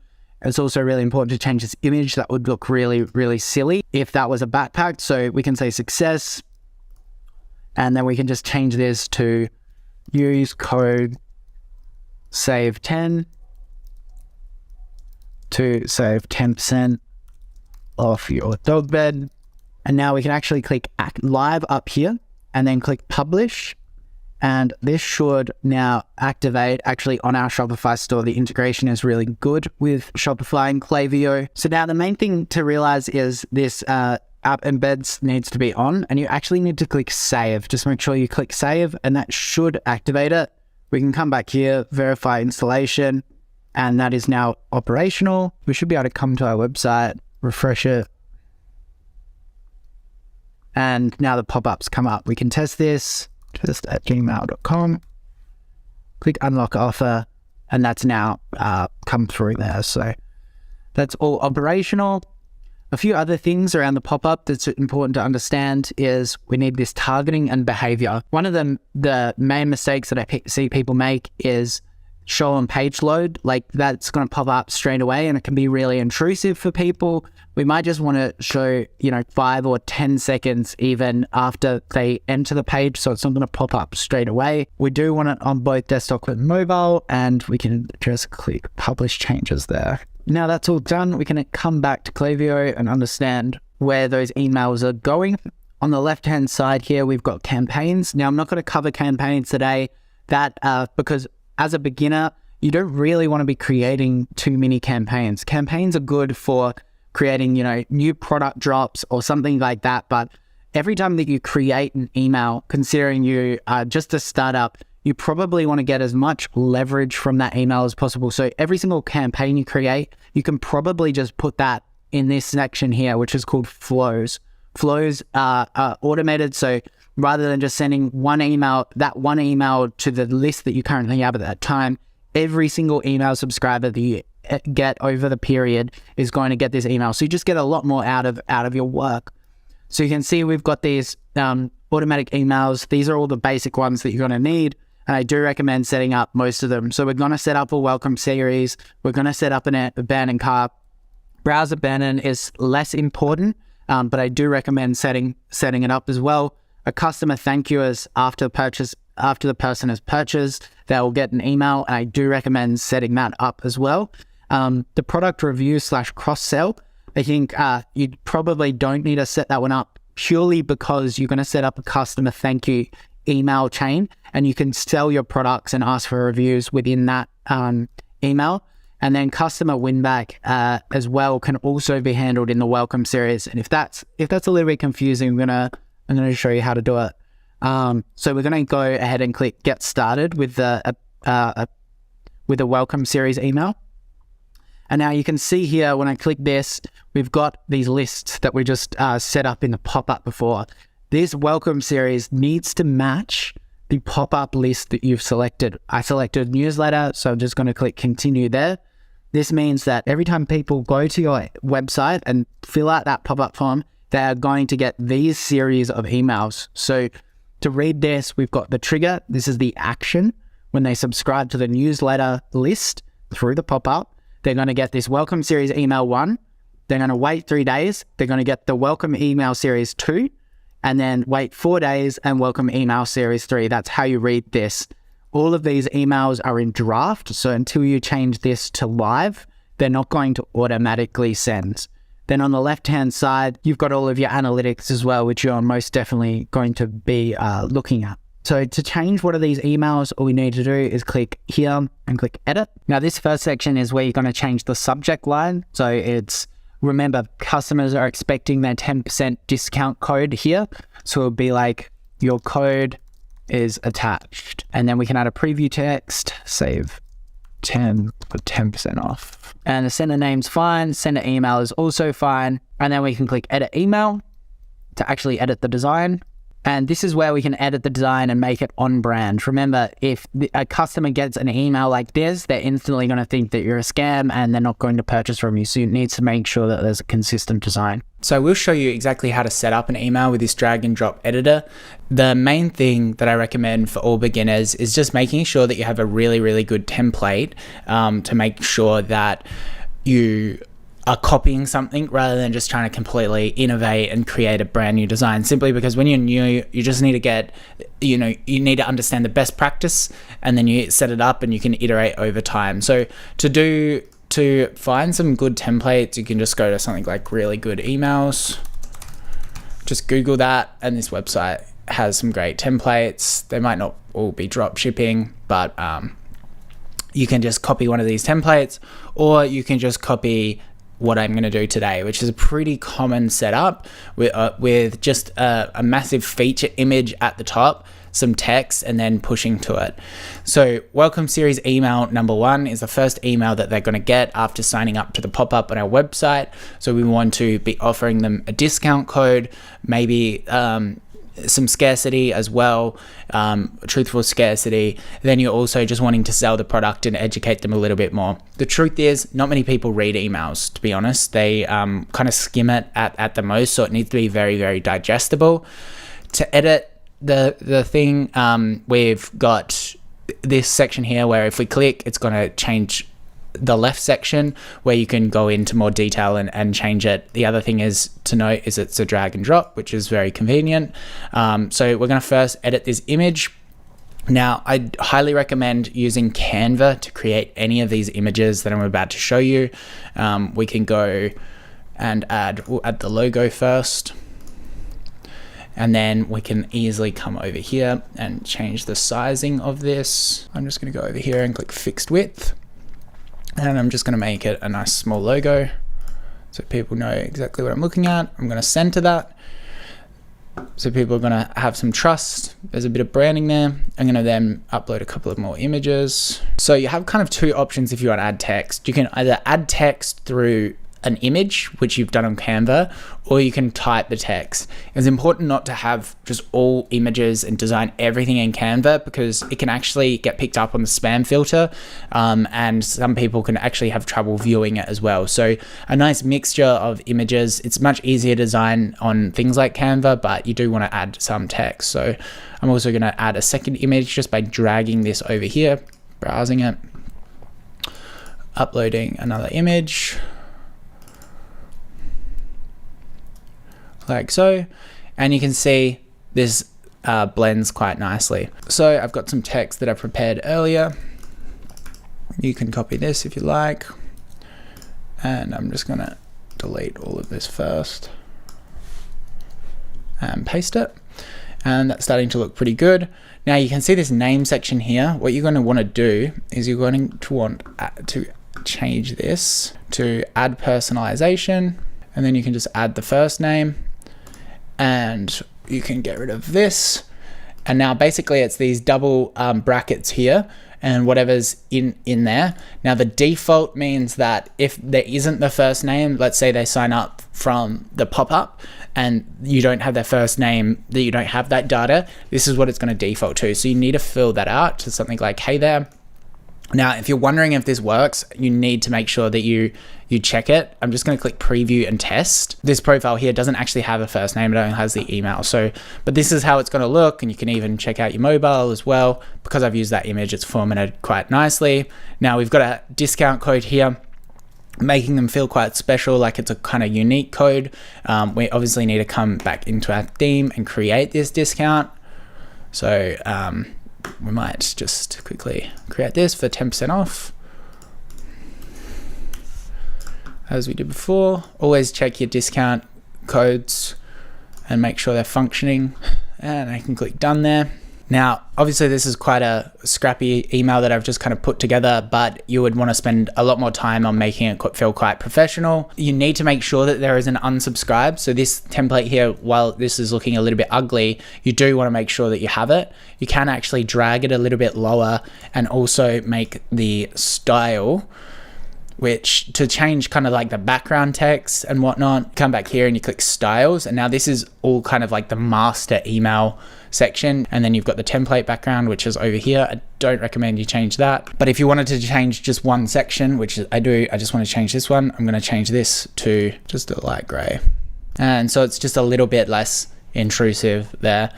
It's also really important to change this image. That would look really, really silly if that was a backpack. So we can say success, and then we can just change this to use code save 10 to save 10% off your dog bed. And now we can actually click live up here and then click publish. And this should now activate actually on our Shopify store. The integration is really good with Shopify and Klaviyo. So now the main thing to realize is this app embeds needs to be on, and you actually need to click save. Just make sure you click save, and that should activate it. We can come back here, verify installation, and that is now operational. We should be able to come to our website, refresh it, and now the pop-ups come up. We can test this. Just at gmail.com, click unlock offer, and that's now come through there. So that's all operational. A few other things around the pop-up that's important to understand is we need this targeting and behavior. One of the main mistakes that I see people make is show on page load. Like, that's going to pop up straight away, and it can be really intrusive for people. We might just want to show 5 or 10 seconds even after they enter the page, so it's not going to pop up straight away. We do want it on both desktop and mobile, and we can just click publish changes there. Now that's all done, we can come back to Klaviyo and understand where those emails are going. On the left hand side here, we've got campaigns. Now I'm not going to cover campaigns today, because as a beginner, you don't really want to be creating too many campaigns. Campaigns are good for creating, new product drops or something like that. But every time that you create an email, considering you are just a startup, you probably want to get as much leverage from that email as possible. So every single campaign you create, you can probably just put that in this section here, which is called flows. Flows are automated. So rather than just sending one email to the list that you currently have at that time, every single email subscriber that you get over the period is going to get this email. So you just get a lot more out of your work. So you can see we've got these automatic emails. These are all the basic ones that you're going to need. And I do recommend setting up most of them. So we're going to set up a welcome series. We're going to set up an abandoned cart. Browser abandon is less important, but I do recommend setting it up as well. A customer thank you is after the person has purchased, they'll get an email, and I do recommend setting that up as well. The product review / cross-sell, I think you probably don't need to set that one up purely because you're going to set up a customer thank you email chain, and you can sell your products and ask for reviews within that email. And then customer win back as well can also be handled in the welcome series. And if that's a little bit confusing, I'm gonna show you how to do it. So we're gonna go ahead and click get started with the welcome series email. And now you can see here when I click this, we've got these lists that we just set up in the pop-up before. This welcome series needs to match the pop-up list that you've selected. I selected newsletter, so I'm just going to click continue there. This means that every time people go to your website and fill out that pop-up form, they are going to get these series of emails. So to read this, we've got the trigger. This is the action. When they subscribe to the newsletter list through the pop-up, they're going to get this welcome series email 1. They're going to wait 3 days. They're going to get the welcome email series 2, and then wait 4 days and welcome email series 3. That's how you read this. All of these emails are in draft, so until you change this to live, they're not going to automatically send. Then on the left-hand side, you've got all of your analytics as well, which you're most definitely going to be looking at. So to change one of these emails, all we need to do is click here and click edit. Now this first section is where you're going to change the subject line. So it's, remember, customers are expecting their 10% discount code here. So it'll be like, your code is attached. And then we can add a preview text, save 10 for 10% off. And the sender name's fine. Sender email is also fine. And then we can click edit email to actually edit the design. And this is where we can edit the design and make it on brand. Remember, if a customer gets an email like this, they're instantly going to think that you're a scam and they're not going to purchase from you. So you need to make sure that there's a consistent design. So we'll show you exactly how to set up an email with this drag and drop editor. The main thing that I recommend for all beginners is just making sure that you have a really, really good template to make sure that you are copying something rather than just trying to completely innovate and create a brand new design, simply because when you're new, you just need to get, you need to understand the best practice, and then you set it up and you can iterate over time. So to find some good templates, you can just go to something like Really Good Emails, just Google that, and this website has some great templates. They might not all be drop shipping, but you can just copy one of these templates, or you can just copy what I'm going to do today, which is a pretty common setup with just a massive feature image at the top, some text, and then pushing to it. So welcome series email number 1 is the first email that they're going to get after signing up to the pop-up on our website. So we want to be offering them a discount code, maybe some scarcity as well, truthful scarcity. Then you're also just wanting to sell the product and educate them a little bit more. The truth is, not many people read emails, to be honest. They kind of skim it at the most, so it needs to be very, very digestible. To edit the thing, we've got this section here where if we click, it's going to change the left section where you can go into more detail and change it. The other thing is to note is it's a drag and drop, which is very convenient. So we're going to first edit this image. Now, I highly recommend using Canva to create any of these images that I'm about to show you. We can go and we'll add the logo first. And then we can easily come over here and change the sizing of this. I'm just going to go over here and click fixed width. And I'm just going to make it a nice small logo so people know exactly what I'm looking at. I'm going to center that so people are going to have some trust. There's a bit of branding there. I'm going to then upload a couple of more images. So you have kind of two options if you want to add text. You can either add text through an image, which you've done on Canva, or you can type the text. It's important not to have just all images and design everything in Canva, because it can actually get picked up on the spam filter, and some people can actually have trouble viewing it as well. So a nice mixture of images. It's much easier to design on things like Canva, but you do want to add some text. So I'm also going to add a second image just by dragging this over here, browsing it, uploading another image, like so, and you can see this blends quite nicely. So I've got some text that I prepared earlier. You can copy this if you like, and I'm just gonna delete all of this first and paste it, and that's starting to look pretty good. Now you can see this name section here. What you're going to want to do is you're going to want to change this to add personalization, and then you can just add the first name, and you can get rid of this. And now basically it's these double brackets here and whatever's in there. Now the default means that if there isn't the first name, let's say they sign up from the pop-up and you don't have their first name, that you don't have that data, this is what it's going to default to. So you need to fill that out to something like, hey there, Now, if you're wondering if this works, you need to make sure that you check it. I'm just going to click preview and test. This profile here doesn't actually have a first name, it only has the email. But this is how it's going to look, and you can even check out your mobile as well. Because I've used that image, it's formatted quite nicely. Now we've got a discount code here, making them feel quite special, like it's a kind of unique code. We obviously need to come back into our theme and create this discount. So we might just quickly create this for 10% off. As we did before, always check your discount codes and make sure they're functioning. And I can click done there. Now, obviously this is quite a scrappy email that I've just kind of put together, but you would want to spend a lot more time on making it feel quite professional. You need to make sure that there is an unsubscribe. So this template here, while this is looking a little bit ugly, you do want to make sure that you have it. You can actually drag it a little bit lower and also make the style, which to change kind of like the background text and whatnot, come back here and you click styles. And now this is all kind of like the master email section. And then you've got the template background, which is over here. I don't recommend you change that. But if you wanted to change just one section, which I do, I just want to change this one. I'm going to change this to just a light gray. And so it's just a little bit less intrusive there.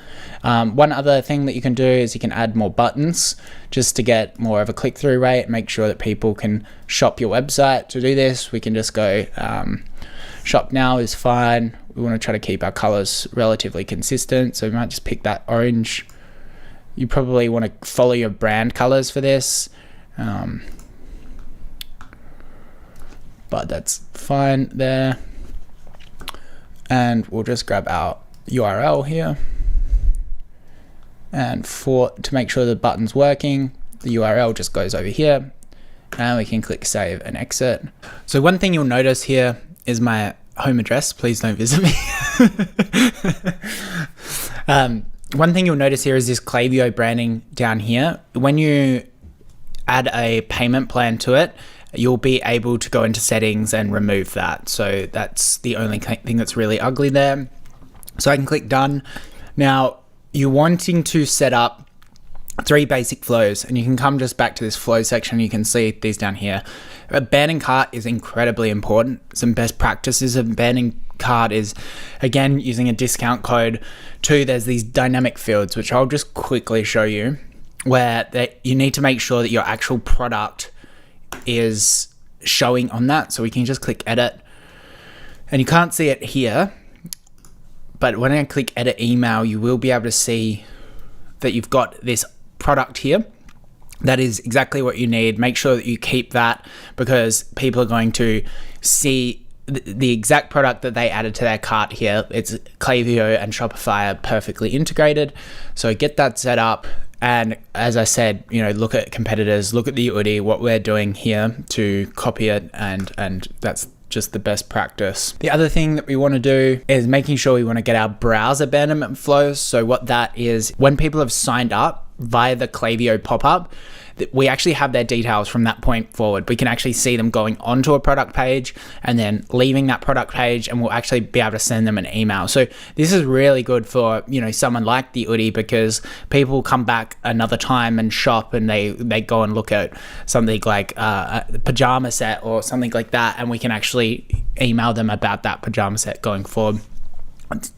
One other thing that you can do is you can add more buttons just to get more of a click-through rate, make sure that people can shop your website. To do this, we can just go shop now is fine. We want to try to keep our colors relatively consistent, so we might just pick that orange. You probably want to follow your brand colors for this, but that's fine there. And we'll just grab our URL here, and to make sure the button's working, the URL just goes over here, and we can click save and exit. So one thing you'll notice here is my home address. Please don't visit me. One thing you'll notice here is this Klaviyo branding down here. When you add a payment plan to it, you'll be able to go into settings and remove that. So that's the only thing that's really ugly there. So I can click done. Now you're wanting to set up 3 basic flows, and you can come just back to this flow section. You can see these down here. Abandoned cart is incredibly important. Some best practices of abandoned cart is, again, using a discount code. 2, there's these dynamic fields, which I'll just quickly show you, where you need to make sure that your actual product is showing on that. So we can just click edit, and you can't see it here, but when I click edit email, you will be able to see that you've got this product here. That is exactly what you need. Make sure that you keep that, because people are going to see the exact product that they added to their cart here. It's Klaviyo and Shopify are perfectly integrated. So get that set up. And as I said, look at competitors, look at the UDI, what we're doing here to copy it, and that's just the best practice. The other thing that we want to do is making sure we want to get our browse abandonment flows. So what that is, when people have signed up via the Klaviyo pop-up, we actually have their details from that point forward. We can actually see them going onto a product page and then leaving that product page, and we'll actually be able to send them an email. So this is really good for someone like the UDI, because people come back another time and shop, and they go and look at something like a pajama set or something like that, and we can actually email them about that pajama set going forward.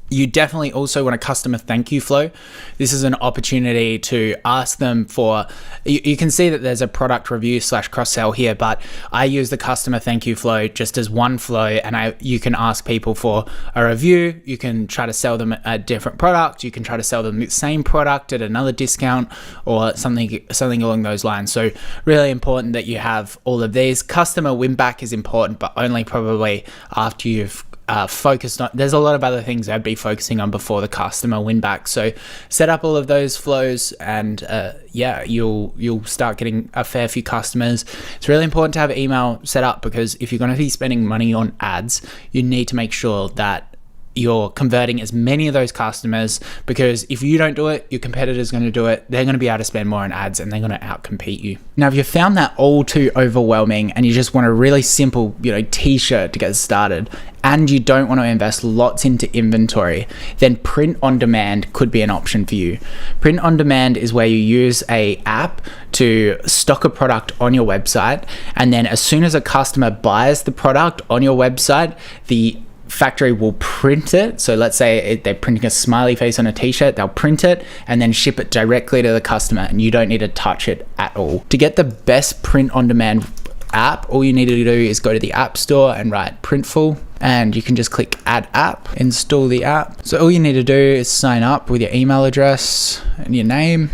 You definitely also want a customer thank you flow. This is an opportunity to ask them for, you can see that there's a product review / cross-sell here, but I use the customer thank you flow just as one flow, and you can ask people for a review. You can try to sell them a different product. You can try to sell them the same product at another discount or something along those lines. So really important that you have all of these. Customer win back is important, but only probably after you've focused on. There's a lot of other things I'd be focusing on before the customer win back. So set up all of those flows, and you'll start getting a fair few customers. It's really important to have email set up, because if you're going to be spending money on ads, you need to make sure that you're converting as many of those customers, because if you don't do it, your competitor's going to do it. They're going to be able to spend more on ads and they're going to outcompete you. Now, if you found that all too overwhelming and you just want a really simple, t-shirt to get started, and you don't want to invest lots into inventory, then print on demand could be an option for you. Print on demand is where you use a app to stock a product on your website, and then as soon as a customer buys the product on your website, the factory will print it. So let's say they're printing a smiley face on a t-shirt, they'll print it and then ship it directly to the customer, and you don't need to touch it at all. To get the best print on demand app, all you need to do is go to the App Store and write Printful, and you can just click Add App, install the app. So all you need to do is sign up with your email address and your name,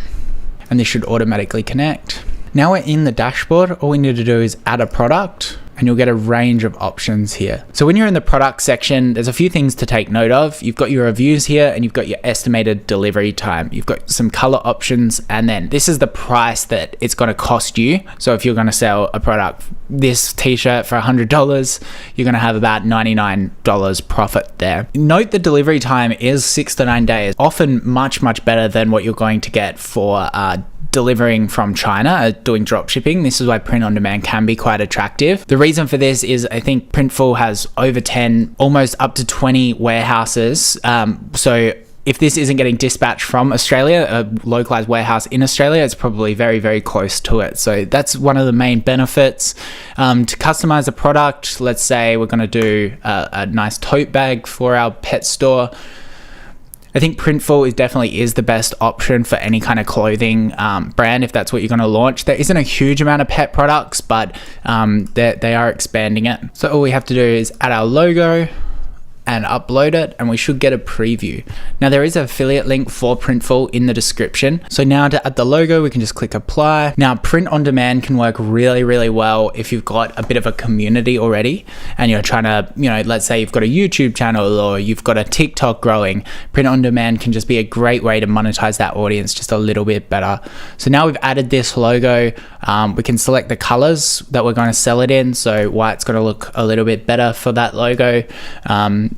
and this should automatically connect. Now we're in the dashboard. All we need to do is add a product, and you'll get a range of options here. So when you're in the product section, there's a few things to take note of. You've got your reviews here, and you've got your estimated delivery time. You've got some color options, and then this is the price that it's going to cost you. So if you're going to sell a product, this t-shirt for $100, you're going to have about $99 profit there. Note the delivery time is 6 to 9 days, often much better than what you're going to get for delivering from China, doing drop shipping. This is why print on demand can be quite attractive. The reason for this is I think Printful has over 10, almost up to 20 warehouses. So if this isn't getting dispatched from Australia, a localized warehouse in Australia, it's probably very close to it. So that's one of the main benefits. To customize a product, let's say we're going to do a nice tote bag for our pet store. I think Printful definitely is the best option for any kind of clothing brand if that's what you're going to launch. There isn't a huge amount of pet products, but they are expanding it. So all we have to do is add our logo and upload it, and we should get a preview. Now there is an affiliate link for Printful in the description. So now to add the logo, we can just click apply. Now print on demand can work really well if you've got a bit of a community already and you're trying to, let's say you've got a YouTube channel or you've got a TikTok growing. Print on demand can just be a great way to monetize that audience just a little bit better. So now we've added this logo, we can select the colors that we're going to sell it in. So white's going to look a little bit better for that logo.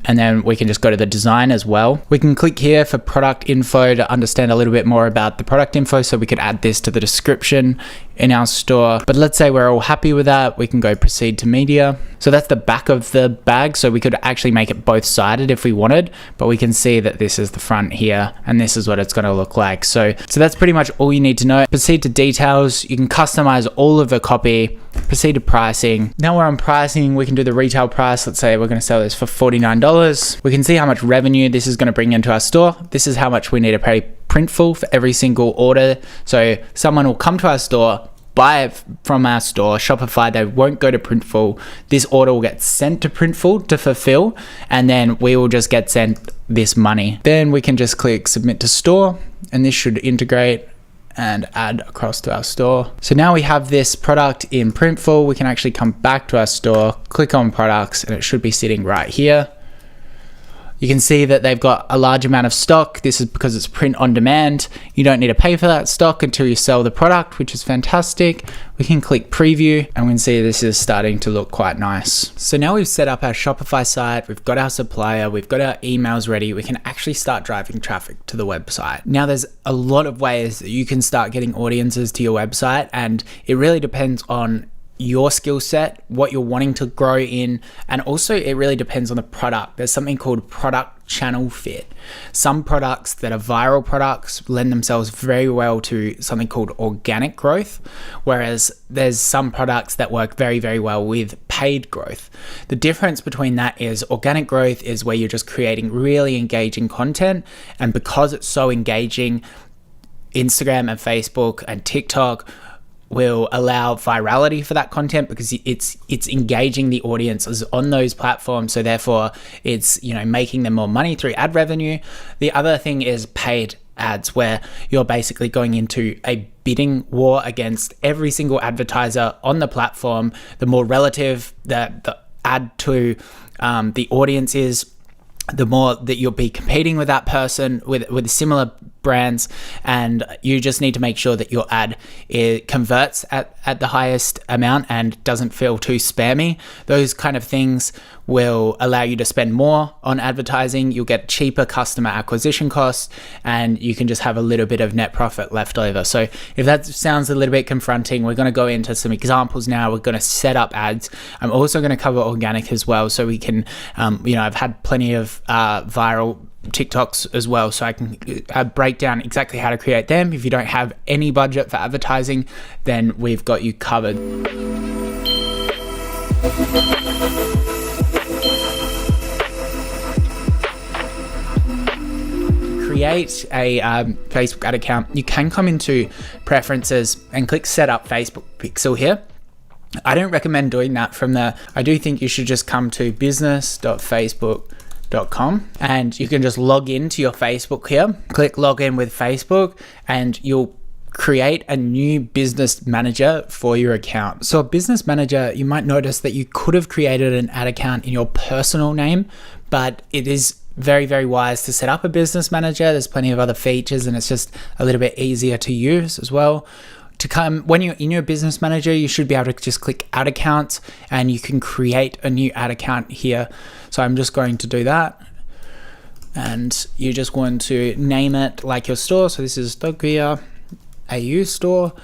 And then we can just go to the design as well. We can click here for product info to understand a little bit more about the product info. So we could add this to the description in our store. But let's say we're all happy with that. We can go proceed to media. So that's the back of the bag. So we could actually make it both sided if we wanted, but we can see that this is the front here and this is what it's going to look like. So that's pretty much all you need to know. Proceed to details. You can customize all of the copy. Proceed to pricing. Now we're on pricing. We can do the retail price. Let's say we're going to sell this for $49. We can see how much revenue this is going to bring into our store. This is how much we need to pay Printful for every single order. So someone will come to our store, buy it from our store, Shopify, they won't go to Printful. This order will get sent to Printful to fulfill, and then we will just get sent this money. Then we can just click submit to store, and this should integrate and add across to our store. So now we have this product in Printful. We can actually come back to our store, click on products, and it should be sitting right here. You can see that they've got a large amount of stock. This is because it's print on demand. You don't need to pay for that stock until you sell the product, which is fantastic. We can click preview and we can see this is starting to look quite nice. So now we've set up our Shopify site, we've got our supplier, we've got our emails ready, we can actually start driving traffic to the website. Now there's a lot of ways that you can start getting audiences to your website, and it really depends on your skill set, what you're wanting to grow in, and also it really depends on the product. There's something called product channel fit. Some products that are viral products lend themselves very well to something called organic growth, whereas there's some products that work very well with paid growth. The difference between that is organic growth is where you're just creating really engaging content, and because it's so engaging, Instagram and Facebook and TikTok will allow virality for that content because it's engaging the audiences on those platforms. So therefore it's, making them more money through ad revenue. The other thing is paid ads, where you're basically going into a bidding war against every single advertiser on the platform. The more relative that the ad to the audience is, the more that you'll be competing with that person with a similar brands, and you just need to make sure that your ad converts at the highest amount and doesn't feel too spammy. Those kind of things will allow you to spend more on advertising. You'll get cheaper customer acquisition costs, and you can just have a little bit of net profit left over. So if that sounds a little bit confronting, we're going to go into some examples now. We're going to set up ads. I'm also going to cover organic as well, so we can, I've had plenty of viral TikToks as well, so I can break down exactly how to create them. If you don't have any budget for advertising, then we've got you covered. Create a Facebook ad account. You can come into preferences and click set up Facebook pixel here. I don't recommend doing that from there. I do think you should just come to business.facebook.com and you can just log into your Facebook here. Click login with Facebook and you'll create a new business manager for your account. So a business manager, you might notice that you could have created an ad account in your personal name, but it is very, very wise to set up a business manager. There's plenty of other features and it's just a little bit easier to use as well. When you're in your business manager, you should be able to just click ad accounts and you can create a new ad account here. So I'm just going to do that. And you just want to name it like your store. So this is Dogvia AU store.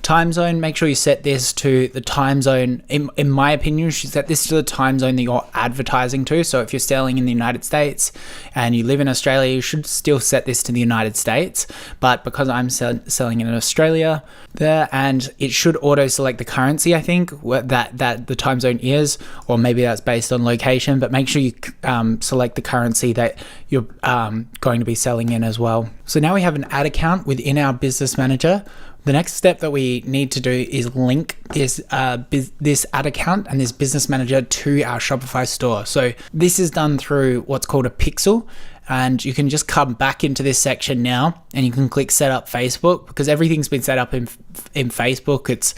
Time zone, make sure you set this to the time zone. In my opinion, you should set this to the time zone that you're advertising to. So if you're selling in the United States and you live in Australia, you should still set this to the United States. But because I'm selling in Australia there, and it should auto select the currency, I think, that the time zone is, or maybe that's based on location, but make sure you select the currency that you're going to be selling in as well. So now we have an ad account within our business manager. The next step that we need to do is link this ad account and this business manager to our Shopify store. So this is done through what's called a pixel, and you can just come back into this section now and you can click set up Facebook, because everything's been set up in Facebook. It's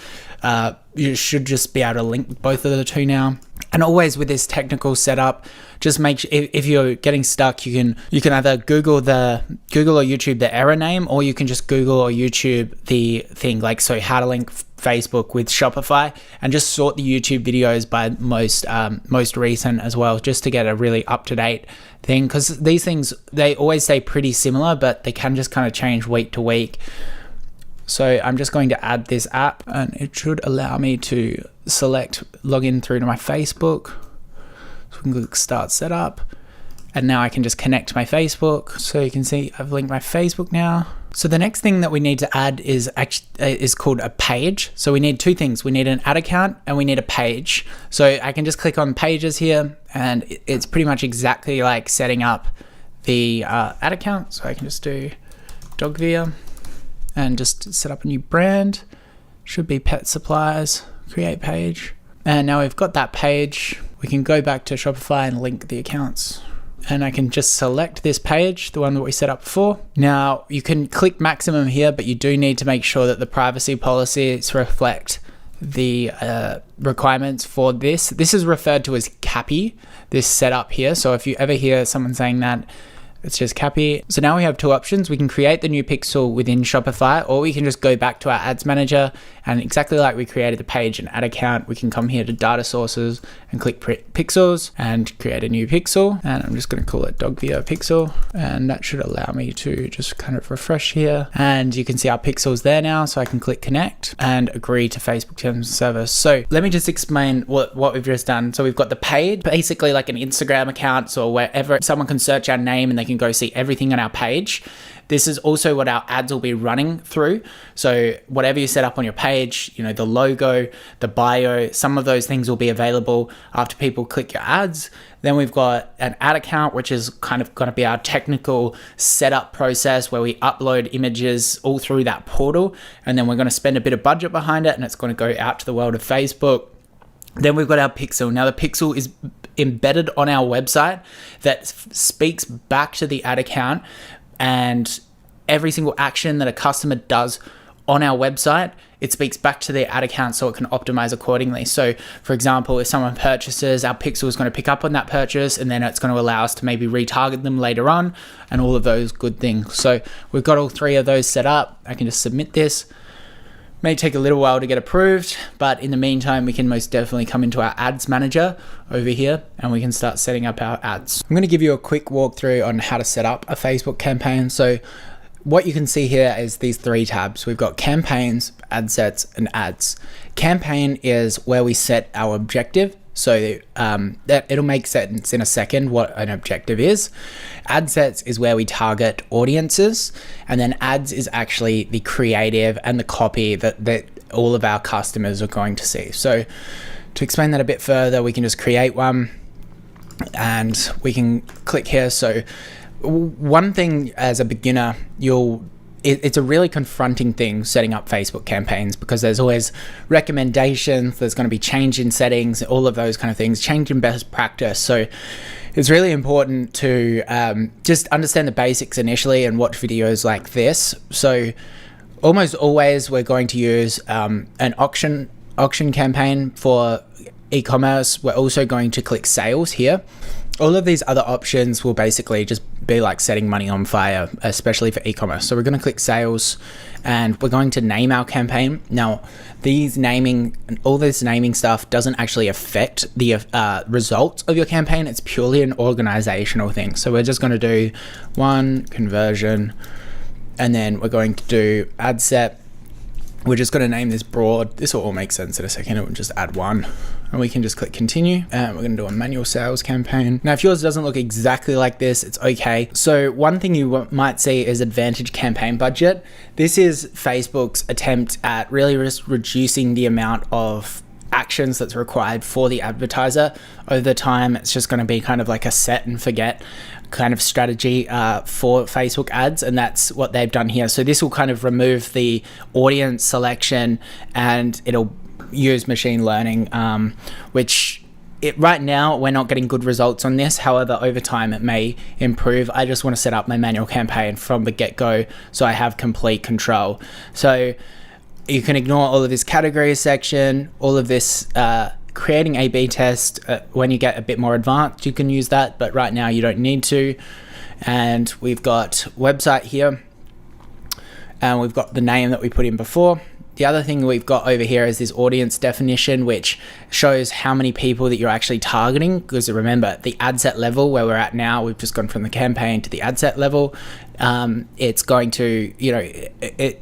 you should just be able to link both of the two now. And always with this technical setup, just make sure if you're getting stuck, you can either Google or YouTube the error name, or you can just Google or YouTube the thing, like, so how to link Facebook with Shopify, and just sort the YouTube videos by most recent as well, just to get a really up-to-date thing, because these things, they always stay pretty similar, but they can just kind of change week to week. So I'm just going to add this app, and it should allow me to select login through to my Facebook. So we can click start setup, and now I can just connect to my Facebook. So you can see I've linked my Facebook now. So the next thing that we need to add is called a page. So we need two things. We need an ad account and we need a page. So I can just click on pages here, and it's pretty much exactly like setting up the ad account. So I can just do Dogvia and just set up a new brand. Should be pet supplies, create page. And now we've got that page, we can go back to Shopify and link the accounts. And I can just select this page, the one that we set up before. Now you can click maximum here, but you do need to make sure that the privacy policies reflect the requirements for this. This is referred to as CAPI, this setup here. So if you ever hear someone saying that, it's just CAPI. So now we have two options. We can create the new pixel within Shopify, or we can just go back to our ads manager, and exactly like we created the page and ad account, we can come here to data sources and click pixels and create a new pixel. And I'm just going to call it Dogvia pixel, and that should allow me to just kind of refresh here. And you can see our pixels there now. So I can click connect and agree to Facebook terms of service. So let me just explain what we've just done. So we've got the page, basically like an Instagram account, or wherever someone can search our name and they can go see everything on our page. This is also what our ads will be running through. So whatever you set up on your page, the logo, the bio, some of those things will be available after people click your ads. Then we've got an ad account, which is kind of going to be our technical setup process where we upload images all through that portal. And then we're going to spend a bit of budget behind it, and it's going to go out to the world of Facebook. Then we've got our pixel. Now the pixel is embedded on our website that speaks back to the ad account, and every single action that a customer does on our website it speaks back to the ad account so it can optimize accordingly. So for example, if someone purchases, our pixel is going to pick up on that purchase, and then it's going to allow us to maybe retarget them later on and all of those good things. So we've got all 3 of those set up. I can just submit this. May take a little while to get approved, but in the meantime, we can most definitely come into our ads manager over here and we can start setting up our ads. I'm going to give you a quick walkthrough on how to set up a Facebook campaign. So what you can see here is these 3 tabs. We've got campaigns, ad sets, and ads. Campaign is where we set our objective. So that it'll make sense in a second what an objective is. Ad sets is where we target audiences, and then ads is actually the creative and the copy that all of our customers are going to see. So to explain that a bit further, we can just create one and we can click here. So one thing as a beginner, it's a really confronting thing setting up Facebook campaigns, because there's always recommendations, there's going to be change in settings, all of those kind of things, change in best practice. So it's really important to just understand the basics initially and watch videos like this. So almost always we're going to use an auction campaign for e-commerce. We're also going to click sales here. All of these other options will basically just be like setting money on fire, especially for e-commerce. So we're going to click sales and we're going to name our campaign. Now, all this naming stuff doesn't actually affect the results of your campaign. It's purely an organizational thing. So we're just going to do one conversion, and then we're going to do ad set. We're just going to name this broad. This will all make sense in a second. We'll just add one and we can just click continue, and we're going to do a manual sales campaign. Now, if yours doesn't look exactly like this, it's okay. So one thing you might see is advantage campaign budget. This is Facebook's attempt at really just reducing the amount of actions that's required for the advertiser. Over time, it's just going to be kind of like a set and forget kind of strategy for Facebook ads, and that's what they've done here. So this will kind of remove the audience selection and it'll use machine learning, which right now we're not getting good results on this. However, over time it may improve. I just want to set up my manual campaign from the get-go so I have complete control. So you can ignore all of this category section, all of this creating A/B test. When you get a bit more advanced, you can use that, but right now you don't need to. And we've got website here, and we've got the name that we put in before. The other thing we've got over here is this audience definition, which shows how many people that you're actually targeting. Because remember, the ad set level where we're at now, we've just gone from the campaign to the ad set level. It's going to,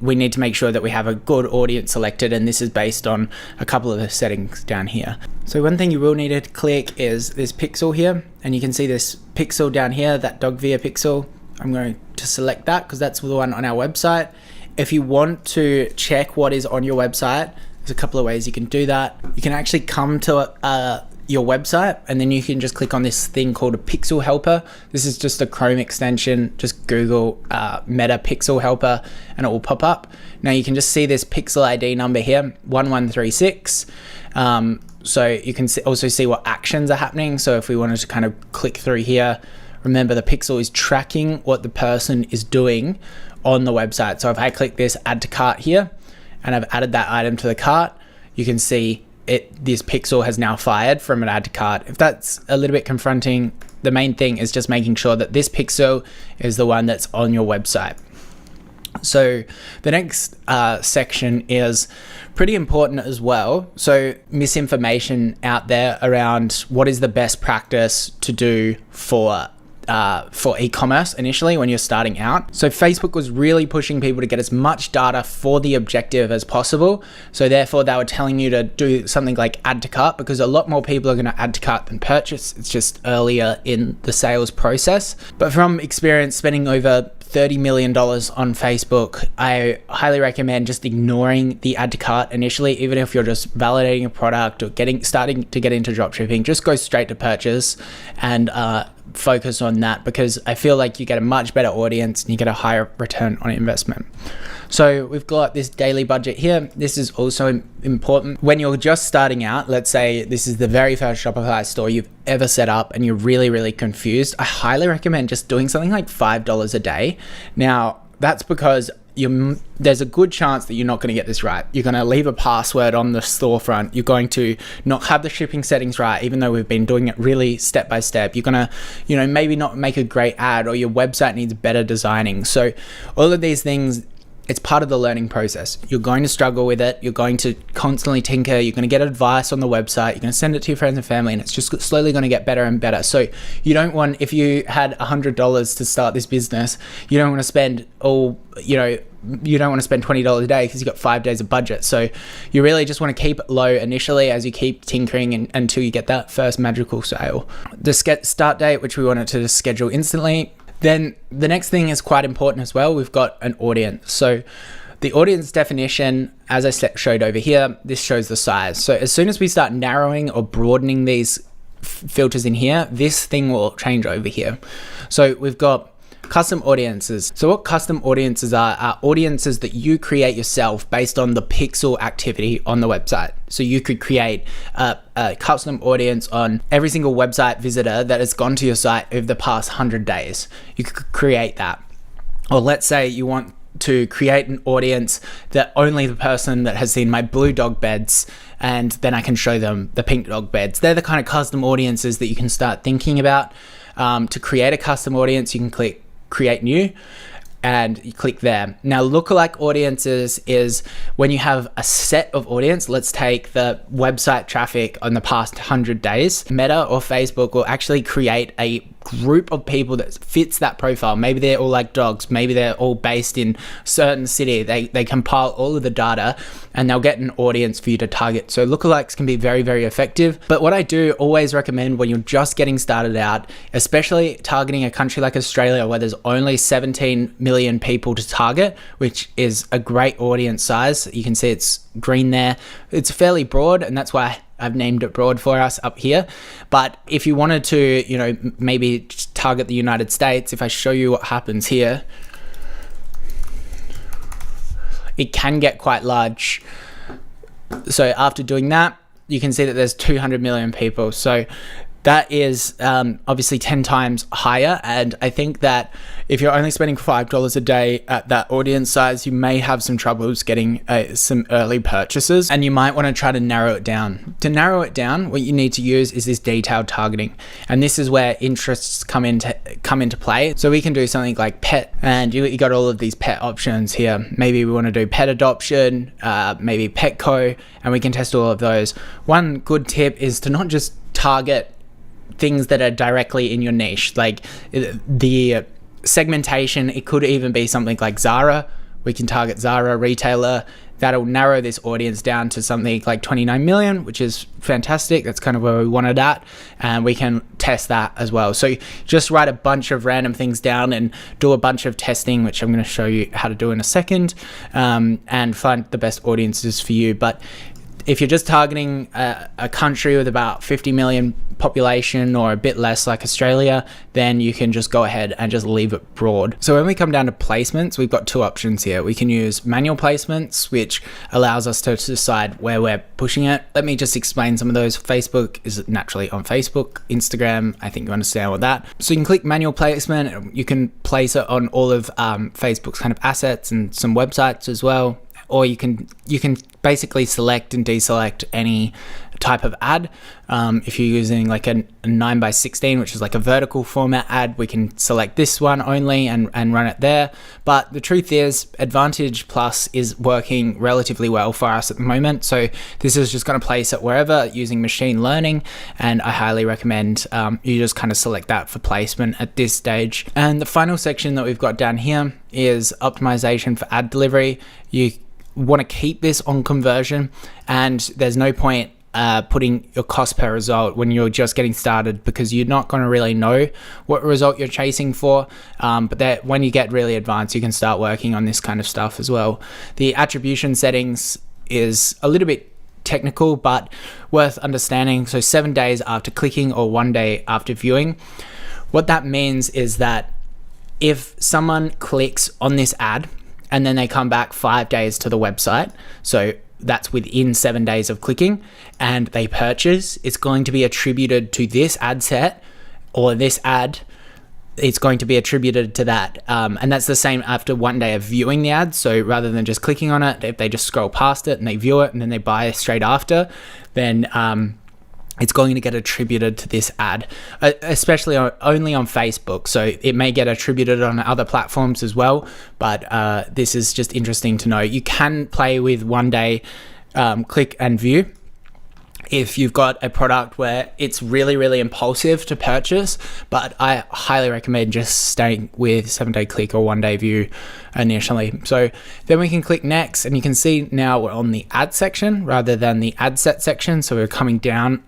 we need to make sure that we have a good audience selected, and this is based on a couple of the settings down here. So one thing you will need to click is this pixel here, and you can see this pixel down here, that dog via pixel. I'm going to select that because that's the one on our website. If you want to check what is on your website, there's a couple of ways you can do that. You can actually come to your website, and then you can just click on this thing called a pixel helper. This is just a Chrome extension. Just Google Meta pixel helper and it will pop up. Now you can just see this pixel ID number here, 1136. So you can also see what actions are happening. So if we wanted to kind of click through here, remember the pixel is tracking what the person is doing on the website. So if I click this add to cart here and I've added that item to the cart, you can see this pixel has now fired from an add to cart. If that's a little bit confronting, the main thing is just making sure that this pixel is the one that's on your website. So the next section is pretty important as well. So misinformation out there around what is the best practice to do for e-commerce initially when you're starting out. So Facebook was really pushing people to get as much data for the objective as possible. So therefore they were telling you to do something like add to cart, because a lot more people are going to add to cart than purchase. It's just earlier in the sales process. But from experience spending over $30 million on Facebook, I highly recommend just ignoring the add to cart initially. Even if you're just validating a product or starting to get into dropshipping, just go straight to purchase and focus on that, because I feel like you get a much better audience and you get a higher return on investment. So we've got this daily budget here. This is also important when you're just starting out. Let's say this is the very first Shopify store you've ever set up and you're really, really confused. I highly recommend just doing something like $5 a day. Now, that's because there's a good chance that you're not going to get this right. You're going to leave a password on the storefront. You're going to not have the shipping settings right, even though we've been doing it really step by step. You're going to, maybe not make a great ad, or your website needs better designing. So all of these things, it's part of the learning process. You're going to struggle with it. You're going to constantly tinker. You're going to get advice on the website. You're going to send it to your friends and family, and it's just slowly going to get better and better. So you don't want, if you had $100 to start this business, you don't want to spend you don't want to spend $20 a day because you've got 5 days of budget. So you really just want to keep it low initially as you keep tinkering until you get that first magical sale. The start date, which we wanted to schedule instantly. Then the next thing is quite important as well. We've got an audience. So the audience definition, as I showed over here, this shows the size. So as soon as we start narrowing or broadening these filters in here, this thing will change over here. So we've got custom audiences. So what custom audiences are audiences that you create yourself based on the pixel activity on the website. So you could create a custom audience on every single website visitor that has gone to your site over the past 100 days. You could create that. Or let's say you want to create an audience that only the person that has seen my blue dog beds, and then I can show them the pink dog beds. They're the kind of custom audiences that you can start thinking about. To create a custom audience, you can click create new and you click there. Now lookalike audiences is when you have a set of audience. Let's take the website traffic on the past 100 days. Meta or Facebook will actually create a group of people that fits that profile. Maybe they're all like dogs, maybe they're all based in a certain city. They compile all of the data and they'll get an audience for you to target. So lookalikes can be very, very effective. But what I do always recommend when you're just getting started out, especially targeting a country like Australia where there's only 17 million people to target, which is a great audience size. You can see it's green there. It's fairly broad, and that's why I've named it broad for us up here. But if you wanted to, maybe target the United States, if I show you what happens here, it can get quite large. So after doing that, you can see that there's 200 million people. So that is obviously 10 times higher. And I think that if you're only spending $5 a day at that audience size, you may have some troubles getting some early purchases, and you might want to try to narrow it down. To narrow it down, what you need to use is this detailed targeting. And this is where interests come into play. So we can do something like pet, and you got all of these pet options here. Maybe we want to do pet adoption, maybe Petco, and we can test all of those. One good tip is to not just target things that are directly in your niche, like the segmentation. It could even be something like Zara. We can target Zara retailer. That'll narrow this audience down to something like 29 million, which is fantastic. That's kind of where we want it at, and we can test that as well. So just write a bunch of random things down and do a bunch of testing, which I'm going to show you how to do in a second, and find the best audiences for you. But if you're just targeting a country with about 50 million population or a bit less like Australia, then you can just go ahead and just leave it broad. So when we come down to placements, we've got two options here. We can use manual placements, which allows us to decide where we're pushing it. Let me just explain some of those. Facebook is naturally on Facebook. Instagram, I think you understand what that. So you can click manual placement. You can place it on all of Facebook's kind of assets and some websites as well. Or you can basically select and deselect any type of ad. If you're using like a 9:16, which is like a vertical format ad, we can select this one only and run it there. But the truth is, Advantage Plus is working relatively well for us at the moment. So this is just going to place it wherever using machine learning. And I highly recommend you just kind of select that for placement at this stage. And the final section that we've got down here is optimization for ad delivery. You want to keep this on conversion, and there's no point putting your cost per result when you're just getting started, because you're not going to really know what result you're chasing for. But that when you get really advanced, you can start working on this kind of stuff as well. The attribution settings is a little bit technical, but worth understanding. So 7 days after clicking or 1 day after viewing. What that means is that if someone clicks on this ad and then they come back 5 days to the website, so that's within 7 days of clicking, and they purchase, it's going to be attributed to this ad set or this ad it's going to be attributed to that. And that's the same after 1 day of viewing the ad. So rather than just clicking on it, if they just scroll past it and they view it and then they buy straight after, then it's going to get attributed to this ad, especially only on Facebook. So it may get attributed on other platforms as well, but this is just interesting to know. You can play with 1 day click and view if you've got a product where it's really, really impulsive to purchase, but I highly recommend just staying with 7 day click or 1 day view initially. So then we can click next, and you can see now we're on the ad section rather than the ad set section. So we're coming down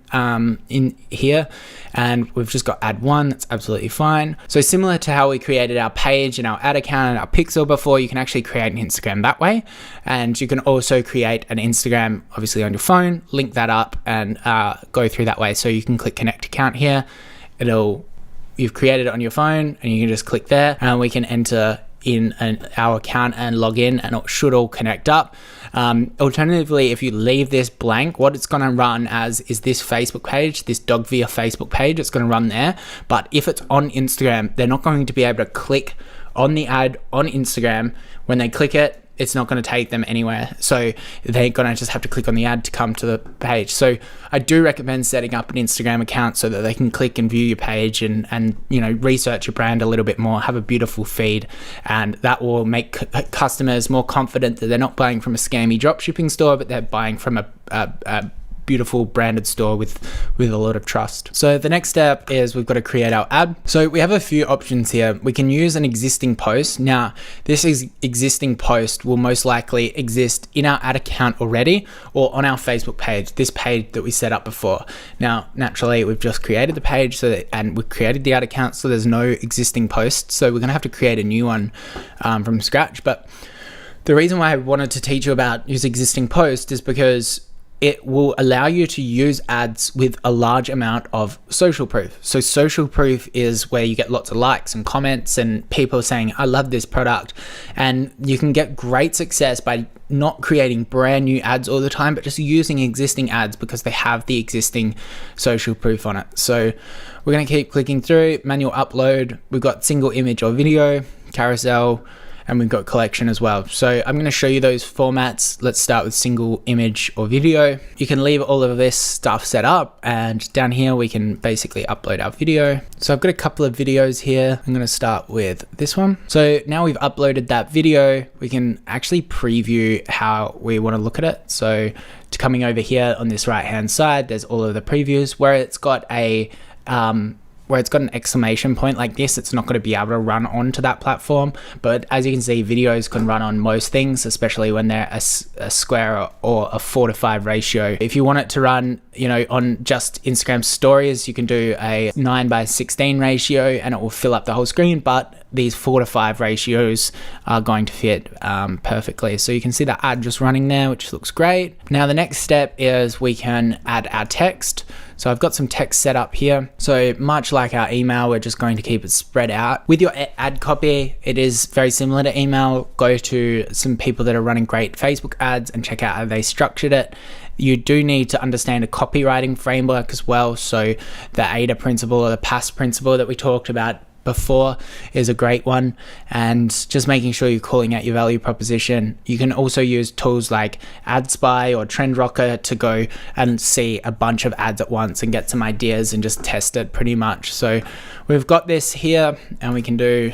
in here, and we've just got ad 1. That's absolutely fine. So similar to how we created our page and our ad account and our pixel before, you can actually create an Instagram that way. And you can also create an Instagram obviously on your phone, link that up, and go through that way. So you can click connect account here. You've created it on your phone, and you can just click there, and we can enter in our account and log in, and it should all connect up. Alternatively, if you leave this blank, what it's going to run as is this Facebook page, this Dog Via Facebook page. It's going to run there. But if it's on Instagram, they're not going to be able to click on the ad on Instagram. When they click it, it's not going to take them anywhere. So they're going to just have to click on the ad to come to the page. So I do recommend setting up an Instagram account so that they can click and view your page and research your brand a little bit more, have a beautiful feed, and that will make customers more confident that they're not buying from a scammy dropshipping store, but they're buying from a beautiful branded store with a lot of trust. So the next step is we've got to create our ad. So we have a few options here. We can use an existing post. Now, this existing post will most likely exist in our ad account already or on our Facebook page, this page that we set up before. Now, naturally, we've just created the page and we've created the ad account, so there's no existing post. So we're going to have to create a new one from scratch. But the reason why I wanted to teach you about use existing post is because it will allow you to use ads with a large amount of social proof. So social proof is where you get lots of likes and comments and people saying, I love this product. And you can get great success by not creating brand new ads all the time, but just using existing ads because they have the existing social proof on it. So we're going to keep clicking through, manual upload. We've got single image or video, carousel, and we've got collection as well. So I'm going to show you those formats. Let's start with single image or video. You can leave all of this stuff set up, and down here we can basically upload our video. So I've got a couple of videos here. I'm going to start with this one. So now we've uploaded that video, we can actually preview how we want to look at it. So coming over here on this right hand side, there's all of the previews. Where it's got an exclamation point like this, it's not going to be able to run onto that platform. But as you can see, videos can run on most things, especially when they're a square or a 4:5 ratio. If you want it to run, on just Instagram stories, you can do a 9:16 ratio and it will fill up the whole screen. But these 4:5 ratios are going to fit perfectly. So you can see the ad just running there, which looks great. Now the next step is we can add our text. So I've got some text set up here. So much like our email, we're just going to keep it spread out. With your ad copy, it is very similar to email. Go to some people that are running great Facebook ads and check out how they structured it. You do need to understand a copywriting framework as well. So the AIDA principle or the PASS principle that we talked about before is a great one, and just making sure you're calling out your value proposition. You can also use tools like AdSpy or Trend Rocker to go and see a bunch of ads at once and get some ideas and just test it pretty much. So we've got this here, and we can do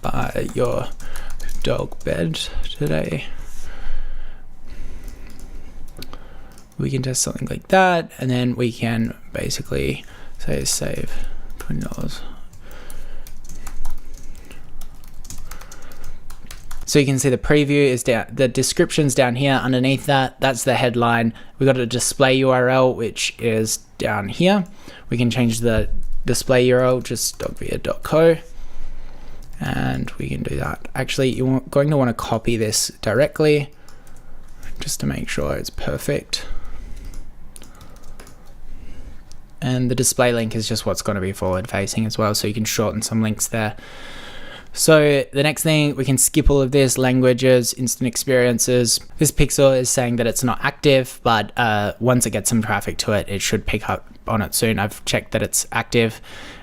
buy your dog bed today. We can test something like that, and then we can basically say save $20. So you can see the preview is down, the description's down here underneath that. That's the headline. We've got a display URL, which is down here. We can change the display URL, just dogvia.co. And we can do that. Actually, you're going to want to copy this directly just to make sure it's perfect. And the display link is just what's going to be forward facing as well. So you can shorten some links there. So the next thing, we can skip all of this, languages, instant experiences. This pixel is saying that it's not active, but once it gets some traffic to it, it should pick up on it soon. I've checked that it's active.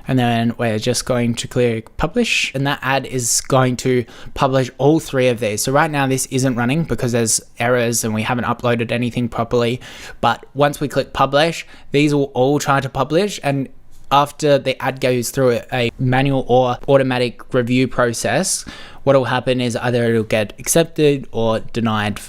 And then we're just going to click publish, and that ad is going to publish all 3 of these. So right now this isn't running because there's errors and we haven't uploaded anything properly. But once we click publish, these will all try to publish, and after the ad goes through a manual or automatic review process, what will happen is either it'll get accepted or denied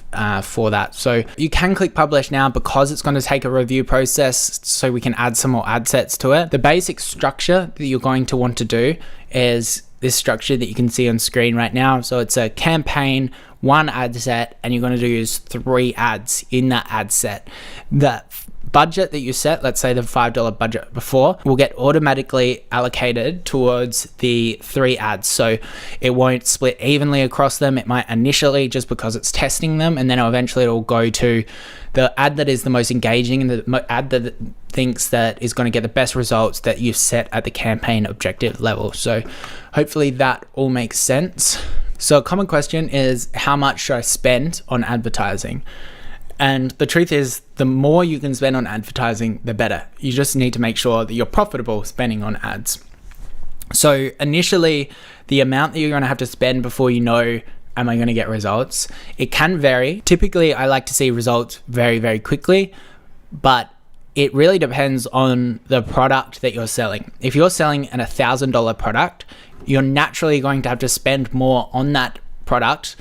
for that. So you can click publish now because it's going to take a review process, so we can add some more ad sets to it. The basic structure that you're going to want to do is this structure that you can see on screen right now. So it's a campaign, 1 ad set, and you're going to use 3 ads in that ad set. The budget that you set, let's say the $5 budget before, will get automatically allocated towards the 3 ads. So it won't split evenly across them. It might initially, just because it's testing them, and then eventually it'll go to the ad that is the most engaging and the ad that thinks that is going to get the best results that you've set at the campaign objective level. So hopefully that all makes sense. So a common question is, how much should I spend on advertising? And the truth is, the more you can spend on advertising, the better. You just need to make sure that you're profitable spending on ads. So initially, the amount that you're going to have to spend before you know, am I going to get results? It can vary. Typically, I like to see results very, very quickly, but it really depends on the product that you're selling. If you're selling an $1,000 product, you're naturally going to have to spend more on that product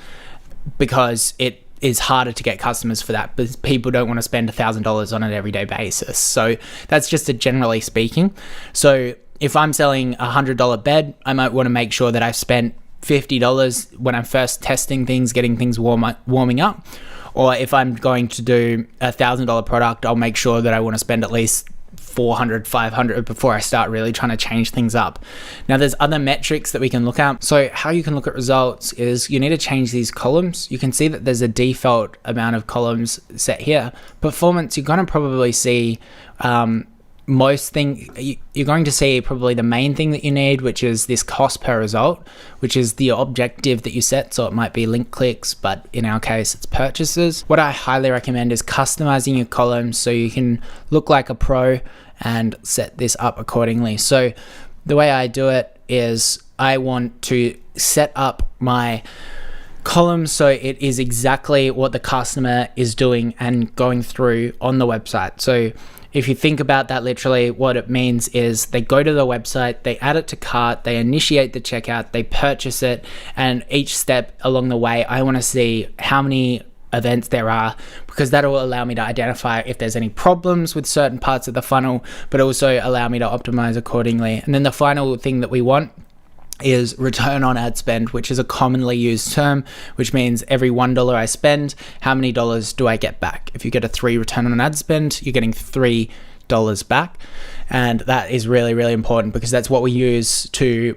because it is harder to get customers for that, but people don't want to spend $1,000 on an everyday basis. So that's just a generally speaking. So if I'm selling a $100 bed, I might want to make sure that I've spent $50 when I'm first testing things, getting things warming up. Or if I'm going to do a $1,000 product, I'll make sure that I want to spend at least $400, $500 before I start really trying to change things up. Now there's other metrics that we can look at. So how you can look at results is you need to change these columns. You can see that there's a default amount of columns set here. Performance, you're going to probably see you're going to see probably the main thing that you need, which is this cost per result, which is the objective that you set. So it might be link clicks, but in our case, it's purchases. What I highly recommend is customizing your columns so you can look like a pro and set this up accordingly. So the way I do it is I want to set up my columns so it is exactly what the customer is doing and going through on the website. So if you think about that, literally what it means is they go to the website, they add it to cart, they initiate the checkout, they purchase it, and each step along the way, I want to see how many events there are, because that will allow me to identify if there's any problems with certain parts of the funnel, but also allow me to optimize accordingly. And then the final thing that we want is return on ad spend, which is a commonly used term, which means every $1 I spend, how many dollars do I get back? If you get a 3 return on ad spend, you're getting $3 back. And that is really, really important because that's what we use to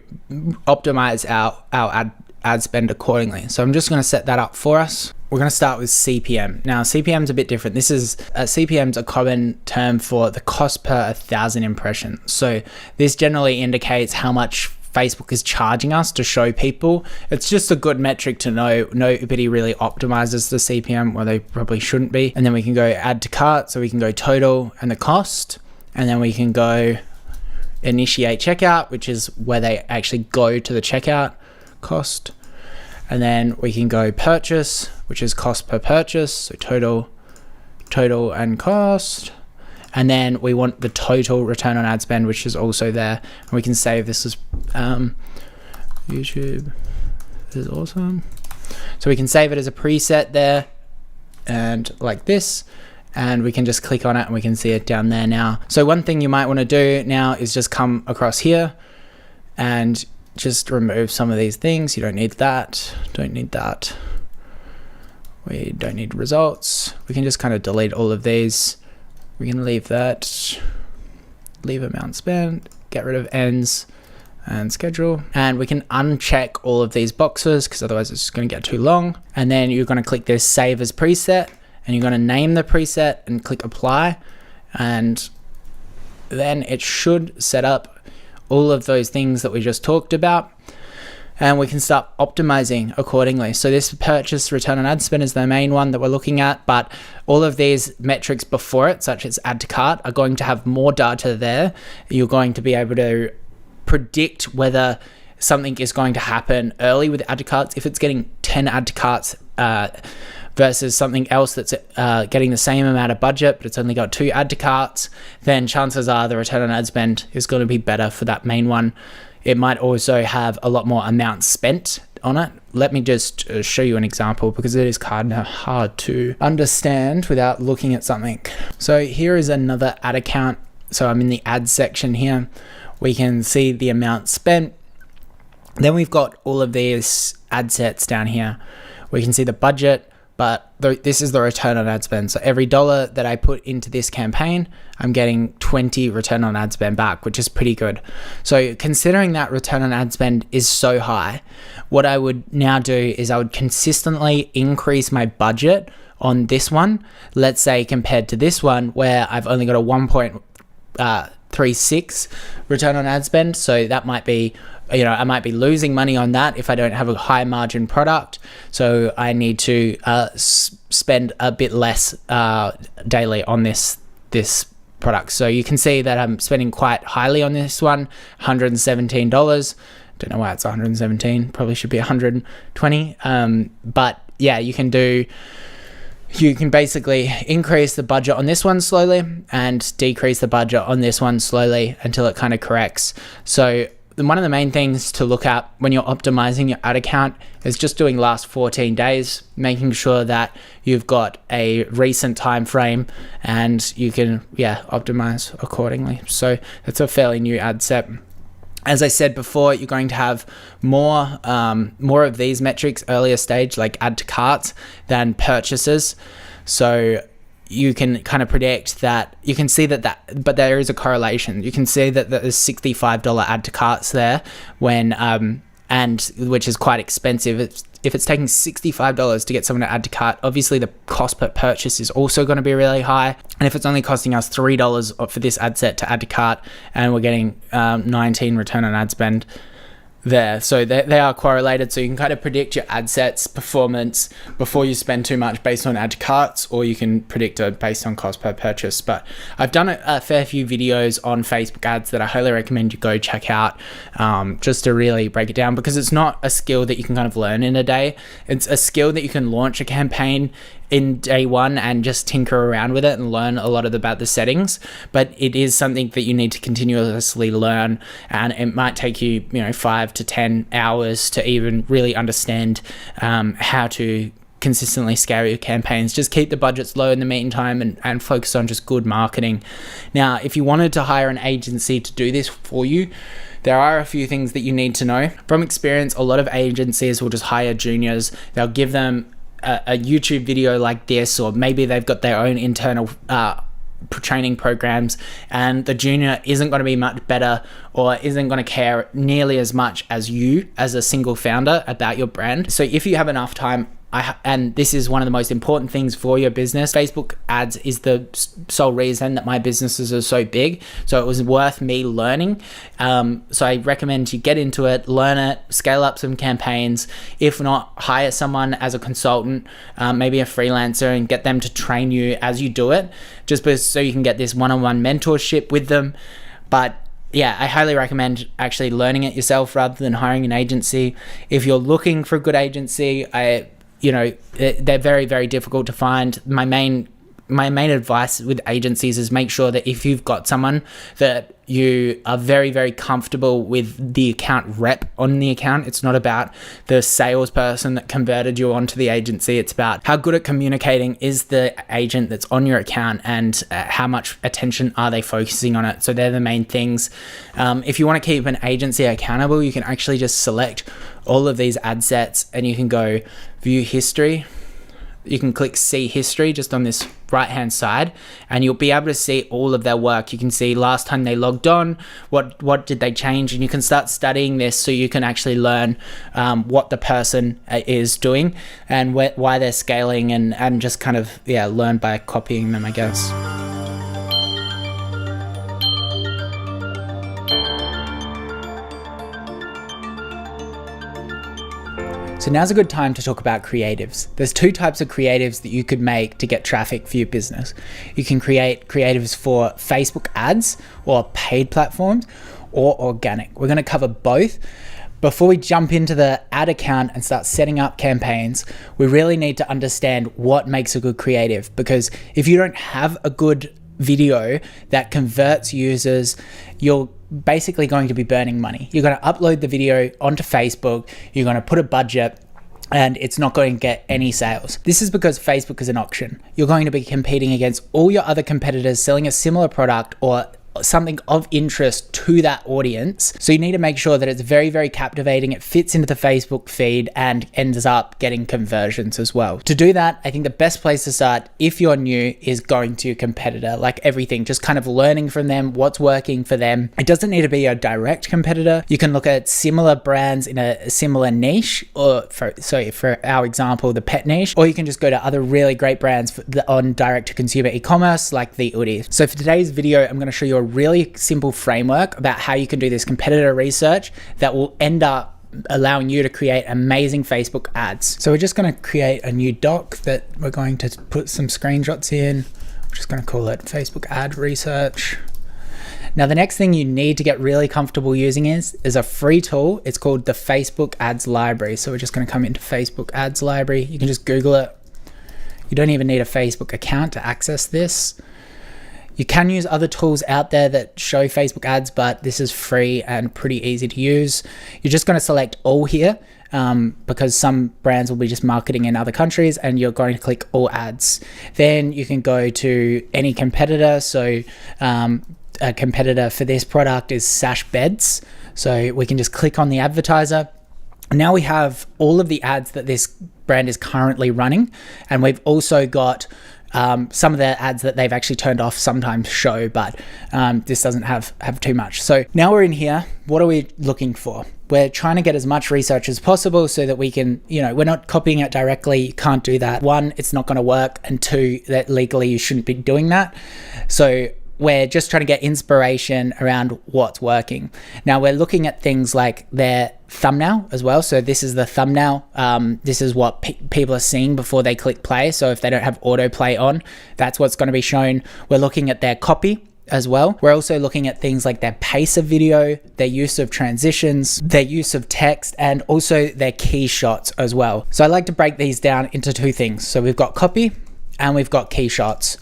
optimize our ad spend accordingly. So I'm just going to set that up for us. We're going to start with CPM. Now, CPM is a bit different. CPM is a common term for the cost per 1,000 impressions. So this generally indicates how much Facebook is charging us to show people. It's just a good metric to know. Nobody really optimizes the CPM, or they probably shouldn't be. And then we can go add to cart. So we can go total and the cost. And then we can go initiate checkout, which is where they actually go to the checkout cost. And then we can go purchase, which is cost per purchase. So total and cost. And then we want the total return on ad spend, which is also there. And we can save this as YouTube. This is awesome. So we can save it as a preset there and like this. And we can just click on it and we can see it down there now. So one thing you might want to do now is just come across here and just remove some of these things. You don't need that. Don't need that. We don't need results. We can just kind of delete all of these. We can leave that, leave amount spent, get rid of ends and schedule. And we can uncheck all of these boxes because otherwise it's just going to get too long. And then you're going to click this save as preset and you're going to name the preset and click apply. And then it should set up all of those things that we just talked about. and we can start optimizing accordingly. So this purchase return on ad spend is the main one that we're looking at, but all of these metrics before it, such as add to cart, are going to have more data there. You're going to be able to predict whether something is going to happen early with add to carts. If it's getting 10 add to carts versus something else that's getting the same amount of budget, but it's only got 2 add to carts, then chances are the return on ad spend is going to be better for that main one. It might also have a lot more amount spent on it. Let me just show you an example, because it is kind of hard to understand without looking at something. So here is another ad account. So I'm in the ad section here. We can see the amount spent. Then we've got all of these ad sets down here. We can see the budget, but this is the return on ad spend. So every $1 that I put into this campaign, I'm getting 20 return on ad spend back, which is pretty good. So considering that return on ad spend is so high, what I would now do is I would consistently increase my budget on this one. Let's say compared to this one where I've only got a 1.36 return on ad spend. So that might be, I might be losing money on that if I don't have a high margin product. So I need to spend a bit less daily on this product. So you can see that I'm spending quite highly on this one, $117. Don't know why it's 117, probably should be 120. But yeah, you can basically increase the budget on this one slowly and decrease the budget on this one slowly until it kind of corrects. So one of the main things to look at when you're optimizing your ad account is just doing last 14 days, making sure that you've got a recent time frame and you can optimize accordingly. So that's a fairly new ad set. As I said before, you're going to have more of these metrics earlier stage, like add to carts, than purchases. So you can kind of predict that. You can see but there is a correlation. You can see that there's $65 add to carts there and which is quite expensive. If it's taking $65 to get someone to add to cart, obviously the cost per purchase is also going to be really high. And if it's only costing us $3 for this ad set to add to cart, and we're getting 19 return on ad spend there. So they are correlated. So you can kind of predict your ad sets performance before you spend too much based on add to carts, or you can predict it based on cost per purchase. But I've done a fair few videos on Facebook ads that I highly recommend you go check out, just to really break it down, because it's not a skill that you can kind of learn in a day. It's a skill that you can launch a campaign in day one and just tinker around with it and learn a lot about the settings, but it is something that you need to continuously learn, and it might take you 5 to 10 hours to even really understand how to consistently scale your campaigns. Just keep the budgets low in the meantime and focus on just good marketing. Now, if you wanted to hire an agency to do this for you, there are a few things that you need to know. From experience, a lot of agencies will just hire juniors. They'll give them a YouTube video like this, or maybe they've got their own internal training programs, and the junior isn't going to be much better or isn't going to care nearly as much as you as a single founder about your brand. So if you have enough time, and this is one of the most important things for your business, Facebook ads is the sole reason that my businesses are so big. So it was worth me learning. So I recommend you get into it, learn it, scale up some campaigns. If not, hire someone as a consultant, maybe a freelancer, and get them to train you as you do it, just so you can get this one-on-one mentorship with them. But yeah, I highly recommend actually learning it yourself rather than hiring an agency. If you're looking for a good agency, they're very, very difficult to find. My main advice with agencies is make sure that if you've got someone that you are very, very comfortable with the account rep on the account. It's not about the salesperson that converted you onto the agency. It's about how good at communicating is the agent that's on your account, and how much attention are they focusing on it. So they're the main things. If you want to keep an agency accountable, you can actually just select all of these ad sets and you can go view history. You can click see history just on this right hand side, and you'll be able to see all of their work. You can see last time they logged on, what did they change, and you can start studying this so you can actually learn what the person is doing and why they're scaling, and just kind of learn by copying them, I guess. So now's a good time to talk about creatives. There's two types of creatives that you could make to get traffic for your business. You can create creatives for Facebook ads or paid platforms or organic. We're going to cover both. Before we jump into the ad account and start setting up campaigns, we really need to understand what makes a good creative, because if you don't have a good video that converts users, you're basically going to be burning money. You're going to upload the video onto Facebook, you're going to put a budget, and it's not going to get any sales. This is because Facebook is an auction. You're going to be competing against all your other competitors selling a similar product or something of interest to that audience. So you need to make sure that it's very, very captivating. It fits into the Facebook feed and ends up getting conversions as well. To do that, I think the best place to start if you're new is going to a competitor, like everything, just kind of learning from them, what's working for them. It doesn't need to be a direct competitor. You can look at similar brands in a similar niche, or for our example, the pet niche, or you can just go to other really great brands on direct to consumer e-commerce like the Oodie. So for today's video, I'm going to show you a really simple framework about how you can do this competitor research that will end up allowing you to create amazing Facebook ads. So we're just going to create a new doc that we're going to put some screenshots in. We're just going to call it Facebook ad research. Now, the next thing you need to get really comfortable using is a free tool. It's called the Facebook ads library. So we're just going to come into Facebook ads library. You can just Google it. You don't even need a Facebook account to access this. You can use other tools out there that show Facebook ads, but this is free and pretty easy to use. You're just going to select all here because some brands will be just marketing in other countries, and you're going to click all ads. Then you can go to any competitor. So a competitor for this product is Sash Beds. So we can just click on the advertiser. Now we have all of the ads that this brand is currently running, and we've also got some of the ads that they've actually turned off sometimes show, but this doesn't have too much. So now we're in here. What are we looking for? We're trying to get as much research as possible so that we can, we're not copying it directly. You can't do that. One, it's not going to work. And two, that legally you shouldn't be doing that. So we're just trying to get inspiration around what's working. Now we're looking at things like their thumbnail as well. So this is the thumbnail. This is what people are seeing before they click play. So if they don't have autoplay on, that's what's going to be shown. We're looking at their copy as well. We're also looking at things like their pace of video, their use of transitions, their use of text, and also their key shots as well. So I like to break these down into two things. So we've got copy and we've got key shots.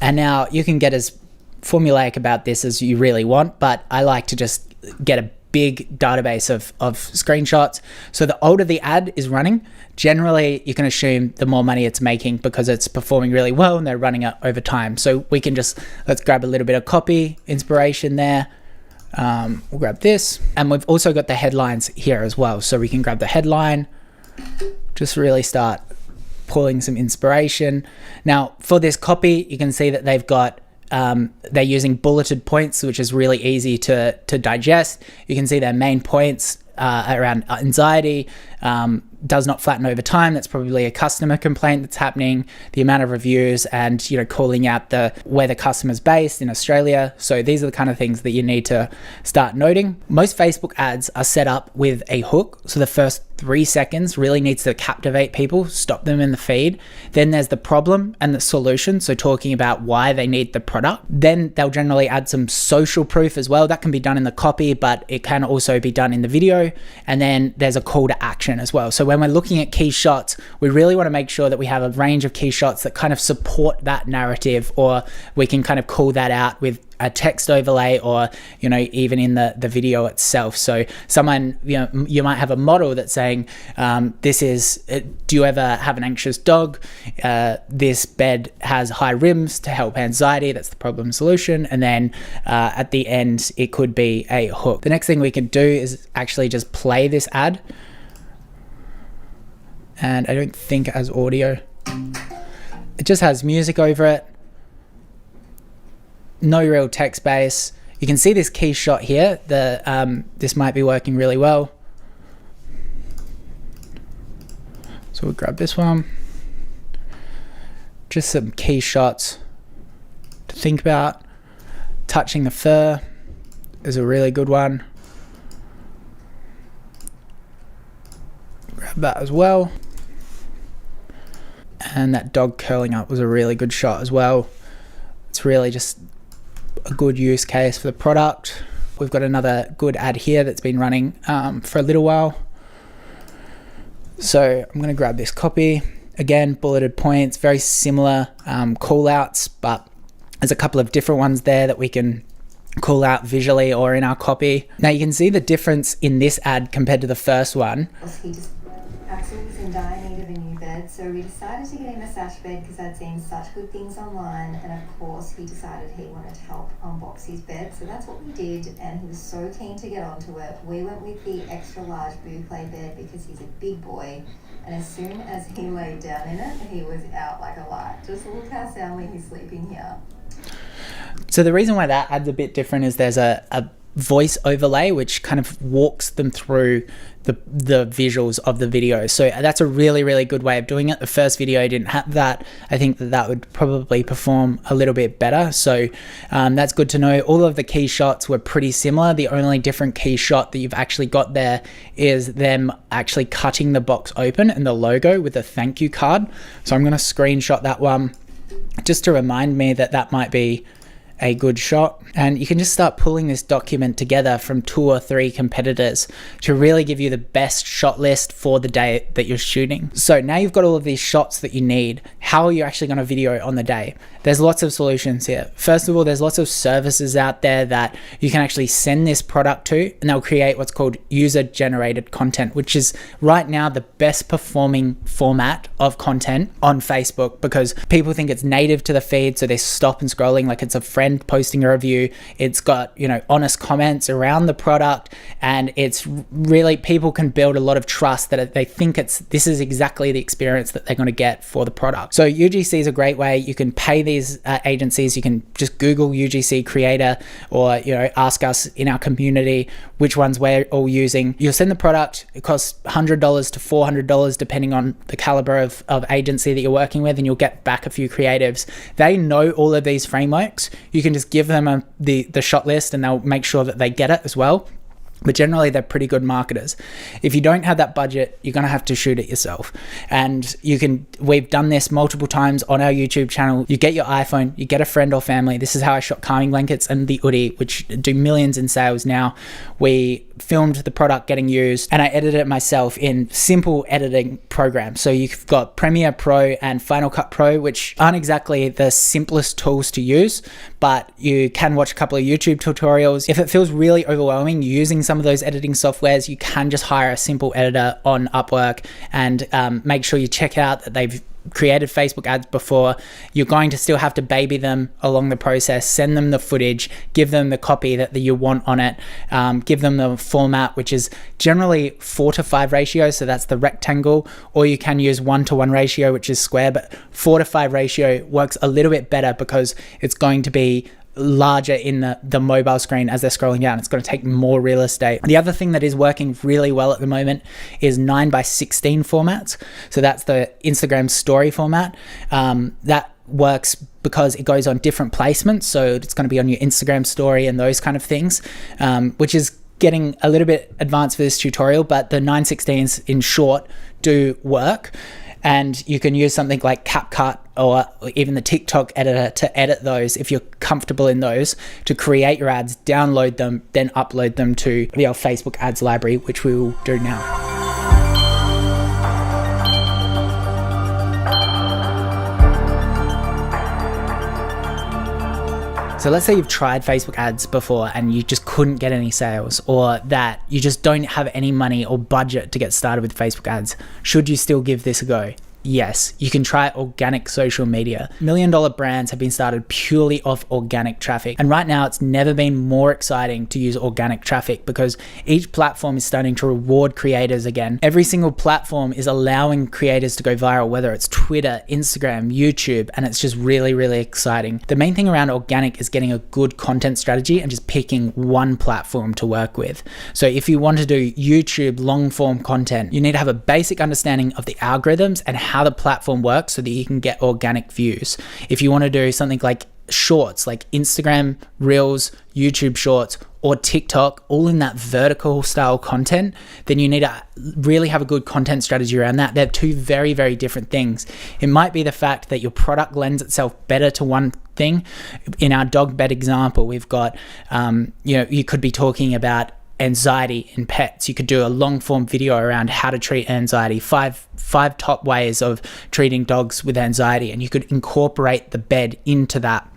And now you can get as formulaic about this as you really want, but I like to just get a big database of screenshots. So the older the ad is running, generally you can assume the more money it's making because it's performing really well and they're running it over time. So we can let's grab a little bit of copy, inspiration there. We'll grab this, and we've also got the headlines here as well. So we can grab the headline, just really start pulling some inspiration. Now for this copy, you can see that they've got they're using bulleted points, which is really easy to digest. You can see their main points around anxiety, does not flatten over time. That's probably a customer complaint that's happening. The amount of reviews, and calling out where the customer's based in Australia. So these are the kind of things that you need to start noting. Most Facebook ads are set up with a hook. So the first 3 seconds really needs to captivate people, stop them in the feed. Then there's the problem and the solution. So talking about why they need the product. Then they'll generally add some social proof as well. That can be done in the copy, but it can also be done in the video. And then there's a call to action as well. So when we're looking at key shots, we really want to make sure that we have a range of key shots that kind of support that narrative, or we can kind of call that out with a text overlay, or even in the video itself. So someone, you might have a model that's saying, this is, do you ever have an anxious dog? This bed has high rims to help anxiety. That's the problem solution. And then at the end, it could be a hook. The next thing we can do is actually just play this ad. And I don't think it has audio. It just has music over it. No real text base. You can see this key shot here. This might be working really well. So we'll grab this one. Just some key shots to think about. Touching the fur is a really good one. Grab Grab that as well. And that dog curling up was a really good shot as well. It's really just a good use case for the product. We've got another good ad here that's been running for a little while. So I'm going to grab this copy. Again, bulleted points, very similar call outs, but there's a couple of different ones there that we can call out visually or in our copy. Now you can see the difference in this ad compared to the first one. He just absolutely was in dire need of a new bed, so we decided to get him a sash bed because I'd seen such good things online, and of course he decided he wanted to help unbox his bed, so that's what we did, and he was so keen to get onto it. We went with the extra large boucle bed because he's a big boy, and as soon as he laid down in it, he was out like a light. Just look how soundly he's sleeping here. So the reason why that ad's a bit different is there's a voice overlay which kind of walks them through the visuals of the video. So that's a really, really good way of doing it. The first video didn't have that. I think that would probably perform a little bit better. So that's good to know. All of the key shots were pretty similar. The only different key shot that you've actually got there is them actually cutting the box open and the logo with a thank you card. So I'm going to screenshot that one just to remind me that that might be a good shot. And you can just start pulling this document together from 2 or 3 competitors to really give you the best shot list for the day that you're shooting. So now you've got all of these shots that you need. How are you actually going to video on the day? There's lots of solutions here. First of all, there's lots of services out there that you can actually send this product to, and they'll create what's called user-generated content, which is right now the best performing format of content on Facebook because people think it's native to the feed, so they stop and scrolling like it's a friend posting a review. It's got, honest comments around the product, and it's really, people can build a lot of trust that they think this is exactly the experience that they're going to get for the product. So UGC is a great way. You can pay these agencies. You can just Google UGC creator or ask us in our community which ones we're all using. You'll send the product. It costs $100 to $400 depending on the caliber of agency that you're working with, and you'll get back a few creatives. They know all of these frameworks. You can just give them the shot list and they'll make sure that they get it as well. But generally, they're pretty good marketers. If you don't have that budget, you're going to have to shoot it yourself. And we've done this multiple times on our YouTube channel. You get your iPhone, you get a friend or family. This is how I shot calming blankets and the Oodie, which do millions in sales now. We filmed the product getting used and I edited it myself in simple editing programs. So you've got Premiere Pro and Final Cut Pro, which aren't exactly the simplest tools to use, but you can watch a couple of YouTube tutorials. If it feels really overwhelming using some of those editing softwares, you can just hire a simple editor on Upwork and make sure you check out that they've created Facebook ads before. You're going to still have to baby them along the process, send them the footage, give them the copy that you want on it, give them the format, which is generally 4:5 ratio, so that's the rectangle, or you can use 1:1 ratio, which is square, but 4:5 ratio works a little bit better because it's going to be larger in the mobile screen as they're scrolling down. It's going to take more real estate. The other thing that is working really well at the moment is 9:16 formats. So that's the Instagram story format. That works because it goes on different placements. So it's going to be on your Instagram story and those kind of things, which is getting a little bit advanced for this tutorial, but the 9:16s in short do work. And you can use something like CapCut or even the TikTok editor to edit those if you're comfortable in those, to create your ads, download them, then upload them to the Facebook ads library, which we will do now. So let's say you've tried Facebook ads before and you just couldn't get any sales, or that you just don't have any money or budget to get started with Facebook ads. Should you still give this a go? Yes, you can try organic social media. $1 million brands have been started purely off organic traffic. And right now it's never been more exciting to use organic traffic because each platform is starting to reward creators again. Every single platform is allowing creators to go viral, whether it's Twitter, Instagram, YouTube, and it's just really, really exciting. The main thing around organic is getting a good content strategy and just picking one platform to work with. So if you want to do YouTube long form content, you need to have a basic understanding of the algorithms and how the platform works so that you can get organic views. If you want to do something like shorts like Instagram Reels, YouTube Shorts, or TikTok, all in that vertical style content, then you need to really have a good content strategy around that. They're two very, very different things. It might be the fact that your product lends itself better to one thing. In our dog bed example, we've got, you could be talking about anxiety in pets. You could do a long form video around how to treat anxiety, five top ways of treating dogs with anxiety, and you could incorporate the bed into that.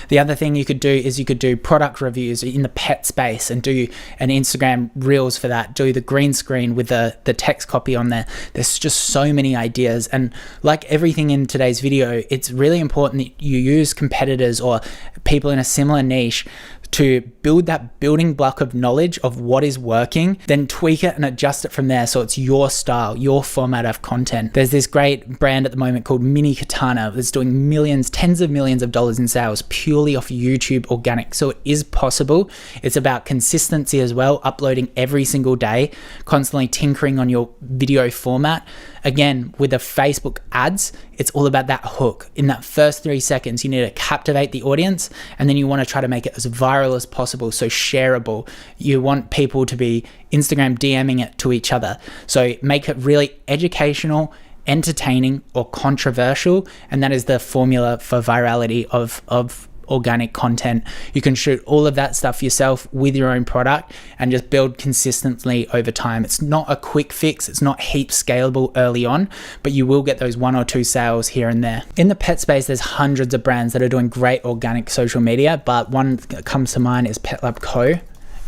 The other thing you could do is you could do product reviews in the pet space and do an Instagram Reels for that, do the green screen with the text copy on there. There's just so many ideas, and like everything in today's video, it's really important that you use competitors or people in a similar niche to build that building block of knowledge of what is working, then tweak it and adjust it from there so it's your style, your format of content. There's this great brand at the moment called Mini Katana that's doing millions, tens of millions of dollars in sales purely off YouTube organic. So it is possible. It's about consistency as well, uploading every single day, constantly tinkering on your video format. Again, with the Facebook ads, it's all about that hook. In that first 3 seconds, you need to captivate the audience, and then you want to try to make it as viral as possible, so shareable. You want people to be Instagram DMing it to each other. So make it really educational, entertaining, or controversial, and that is the formula for virality of organic content. You can shoot all of that stuff yourself with your own product and just build consistently over time. It's not a quick fix, it's not heap scalable early on, but you will get those 1 or 2 sales here and there. In the pet space, there's hundreds of brands that are doing great organic social media, but one that comes to mind is Pet Lab Co.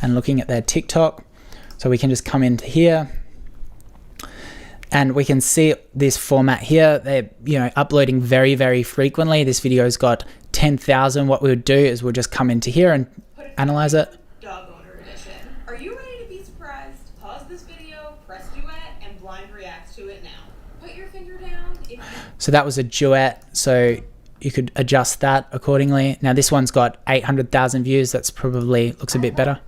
And looking at their TikTok, so we can just come into here and we can see this format here. They're uploading very, very frequently. This video's got 10,000. What we would do is we'll just come into here and analyze it. Dog owner edition. Are you ready to be surprised? Pause this video, press duet, and blind react to it now. Put your finger down. So that was a duet. So you could adjust that accordingly. Now this one's got 800,000 views. That's probably looks a bit better.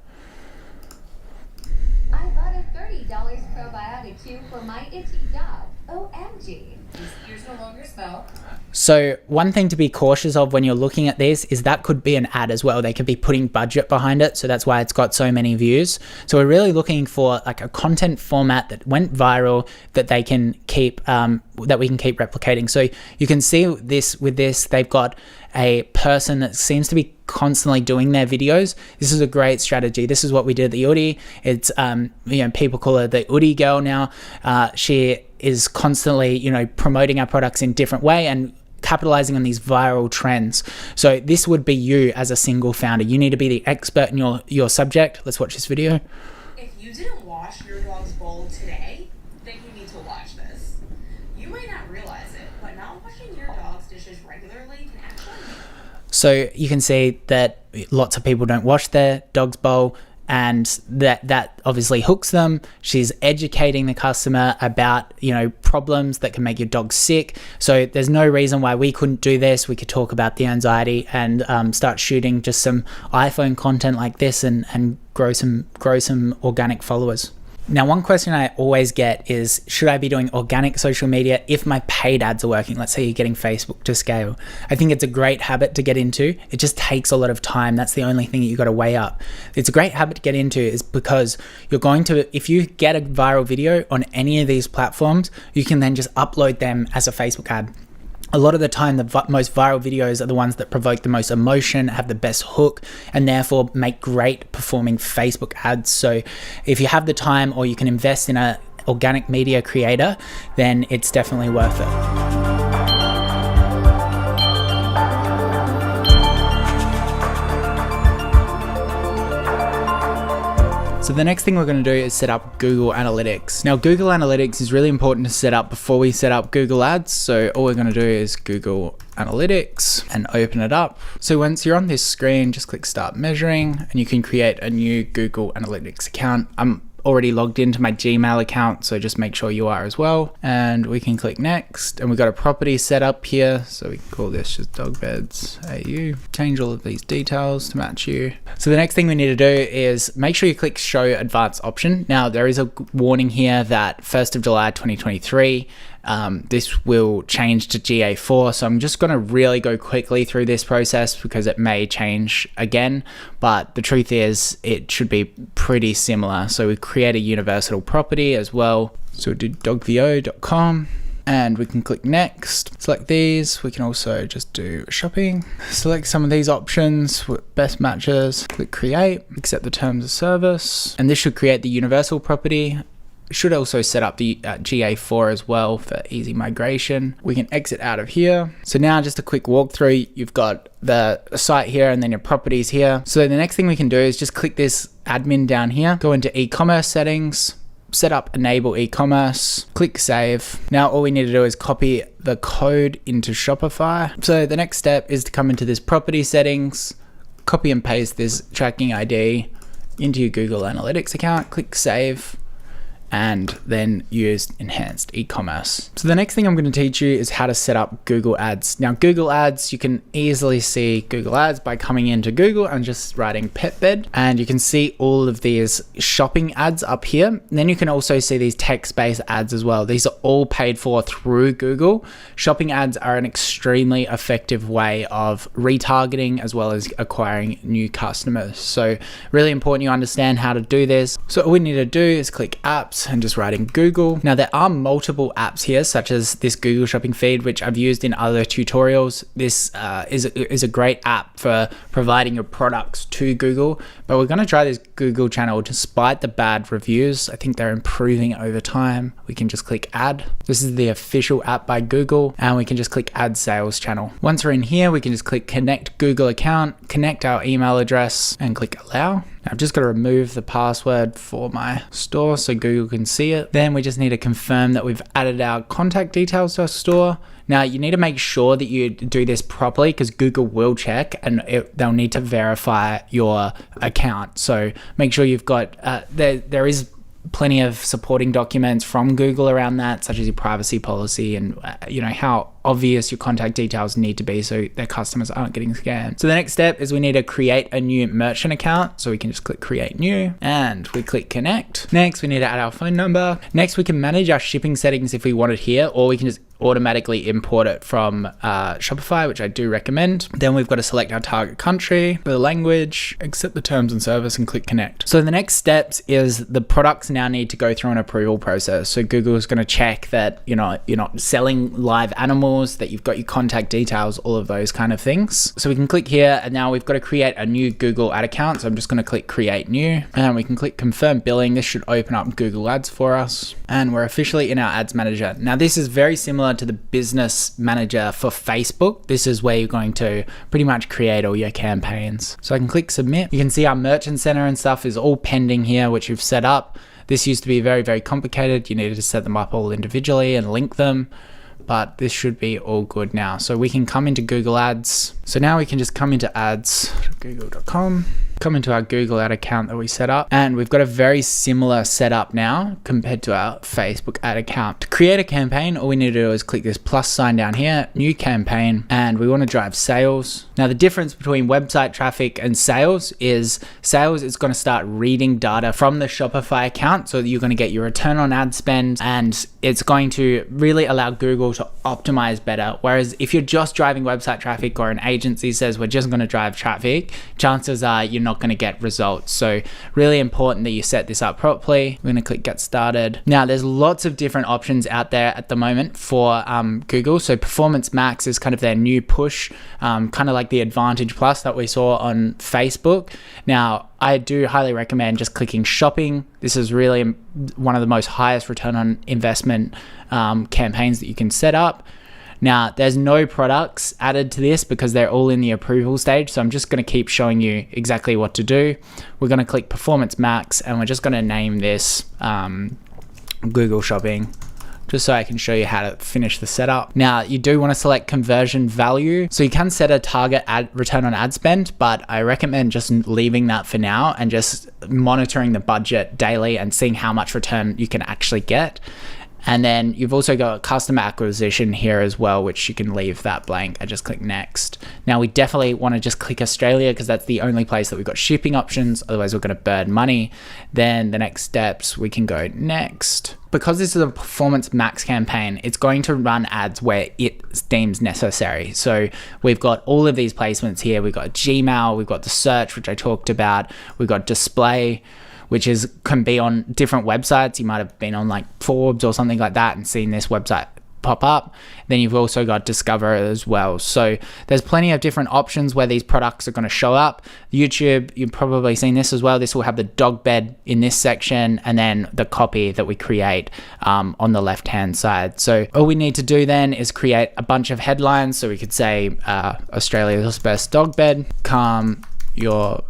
I bought a $30 probiotic tube for my itchy dog. OMG. His ears no longer smell. So one thing to be cautious of when you're looking at this is that could be an ad as well. They could be putting budget behind it. So that's why it's got so many views. So we're really looking for like a content format that went viral that they can keep, that we can keep replicating. So you can see this with this, they've got a person that seems to be constantly doing their videos. This is a great strategy. This is what we did at the Udi. It's, people call her the Udi girl now. She is constantly, promoting our products in different way and capitalizing on these viral trends. So this would be you as a single founder. You need to be the expert in your subject. Let's watch this video. If you didn't wash your dog's bowl today, then you need to watch this. You might not realize it, but not washing your dog's dishes regularly can actually... So you can see that lots of people don't wash their dog's bowl, and that obviously hooks them. She's educating the customer about, problems that can make your dog sick. So there's no reason why we couldn't do this. We could talk about the anxiety and start shooting just some iPhone content like this and grow some organic followers. Now, one question I always get is, should I be doing organic social media if my paid ads are working? Let's say you're getting Facebook to scale. I think it's a great habit to get into. It just takes a lot of time. That's the only thing that you got to weigh up. It's a great habit to get into is because you're going to, if you get a viral video on any of these platforms, you can then just upload them as a Facebook ad. A lot of the time, the most viral videos are the ones that provoke the most emotion, have the best hook, and therefore make great performing Facebook ads. So if you have the time or you can invest in an organic media creator, then it's definitely worth it. So the next thing we're going to do is set up Google Analytics. Now, Google Analytics is really important to set up before we set up Google Ads. So all we're going to do is Google Analytics and open it up. So once you're on this screen, just click Start Measuring and you can create a new Google Analytics account. I'm already logged into my Gmail account, so just make sure you are as well. And we can click Next, and we've got a property set up here. So we can call this just Dog Beds AU. Change all of these details to match you. So the next thing we need to do is make sure you click Show Advanced option. Now there is a warning here that 1st of July 2023, this will change to GA4. So I'm just going to really go quickly through this process because it may change again, but the truth is it should be pretty similar. So we create a universal property as well. So we'll do dogvo.com. And we can click next, select these. We can also just do shopping, select some of these options with best matches, click create, accept the terms of service, and this should create the universal property. It should also set up the GA4 as well for easy migration. We can exit out of here. So now just a quick walkthrough. You've got the site here and then your properties here. So the next thing we can do is just click this admin down here, go into e-commerce settings, set up enable e-commerce, click save. Now all we need to do is copy the code into Shopify. So the next step is to come into this property settings, copy and paste this tracking ID into your Google Analytics account, click save, and then use enhanced e-commerce. So the next thing I'm going to teach you is how to set up Google Ads. Now Google Ads, you can easily see Google Ads by coming into Google and just writing pet bed, and you can see all of these shopping ads up here. And then you can also see these text-based ads as well. These are all paid for through Google. Shopping ads are an extremely effective way of retargeting as well as acquiring new customers. So really important you understand how to do this. So all we need to do is click apps and just write in Google. Now there are multiple apps here, such as this Google shopping feed, which I've used in other tutorials. This is a great app for providing your products to Google, but we're going to try this Google channel despite the bad reviews. I think they're improving over time. We can just click add. This is the official app by Google, and we can just click add sales channel. Once we're in here, we can just click connect Google account, connect our email address, and click allow. I've just got to remove the password for my store so Google can see it. Then we just need to confirm that we've added our contact details to our store. Now you need to make sure that you do this properly because Google will check and they'll need to verify your account. So make sure you've got, there is plenty of supporting documents from Google around that, such as your privacy policy and how obvious your contact details need to be so their customers aren't getting scammed. So the next step is we need to create a new merchant account. So we can just click create new and we click connect. Next, we need to add our phone number. Next, we can manage our shipping settings if we want it here, or we can just automatically import it from Shopify, which I do recommend. Then we've got to select our target country, the language, accept the terms and service, and click connect. So the next steps is the products now need to go through an approval process. So Google is going to check that you're not selling live animals, that you've got your contact details, all of those kind of things. So we can click here, and now we've got to create a new Google ad account. So I'm just going to click create new, and we can click confirm billing. This should open up Google Ads for us, and we're officially in our ads manager. Now this is very similar to the business manager for Facebook. This is where you're going to pretty much create all your campaigns. So I can click submit. You can see our merchant center and stuff is all pending here, which we've set up. This used to be very, very complicated. You needed to set them up all individually and link them, but this should be all good now. So we can come into Google Ads. So now we can just come into ads, google.com, come into our Google ad account that we set up, and we've got a very similar setup now compared to our Facebook ad account. To create a campaign, all we need to do is click this plus sign down here, new campaign, and we want to drive sales. Now the difference between website traffic and sales is going to start reading data from the Shopify account, so that you're going to get your return on ad spend, and it's going to really allow Google to optimize better. Whereas if you're just driving website traffic, or an agency says we're just going to drive traffic, chances are you're not going to get results. So really important that you set this up properly. We're going to click get started. Now there's lots of different options out there at the moment for Google. So Performance Max is kind of their new push, kind of like the Advantage Plus that we saw on Facebook. Now I do highly recommend just clicking shopping. This is really one of the most highest return on investment campaigns that you can set up. Now, there's no products added to this because they're all in the approval stage. So I'm just going to keep showing you exactly what to do. We're going to click Performance Max, and we're just going to name this Google Shopping, just so I can show you how to finish the setup. Now, you do want to select conversion value. So you can set a target return on ad spend, but I recommend just leaving that for now and just monitoring the budget daily and seeing how much return you can actually get. And then you've also got customer acquisition here as well, which you can leave that blank and just click next. Now we definitely want to just click Australia because that's the only place that we've got shipping options. Otherwise we're going to burn money. Then the next steps, we can go next. Because this is a performance max campaign, it's going to run ads where it deems necessary. So we've got all of these placements here. We've got Gmail, we've got the search, which I talked about. We've got display, which can be on different websites. You might have been on like Forbes or something like that and seen this website pop up. Then you've also got discover as well. So there's plenty of different options where these products are going to show up. YouTube, you've probably seen this as well. This will have the dog bed in this section and then the copy that we create on the left hand side. So all we need to do then is create a bunch of headlines. So we could say Australia's best dog bed, calm your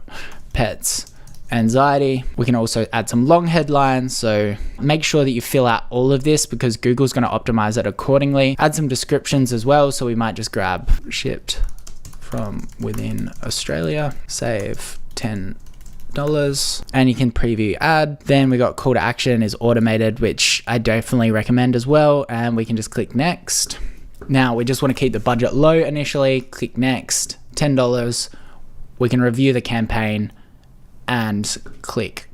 pet's anxiety. We can also add some long headlines, so make sure that you fill out all of this because Google's going to optimize it accordingly. Add some descriptions as well, so we might just grab shipped from within Australia, save $10, and you can preview ad. Then we got call to action is automated, which I definitely recommend as well, and we can just click next. Now we just want to keep the budget low initially. Click next, $10. We can review the campaign and click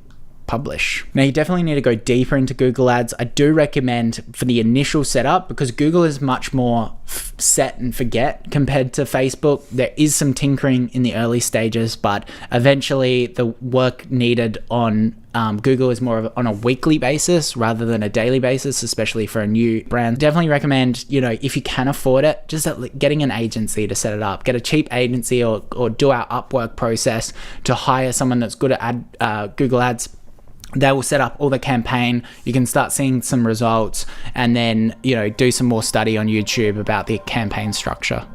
publish. Now you definitely need to go deeper into Google Ads. I do recommend for the initial setup because Google is much more set and forget compared to Facebook. There is some tinkering in the early stages, but eventually the work needed on Google is more on a weekly basis rather than a daily basis, especially for a new brand. Definitely recommend, if you can afford it, just getting an agency to set it up. Get a cheap agency or do our Upwork process to hire someone that's good at Google Ads. They will set up all the campaign. You can start seeing some results and then, do some more study on YouTube about the campaign structure.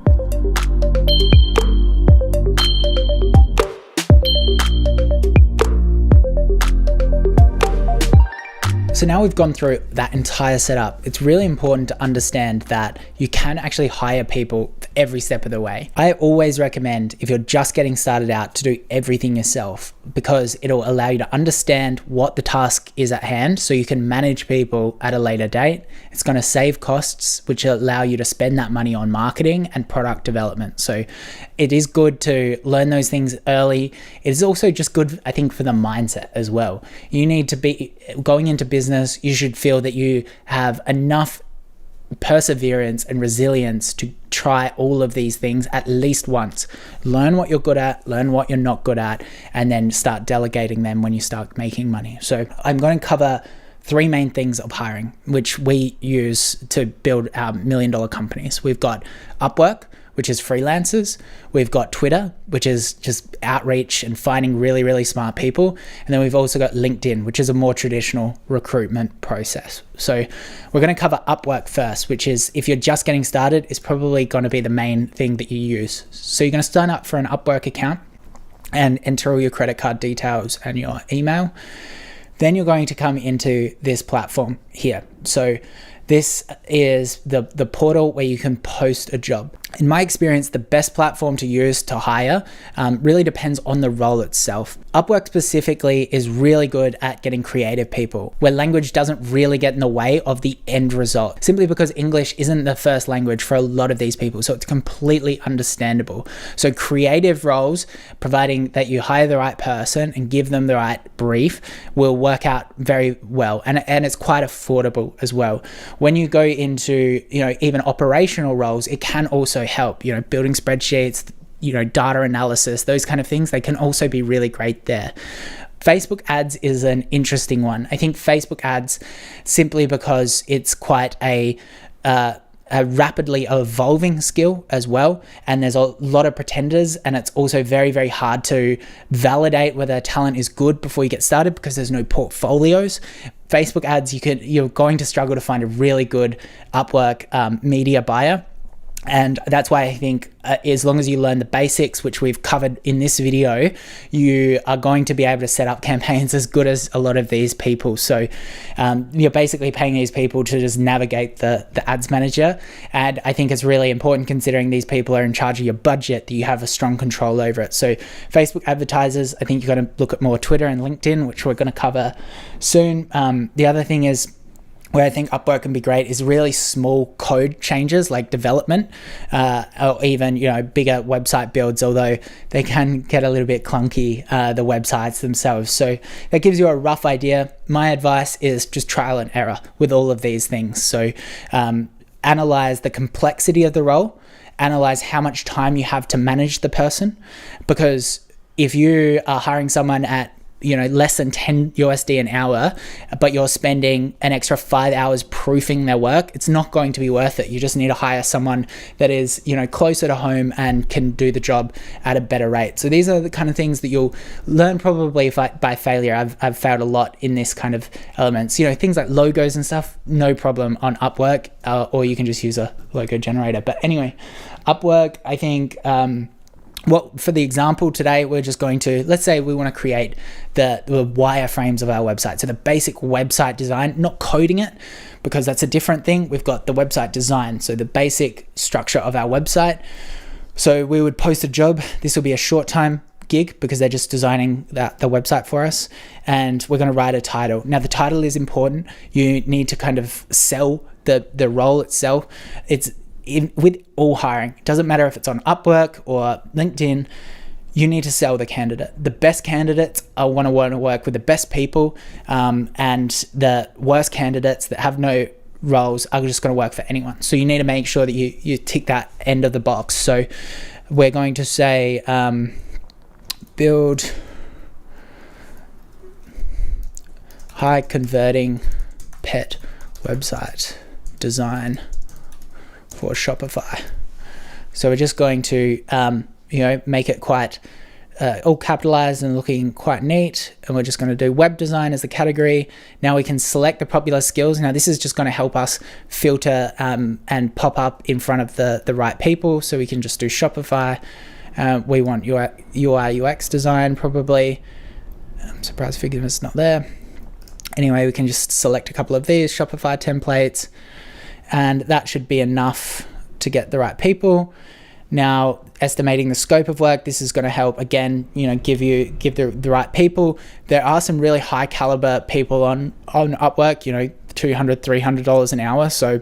So now we've gone through that entire setup. It's really important to understand that you can actually hire people every step of the way. I always recommend, if you're just getting started out, to do everything yourself because it'll allow you to understand what the task is at hand so you can manage people at a later date. It's going to save costs, which will allow you to spend that money on marketing and product development. So it is good to learn those things early. It is also just good, I think, for the mindset as well. You need to be going into business, you should feel that you have enough perseverance and resilience to try all of these things at least once. Learn what you're good at, learn what you're not good at, and then start delegating them when you start making money. So I'm going to cover 3 main things of hiring, which we use to build our $1 million companies. We've got Upwork, which is freelancers. We've got Twitter, which is just outreach and finding really, really smart people. And then we've also got LinkedIn, which is a more traditional recruitment process. So we're going to cover Upwork first, which is, if you're just getting started, is probably going to be the main thing that you use. So you're going to sign up for an Upwork account and enter all your credit card details and your email. Then you're going to come into this platform here. So this is the portal where you can post a job. In my experience, the best platform to use to hire really depends on the role itself. Upwork specifically is really good at getting creative people, where language doesn't really get in the way of the end result, simply because English isn't the first language for a lot of these people, so it's completely understandable. So creative roles, providing that you hire the right person and give them the right brief, will work out very well, and it's quite affordable as well. When you go into even operational roles, it can also help, building spreadsheets, data analysis, those kind of things. They can also be really great there. Facebook ads is an interesting one. I think Facebook ads, simply because it's quite a rapidly evolving skill as well, and there's a lot of pretenders, and it's also very, very hard to validate whether talent is good before you get started because there's no portfolios. Facebook ads, you're going to struggle to find a really good Upwork media buyer. And that's why I think as long as you learn the basics, which we've covered in this video, you are going to be able to set up campaigns as good as a lot of these people. So you're basically paying these people to just navigate the ads manager. And I think it's really important, considering these people are in charge of your budget, that you have a strong control over it. So Facebook advertisers, I think you've got to look at more Twitter and LinkedIn, which we're going to cover soon. The other thing is, Where I think Upwork can be great is really small code changes like development, or even, bigger website builds, although they can get a little bit clunky, the websites themselves. So that gives you a rough idea. My advice is just trial and error with all of these things. So analyze the complexity of the role, analyze how much time you have to manage the person, because if you are hiring someone at less than 10 USD an hour, but you're spending an extra 5 hours proofing their work, it's not going to be worth it. You just need to hire someone that is, closer to home and can do the job at a better rate. So these are the kind of things that you'll learn probably by failure. I've failed a lot in this kind of elements. Things like logos and stuff, no problem on Upwork, or you can just use a logo generator. But anyway, Upwork, I think, for the example today, we're just going to, let's say we want to create the wireframes of our website. So the basic website design, not coding it, because that's a different thing. We've got the website design, so the basic structure of our website. So we would post a job. This will be a short time gig because they're just designing the website for us. And we're going to write a title. Now the title is important. You need to kind of sell the role itself. With all hiring, it doesn't matter if it's on Upwork or LinkedIn, you need to sell the candidate. The best candidates want to work with the best people, and the worst candidates that have no roles are just going to work for anyone. So you need to make sure that you tick that end of the box. So we're going to say build high converting pet website design for Shopify. So we're just going to make it quite all capitalized and looking quite neat, and we're just going to do web design as the category. Now we can select the popular skills. Now this is just going to help us filter and pop up in front of the right people. So we can just do Shopify. We want UI UX design probably. I'm surprised Figure's not there. Anyway, we can just select a couple of these Shopify templates, and that should be enough to get the right people. Now, estimating the scope of work, this is going to help, again, give the right people. There are some really high caliber people on Upwork, $200, $300 an hour. So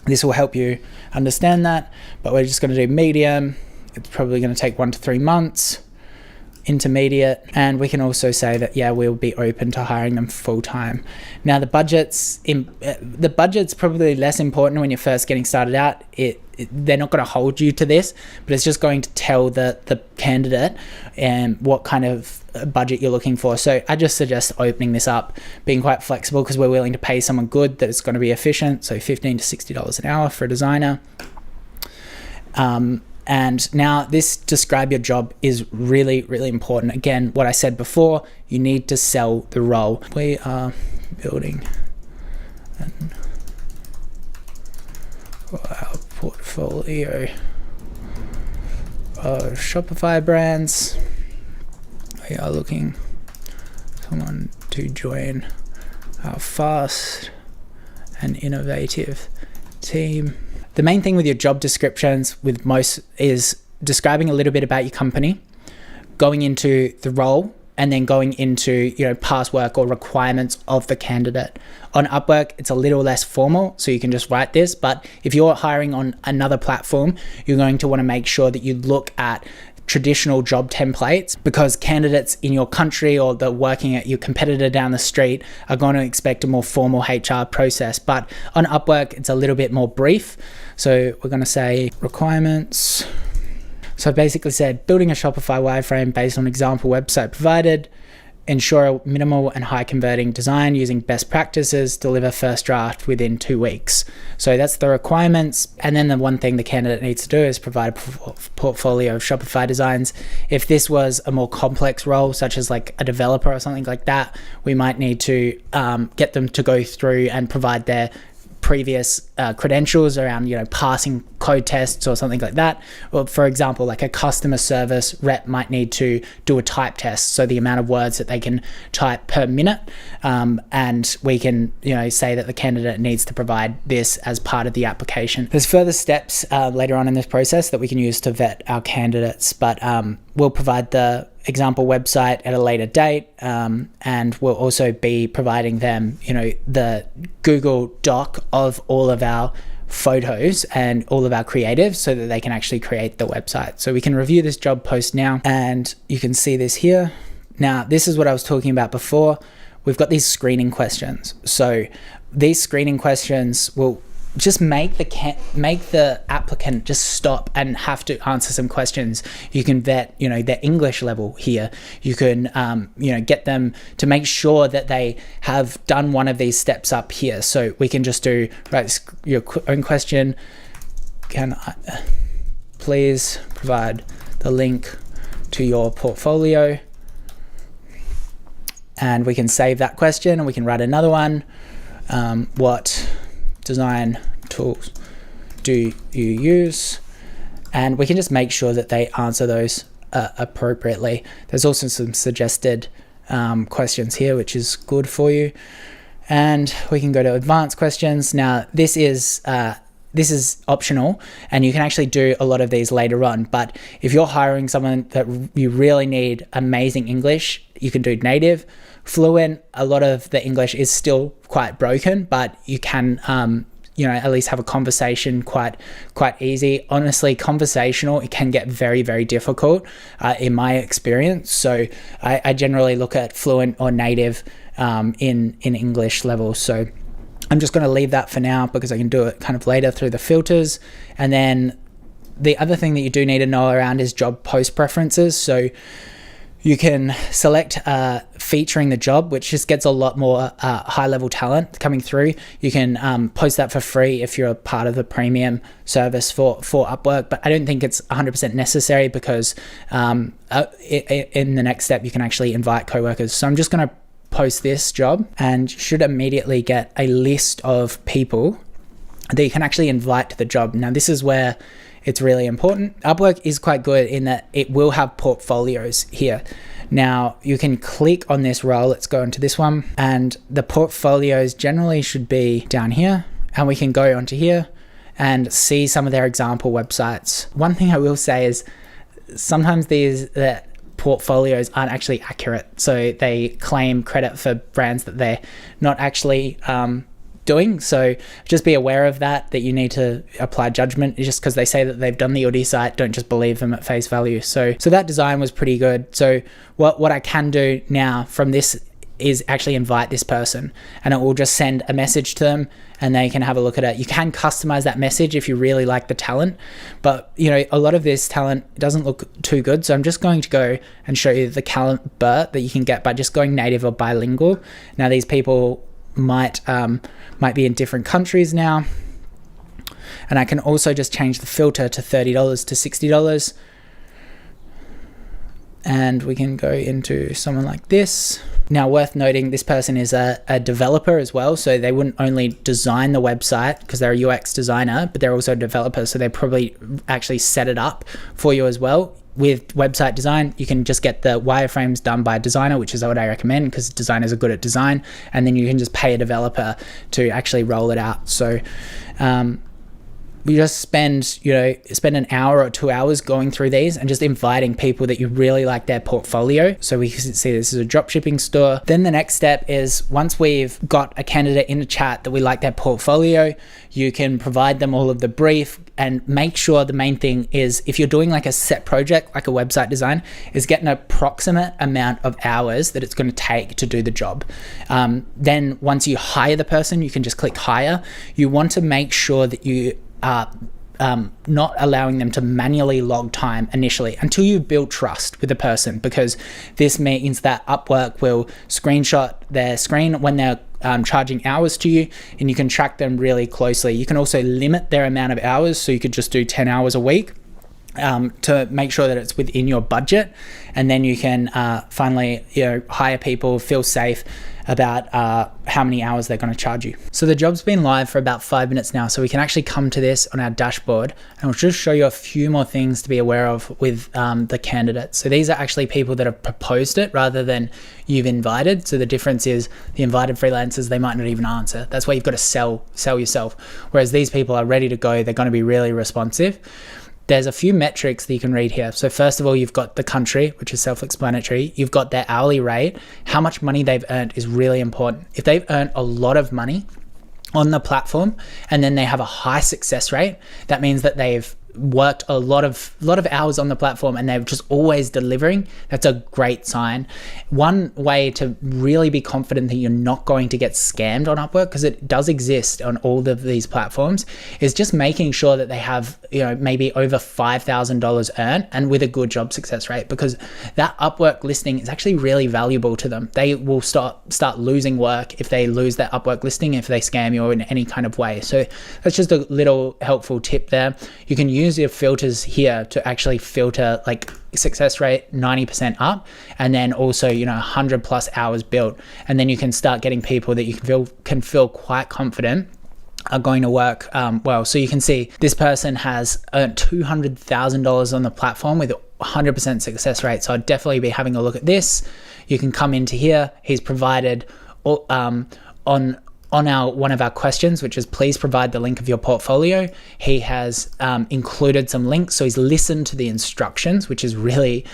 this will help you understand that, but we're just going to do medium. It's probably going to take 1 to 3 months. Intermediate, and we can also say that we'll be open to hiring them full-time. Now the budget's probably less important when you're first getting started out. They're not going to hold you to this, but it's just going to tell the candidate what kind of budget you're looking for. So I just suggest opening this up, being quite flexible, because we're willing to pay someone good that is going to be efficient. So $15 to $60 an hour for a designer. And now this describe your job is really, really important. Again, what I said before, you need to sell the role. We are building our portfolio of Shopify brands. We are looking for someone to join our fast and innovative team. The main thing with your job descriptions with most is describing a little bit about your company, going into the role, and then going into past work or requirements of the candidate. On Upwork, it's a little less formal, so you can just write this. But if you're hiring on another platform, you're going to want to make sure that you look at traditional job templates, because candidates in your country or the working at your competitor down the street are going to expect a more formal HR process. But on Upwork, it's a little bit more brief. So we're going to say requirements. So I basically said building a Shopify wireframe based on example website provided, ensure a minimal and high converting design using best practices, deliver first draft within 2 weeks. So that's the requirements. And then the one thing the candidate needs to do is provide a portfolio of Shopify designs. If this was a more complex role, such as like a developer or something like that, we might need to get them to go through and provide their previous credentials around passing code tests or something like that. Or for example, like a customer service rep might need to do a type test, so the amount of words that they can type per minute, and we can say that the candidate needs to provide this as part of the application. There's further steps later on in this process that we can use to vet our candidates, but we'll provide the example website at a later date, and we'll also be providing them, the Google Doc of all of our photos and all of our creatives so that they can actually create the website. So we can review this job post now, and you can see this here. Now, this is what I was talking about before. We've got these screening questions. So these screening questions will just make the applicant just stop and have to answer some questions. You can vet, their English level here. You can, get them to make sure that they have done one of these steps up here. So we can just do, your own question. Can I please provide the link to your portfolio? And we can save that question, and we can write another one. What design tools do you use? And we can just make sure that they answer those appropriately. There's also some suggested questions here, which is good for you. And we can go to advanced questions. Now, this is optional, and you can actually do a lot of these later on. But if you're hiring someone that you really need amazing English, you can do native. Fluent, a lot of the English is still quite broken, but you can at least have a conversation quite easy. Honestly, conversational, it can get very, very difficult in my experience. So I generally look at fluent or native in English level. So I'm just going to leave that for now because I can do it kind of later through the filters. And then the other thing that you do need to know around is job post preferences. So you can select featuring the job, which just gets a lot more high-level talent coming through. You can post that for free if you're a part of the premium service for Upwork, but I don't think it's 100% necessary because in the next step, you can actually invite coworkers. So I'm just going to post this job and should immediately get a list of people that you can actually invite to the job. Now, this is where it's really important. Upwork is quite good in that it will have portfolios here. Now, you can click on this role. Let's go into this one. And the portfolios generally should be down here. And we can go onto here and see some of their example websites. One thing I will say is sometimes the portfolios aren't actually accurate. So they claim credit for brands that they're not actually doing. So just be aware of that you need to apply judgment. Just because they say that they've done the Audi site, don't just believe them at face value. So that design was pretty good. So what I can do now from this is actually invite this person, and it will just send a message to them and they can have a look at it. You can customize that message if you really like the talent, but a lot of this talent doesn't look too good. So I'm just going to go and show you the caliber that you can get by just going native or bilingual. Now, these people might be in different countries now, and I can also just change the filter to $30 to $60, and we can go into someone like this. Now, worth noting, this person is a developer as well, so they wouldn't only design the website because they're a UX designer, but they're also a developer, so they probably actually set it up for you as well. With website design, you can just get the wireframes done by a designer, which is what I recommend because designers are good at design, and then you can just pay a developer to actually roll it out. So we just spend an hour or 2 hours going through these and just inviting people that you really like their portfolio. So we can see this is a dropshipping store. Then the next step is, once we've got a candidate in a chat that we like their portfolio, you can provide them all of the brief and make sure the main thing is, if you're doing like a set project, like a website design, is get an approximate amount of hours that it's going to take to do the job. Then once you hire the person, you can just click hire. You want to make sure that you are not allowing them to manually log time initially until you build trust with the person, because this means that Upwork will screenshot their screen when they're charging hours to you, and you can track them really closely. You can also limit their amount of hours, so you could just do 10 hours a week to make sure that it's within your budget, and then you can finally hire people, feel safe about how many hours they're going to charge you. So the job's been live for about 5 minutes now, so we can actually come to this on our dashboard, and we'll just show you a few more things to be aware of with the candidates. So these are actually people that have proposed it rather than you've invited. So the difference is the invited freelancers, they might not even answer. That's why you've got to sell yourself. Whereas these people are ready to go. They're going to be really responsive. there's a few metrics that you can read here. So first of all, you've got the country, which is self-explanatory. You've got their hourly rate. How much money they've earned is really important. If they've earned a lot of money on the platform and then they have a high success rate, that means that they've worked a lot of hours on the platform and they're just always delivering. That's a great sign. One way to really be confident that you're not going to get scammed on Upwork, because it does exist on all of these platforms, is just making sure that they have, maybe over $5,000 earned and with a good job success rate, because that Upwork listing is actually really valuable to them. They will start losing work if they lose that Upwork listing, if they scam you in any kind of way. So that's just a little helpful tip there. You can use your filters here to actually filter like success rate 90% up, and then also 100 plus hours built, and then you can start getting people that you can feel quite confident are going to work well. So you can see this person has earned $200,000 on the platform with 100% success rate. So I'd definitely be having a look at this. You can come into here. He's provided on one of our questions, which is please provide the link of your portfolio. He has included some links. So he's listened to the instructions, which is really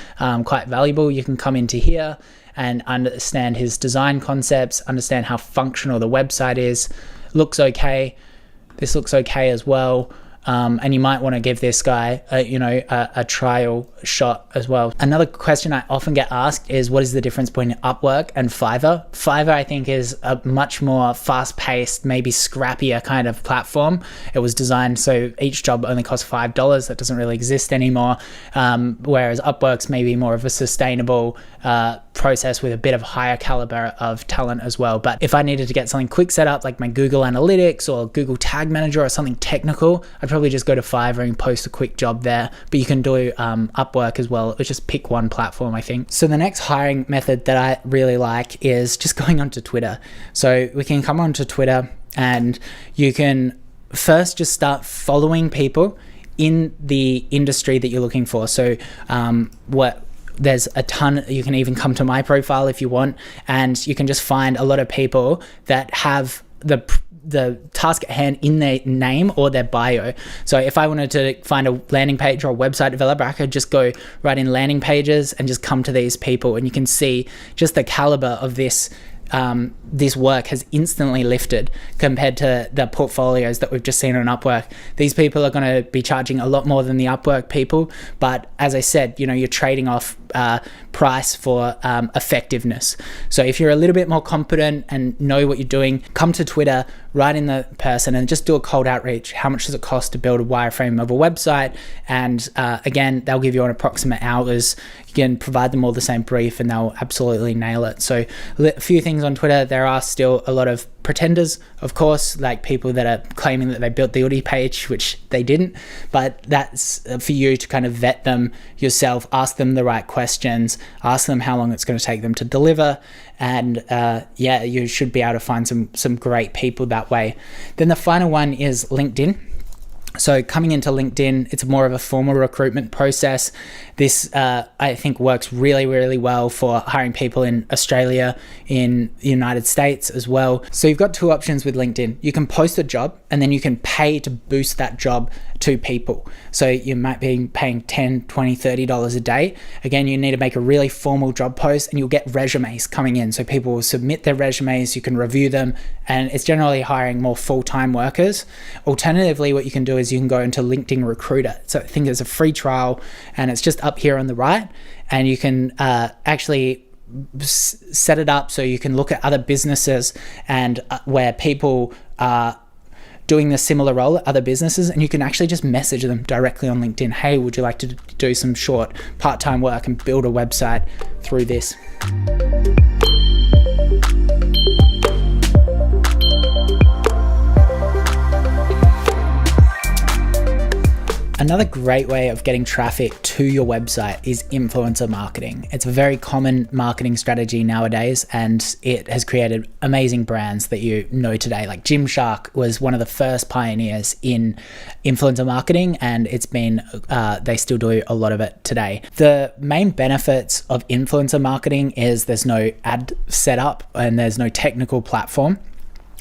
quite valuable. You can come into here and understand his design concepts, understand how functional the website is. Looks okay. This looks okay as well. And you might want to give this guy a trial shot as well. Another question I often get asked is, what is the difference between Upwork and Fiverr? Fiverr, I think, is a much more fast-paced, maybe scrappier kind of platform. It was designed so each job only costs $5. That doesn't really exist anymore. Whereas Upwork's maybe more of a sustainable process with a bit of higher caliber of talent as well. But if I needed to get something quick set up, like my Google Analytics or Google Tag Manager or something technical, I'd probably just go to Fiverr and post a quick job there. But you can do Upwork as well. It's just pick one platform, I think. So the next hiring method that I really like is just going onto Twitter. So we can come onto Twitter and you can first just start following people in the industry that you're looking for. So there's a ton. You can even come to my profile if you want, and you can just find a lot of people that have the task at hand in their name or their bio. So if I wanted to find a landing page or a website developer, I could just go right in landing pages and just come to these people, and you can see just the caliber of this work has instantly lifted compared to the portfolios that we've just seen on Upwork. These people are going to be charging a lot more than the Upwork people, but as I said, you're trading off price for effectiveness. So if you're a little bit more competent and know what you're doing, come to Twitter, write in the person and just do a cold outreach. How much does it cost to build a wireframe of a website? And again, they'll give you an approximate hours. You can provide them all the same brief and they'll absolutely nail it. So a few things on Twitter. There are still a lot of pretenders, of course, like people that are claiming that they built the Udemy page, which they didn't, but that's for you to kind of vet them yourself, ask them the right questions, ask them how long it's going to take them to deliver, and you should be able to find some great people that way. Then the final one is LinkedIn. So coming into LinkedIn, it's more of a formal recruitment process. This, I think, works really, really well for hiring people in Australia, in the United States as well. So you've got two options with LinkedIn. You can post a job and then you can pay to boost that job to people. So you might be paying $10, $20, $30 a day. Again, you need to make a really formal job post and you'll get resumes coming in. So people will submit their resumes, you can review them, and it's generally hiring more full-time workers. Alternatively, what you can do is you can go into LinkedIn Recruiter. So I think there's a free trial and it's just up here on the right, and you can actually set it up so you can look at other businesses and where people are doing the similar role at other businesses, and you can actually just message them directly on LinkedIn. Hey, would you like to do some short part-time work and build a website through this? Another great way of getting traffic to your website is influencer marketing. It's a very common marketing strategy nowadays, and it has created amazing brands that you know today. Like Gymshark was one of the first pioneers in influencer marketing, and it's been, they still do a lot of it today. The main benefits of influencer marketing is there's no ad setup and there's no technical platform,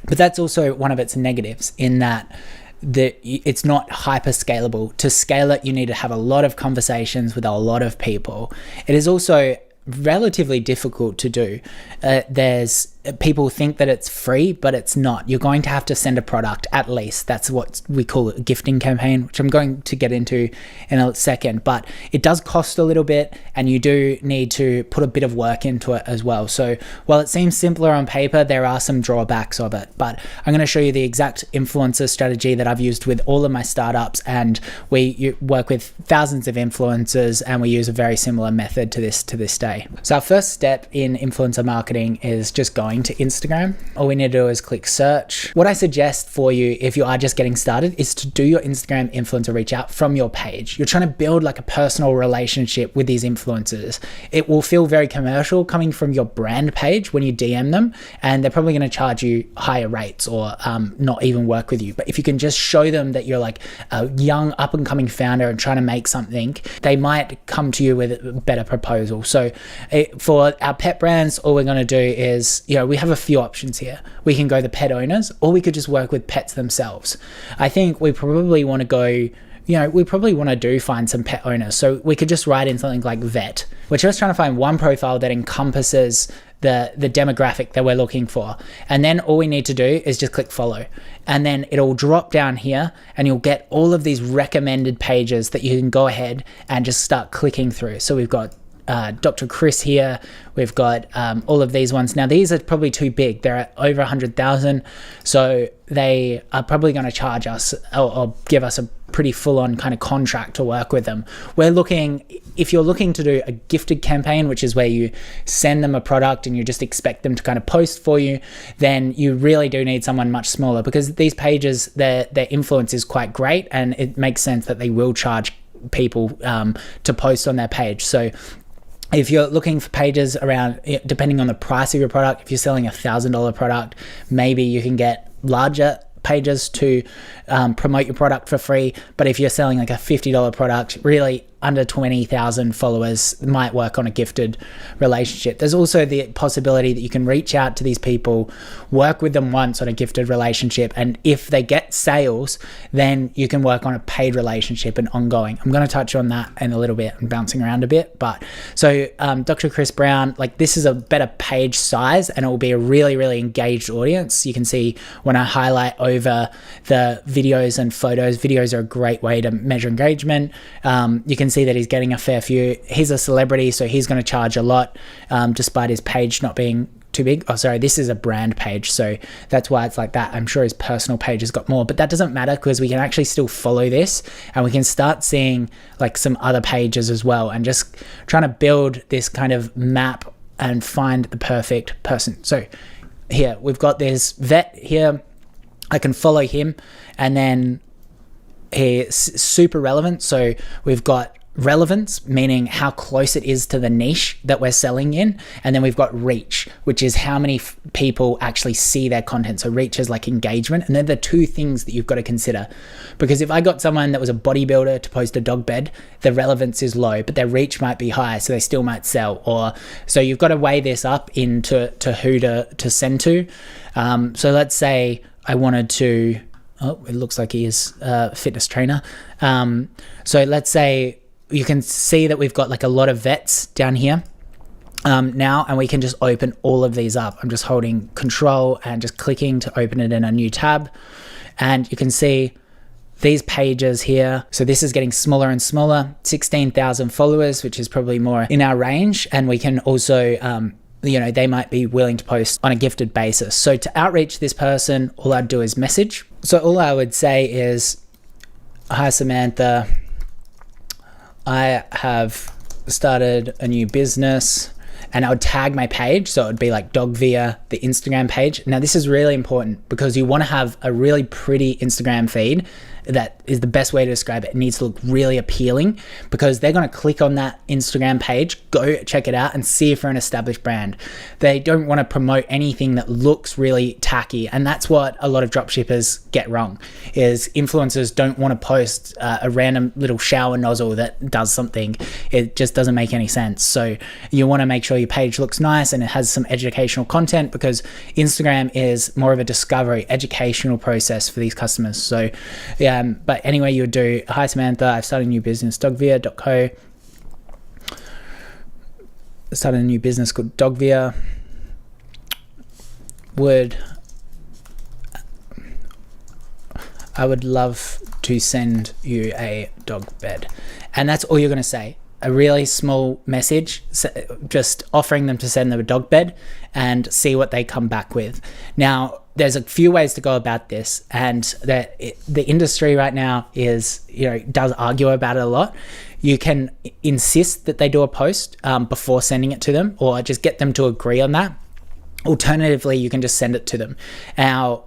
but that's also one of its negatives in that it's not hyper scalable. To scale it, you need to have a lot of conversations with a lot of people. It is also relatively difficult to do. There's people think that it's free, but it's not. You're going to have to send a product at least. That's what we call a gifting campaign, which I'm going to get into in a second, but it does cost a little bit and you do need to put a bit of work into it as well. So while it seems simpler on paper, there are some drawbacks of it, but I'm going to show you the exact influencer strategy that I've used with all of my startups, and we work with thousands of influencers and we use a very similar method to this day. So our first step in influencer marketing is just going to Instagram. All we need to do is click search. What I suggest for you if you are just getting started is to do your Instagram influencer reach out from your page. You're trying to build like a personal relationship with these influencers. It will feel very commercial coming from your brand page when you DM them, and they're probably going to charge you higher rates or not even work with you. But if you can just show them that you're like a young up and coming founder and trying to make something, they might come to you with a better proposal. So for our pet brands, all we're going to do is, we have a few options here. We can go the pet owners, or we could just work with pets themselves. I think we probably want to go, find some pet owners. So we could just write in something like vet. We're just trying to find one profile that encompasses the demographic that we're looking for. And then all we need to do is just click follow. And then it'll drop down here and you'll get all of these recommended pages that you can go ahead and just start clicking through. So we've got Dr. Chris here. We've got all of these ones. Now these are probably too big. They're at over 100,000. So they are probably going to charge us or give us a pretty full-on kind of contract to work with them. If you're looking to do a gifted campaign, which is where you send them a product and you just expect them to kind of post for you, then you really do need someone much smaller, because these pages, their influence is quite great and it makes sense that they will charge people to post on their page. So if you're looking for pages around, depending on the price of your product, if you're selling $1,000 product, maybe you can get larger pages to promote your product for free. But if you're selling like a $50 product, really under 20,000 followers might work on a gifted relationship. There's also the possibility that you can reach out to these people, work with them once on a gifted relationship, and if they get sales, then you can work on a paid relationship and ongoing. I'm going to touch on that in a little bit. I'm bouncing around a bit, but so Dr. Chris Brown, like this is a better page size and it will be a really, really engaged audience. You can see when I highlight over the videos and photos, videos are a great way to measure engagement. You can see that he's getting a fair few. He's a celebrity, so he's going to charge a lot despite his page not being too big. Oh, sorry, this is a brand page, so that's why it's like that. I'm sure his personal page has got more, but that doesn't matter because we can actually still follow this and we can start seeing like some other pages as well and just trying to build this kind of map and find the perfect person. So here we've got this vet here. I can follow him, and then he's super relevant. So we've got relevance, meaning how close it is to the niche that we're selling in. And then we've got reach, which is how many people actually see their content. So reach is like engagement. And they're the two things that you've got to consider. Because if I got someone that was a bodybuilder to post a dog bed, the relevance is low, but their reach might be high, so they still might sell. Or so you've got to weigh this up into who to send to. So let's say I wanted to, it looks like he is a fitness trainer. So let's say you can see that we've got like a lot of vets down here now, and we can just open all of these up. I'm just holding control and just clicking to open it in a new tab. And you can see these pages here. So this is getting smaller and smaller, 16,000 followers, which is probably more in our range. And we can also, they might be willing to post on a gifted basis. So to outreach this person, all I'd do is message. So all I would say is, hi Samantha, I have started a new business, and I would tag my page. So it would be like Dogvia, the Instagram page. Now this is really important because you want to have a really pretty Instagram feed. That is the best way to describe it. It needs to look really appealing because they're going to click on that Instagram page, go check it out and see if you're an established brand. They don't want to promote anything that looks really tacky. And that's what a lot of dropshippers get wrong, is influencers don't want to post a random little shower nozzle that does something. It just doesn't make any sense. So you want to make sure sure your page looks nice and it has some educational content, because Instagram is more of a discovery, educational process for these customers. So, but anyway, you would do, hi Samantha, I've started a new business, dogvia.co. Started a new business called Dogvia. I would love to send you a dog bed. And that's all you're going to say. A really small message, just offering them to send them a dog bed and see what they come back with. Now, there's a few ways to go about this, and the industry right now is, does argue about it a lot. You can insist that they do a post before sending it to them, or just get them to agree on that. Alternatively, you can just send it to them. Now,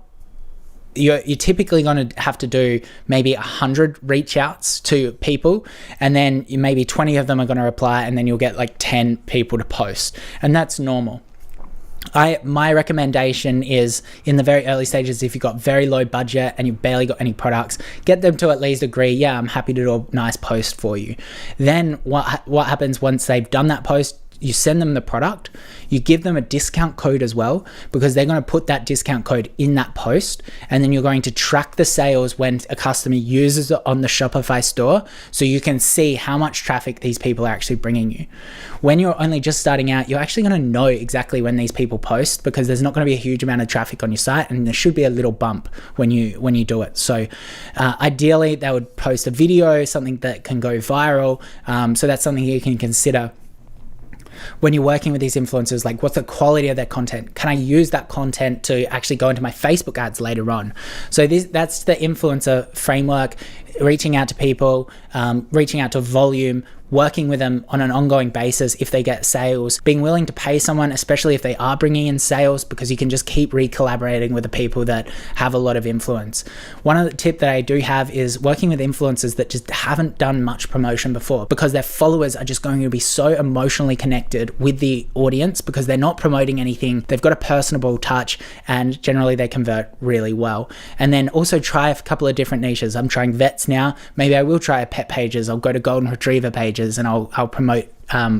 you're typically going to have to do maybe 100 reach outs to people, and then maybe 20 of them are going to reply, and then you'll get like 10 people to post, and that's normal. My recommendation is, in the very early stages, if you've got very low budget and you've barely got any products, get them to at least agree, yeah, I'm happy to do a nice post for you. Then what happens once they've done that post, you send them the product, you give them a discount code as well, because they're going to put that discount code in that post, and then you're going to track the sales when a customer uses it on the Shopify store, so you can see how much traffic these people are actually bringing you. When you're only just starting out, you're actually going to know exactly when these people post, because there's not going to be a huge amount of traffic on your site, and there should be a little bump when you do it. So ideally, they would post a video, something that can go viral. So that's something you can consider when you're working with these influencers. Like, what's the quality of their content? Can I use that content to actually go into my Facebook ads later on? So that's the influencer framework: reaching out to people, reaching out to volume, working with them on an ongoing basis if they get sales, being willing to pay someone, especially if they are bringing in sales, because you can just keep re-collaborating with the people that have a lot of influence. One of the tip that I do have is working with influencers that just haven't done much promotion before, because their followers are just going to be so emotionally connected with the audience, because they're not promoting anything. They've got a personable touch, and generally they convert really well. And then also try a couple of different niches. I'm trying vets now. Maybe I will try pet pages. I'll go to golden retriever pages, and I'll promote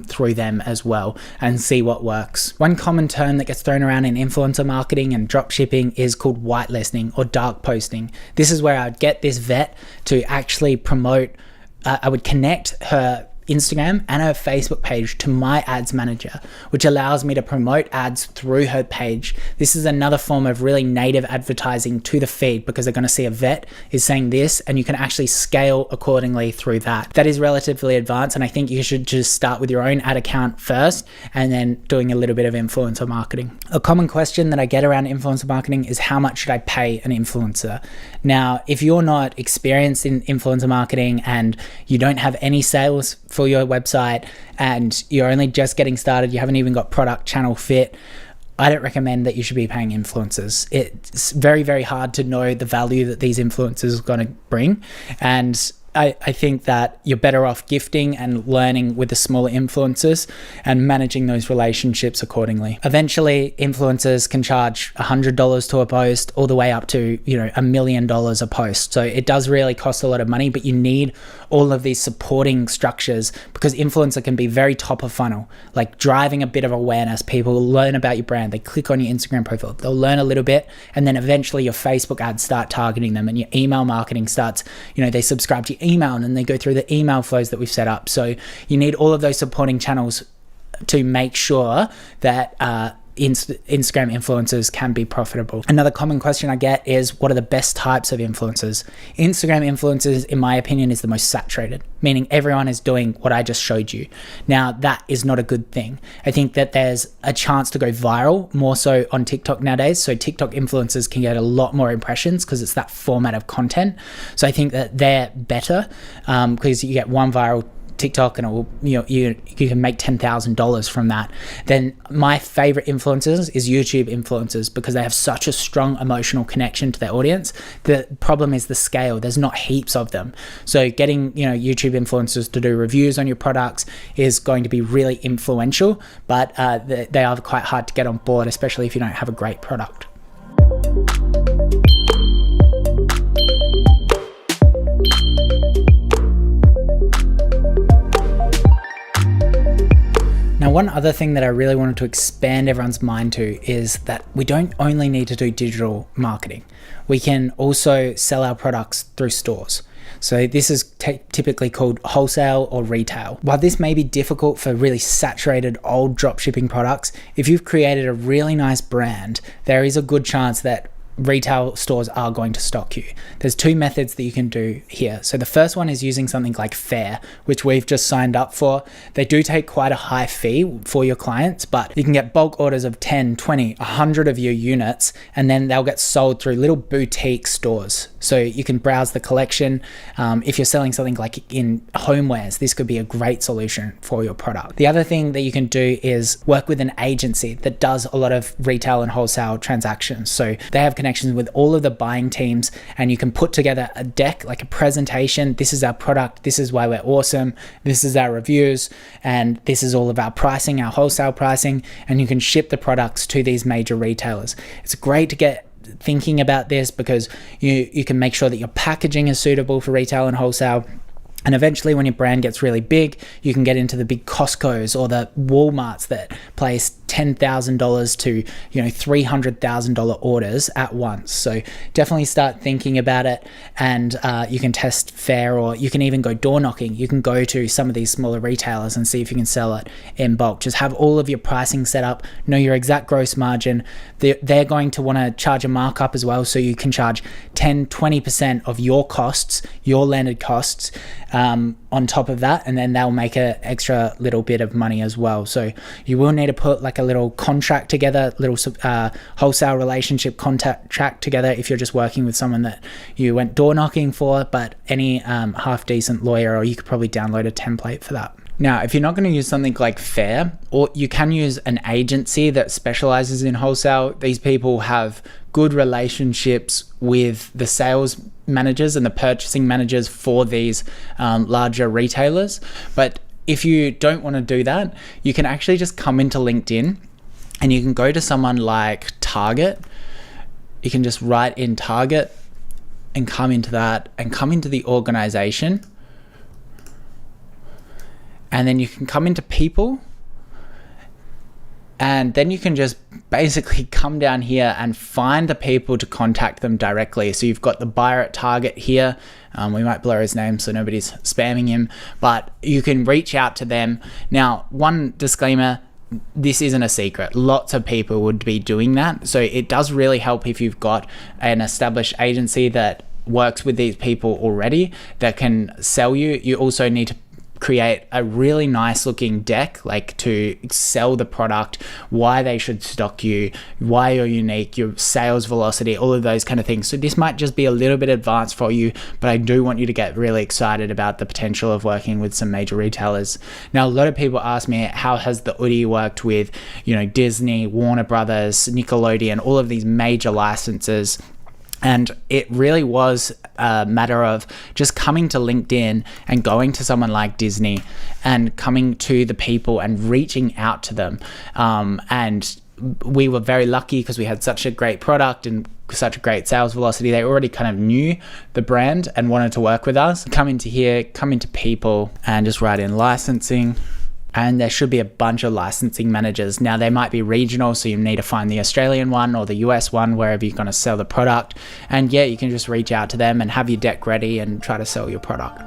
through them as well and see what works. One common term that gets thrown around in influencer marketing and dropshipping is called whitelisting or dark posting. This is where I'd get this vet to actually promote, I would connect her Instagram and her Facebook page to my ads manager, which allows me to promote ads through her page. This is another form of really native advertising to the feed, because they're going to see a vet is saying this, and you can actually scale accordingly through that. That is relatively advanced, and I think you should just start with your own ad account first and then doing a little bit of influencer marketing. A common question that I get around influencer marketing is, how much should I pay an influencer? Now, if you're not experienced in influencer marketing and you don't have any sales for your website and you're only just getting started, you haven't even got product channel fit, I don't recommend that you should be paying influencers. It's very, very hard to know the value that these influencers are going to bring. And I think that you're better off gifting and learning with the smaller influencers and managing those relationships accordingly. Eventually, influencers can charge $100 to a post, all the way up to, $1 million a post. So it does really cost a lot of money, but you need all of these supporting structures, because influencer can be very top of funnel, like driving a bit of awareness. People learn about your brand, they click on your Instagram profile, they'll learn a little bit, and then eventually your Facebook ads start targeting them, and your email marketing starts, they subscribe to your email, and then they go through the email flows that we've set up. So you need all of those supporting channels to make sure that Instagram influencers can be profitable. Another common question I get is, what are the best types of influencers? Instagram influencers, in my opinion, is the most saturated, meaning everyone is doing what I just showed you. Now, that is not a good thing. I think that there's a chance to go viral more so on TikTok nowadays. So TikTok influencers can get a lot more impressions because it's that format of content. So I think that they're better because you get one viral TikTok and it will, you can make $10,000 from that. Then my favorite influencers is YouTube influencers, because they have such a strong emotional connection to their audience. The problem is the scale. There's not heaps of them. So getting, YouTube influencers to do reviews on your products is going to be really influential, but they are quite hard to get on board, especially if you don't have a great product. Now, one other thing that I really wanted to expand everyone's mind to is that we don't only need to do digital marketing. We can also sell our products through stores. So this is typically called wholesale or retail. While this may be difficult for really saturated old dropshipping products, if you've created a really nice brand, there is a good chance that retail stores are going to stock you. There's two methods that you can do here. So the first one is using something like Fair, which we've just signed up for. They do take quite a high fee for your clients, but you can get bulk orders of 10, 20, 100 of your units, and then they'll get sold through little boutique stores. So you can browse the collection. If you're selling something like in homewares, this could be a great solution for your product. The other thing that you can do is work with an agency that does a lot of retail and wholesale transactions. So they have connections with all of the buying teams, and you can put together a deck, like a presentation. This is our product. This is why we're awesome. This is our reviews. And this is all of our pricing, our wholesale pricing. And you can ship the products to these major retailers. It's great to get thinking about this because you can make sure that your packaging is suitable for retail and wholesale. And eventually when your brand gets really big, you can get into the big Costco's or the Walmarts that place $10,000 to $300,000 orders at once. So definitely start thinking about it, and you can test Fair, or you can even go door knocking. You can go to some of these smaller retailers and see if you can sell it in bulk. Just have all of your pricing set up, know your exact gross margin. They're going to want to charge a markup as well, so you can charge 10-20% of your costs, your landed costs, on top of that, and then they'll make an extra little bit of money as well. So you will need to put like a little contract together, little wholesale relationship contract together if you're just working with someone that you went door knocking for, but any half decent lawyer, or you could probably download a template for that. Now, if you're not going to use something like Fair, or you can use an agency that specializes in wholesale. These people have good relationships with the sales managers and the purchasing managers for these larger retailers. But if you don't want to do that, you can actually just come into LinkedIn and you can go to someone like Target. You can just write in Target and come into that and come into the organization. And then you can come into people, and then you can just basically come down here and find the people to contact them directly. So you've got the buyer at Target here. We might blur his name so nobody's spamming him, but you can reach out to them. Now, one disclaimer, this isn't a secret. Lots of people would be doing that. So it does really help if you've got an established agency that works with these people already that can sell you. You also need to create a really nice looking deck, like to sell the product, why they should stock you, why you're unique, your sales velocity, all of those kind of things. So this might just be a little bit advanced for you, but I do want you to get really excited about the potential of working with some major retailers. Now, a lot of people ask me, how has the Udi worked with, Disney, Warner Brothers, Nickelodeon, all of these major licenses? And it really was a matter of just coming to LinkedIn and going to someone like Disney and coming to the people and reaching out to them. And we were very lucky because we had such a great product and such a great sales velocity. They already kind of knew the brand and wanted to work with us. Come into here, come into people, and just write in licensing. And there should be a bunch of licensing managers. Now, they might be regional, so you need to find the Australian one or the US one, wherever you're going to sell the product. And yeah, you can just reach out to them and have your deck ready and try to sell your product.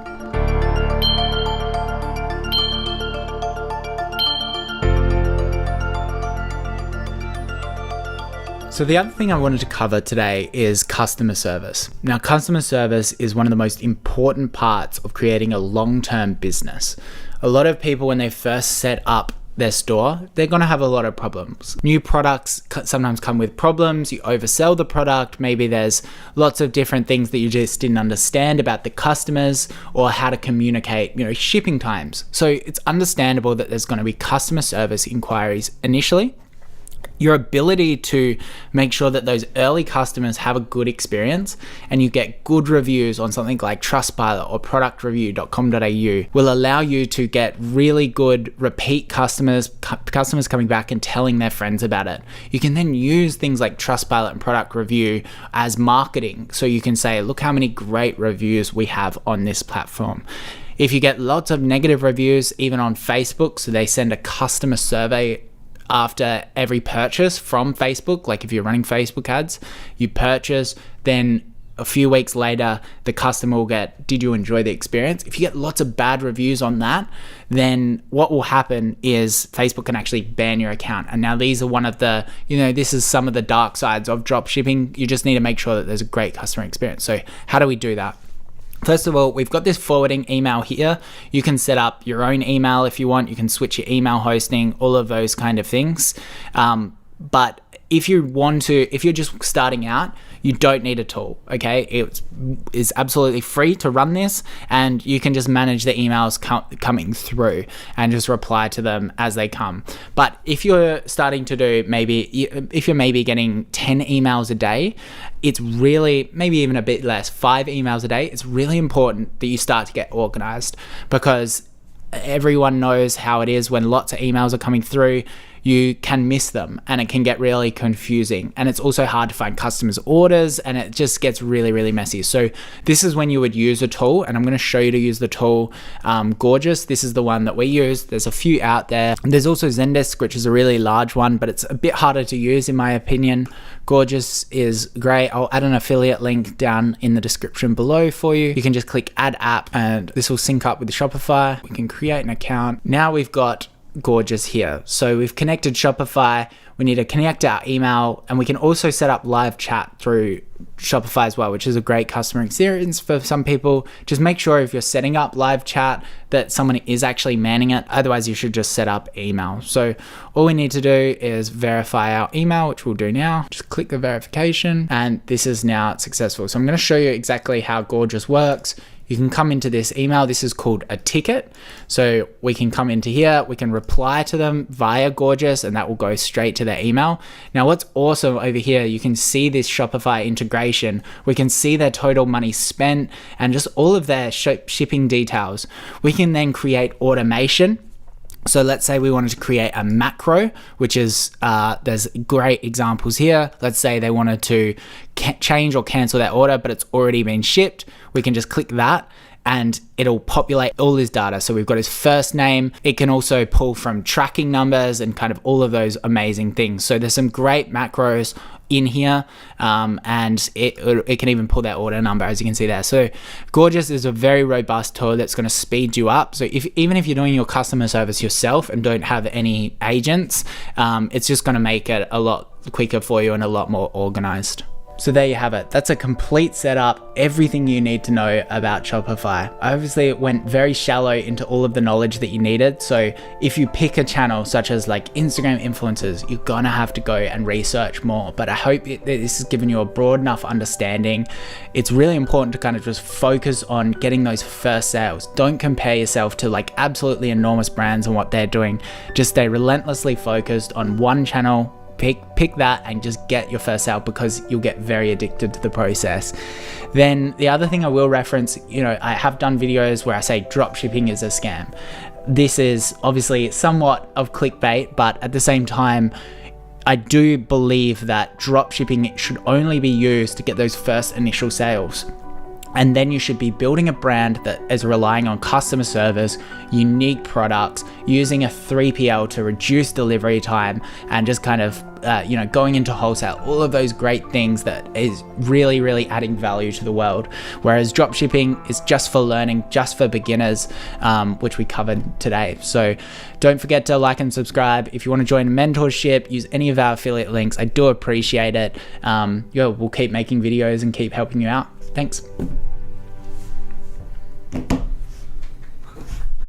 So the other thing I wanted to cover today is customer service. Now, customer service is one of the most important parts of creating a long-term business. A lot of people, when they first set up their store, they're going to have a lot of problems. New products sometimes come with problems. You oversell the product. Maybe there's lots of different things that you just didn't understand about the customers or how to communicate, shipping times. So it's understandable that there's going to be customer service inquiries initially. Your ability to make sure that those early customers have a good experience and you get good reviews on something like Trustpilot or productreview.com.au will allow you to get really good repeat customers coming back and telling their friends about it. You can then use things like Trustpilot and Product Review as marketing. So you can say, look how many great reviews we have on this platform. If you get lots of negative reviews, even on Facebook, so they send a customer survey after every purchase from Facebook, like if you're running Facebook ads, you purchase, then a few weeks later, the customer will get, did you enjoy the experience? If you get lots of bad reviews on that, then what will happen is Facebook can actually ban your account. And now these are one of the, this is some of the dark sides of dropshipping. You just need to make sure that there's a great customer experience. So how do we do that? First of all, we've got this forwarding email here. You can set up your own email if you want. You can switch your email hosting, all of those kind of things. But if you're just starting out, you don't need a tool, okay? It is absolutely free to run this, and you can just manage the emails coming through and just reply to them as they come. But if you're starting to do if you're maybe getting 10 emails a day, it's really, maybe even a bit less, 5 emails a day, it's really important that you start to get organized, because everyone knows how it is when lots of emails are coming through. You can miss them and it can get really confusing, and it's also hard to find customers' orders, and it just gets really, really messy. So this is when you would use a tool, and I'm going to show you to use the tool. Gorgeous, this is the one that we use. There's a few out there. There's also Zendesk, which is a really large one, but it's a bit harder to use in my opinion. Gorgeous is great. I'll add an affiliate link down in the description below for you. You can just click add app and this will sync up with Shopify. We can create an account. Now we've got Gorgeous here. So we've connected Shopify. We need to connect our email, and we can also set up live chat through Shopify as well, which is a great customer experience for some people. Just make sure if you're setting up live chat that someone is actually manning it. Otherwise, you should just set up email. So all we need to do is verify our email, which we'll do now. Just click the verification, and this is now successful. So I'm going to show you exactly how Gorgeous works. You can come into this email. This is called a ticket. So we can come into here, we can reply to them via Gorgeous, and that will go straight to their email. Now, what's awesome over here, you can see this Shopify integration. We can see their total money spent and just all of their shipping details. We can then create automation. So let's say we wanted to create a macro, which is, there's great examples here. Let's say they wanted to change or cancel their order, but it's already been shipped. We can just click that and it'll populate all his data. So we've got his first name. It can also pull from tracking numbers and kind of all of those amazing things. So there's some great macros in here, and it can even pull that order number, as you can see there. So Gorgeous is a very robust tool that's going to speed you up. So even if you're doing your customer service yourself and don't have any agents, it's just going to make it a lot quicker for you and a lot more organized. So there you have it. That's a complete setup, everything you need to know about Shopify. Obviously, it went very shallow into all of the knowledge that you needed. So if you pick a channel such as like Instagram influencers, you're gonna have to go and research more. But I hope this has given you a broad enough understanding. It's really important to kind of just focus on getting those first sales. Don't compare yourself to like absolutely enormous brands and what they're doing. Just stay relentlessly focused on one channel. Pick that and just get your first sale, because you'll get very addicted to the process. Then the other thing I will reference, I have done videos where I say dropshipping is a scam. This is obviously somewhat of clickbait, but at the same time, I do believe that dropshipping should only be used to get those first initial sales. And then you should be building a brand that is relying on customer service, unique products, using a 3PL to reduce delivery time, and just kind of, going into wholesale, all of those great things that is really, really adding value to the world. Whereas dropshipping is just for learning, just for beginners, which we covered today. So don't forget to like and subscribe. If you want to join a mentorship, use any of our affiliate links. I do appreciate it. We'll keep making videos and keep helping you out. Thanks.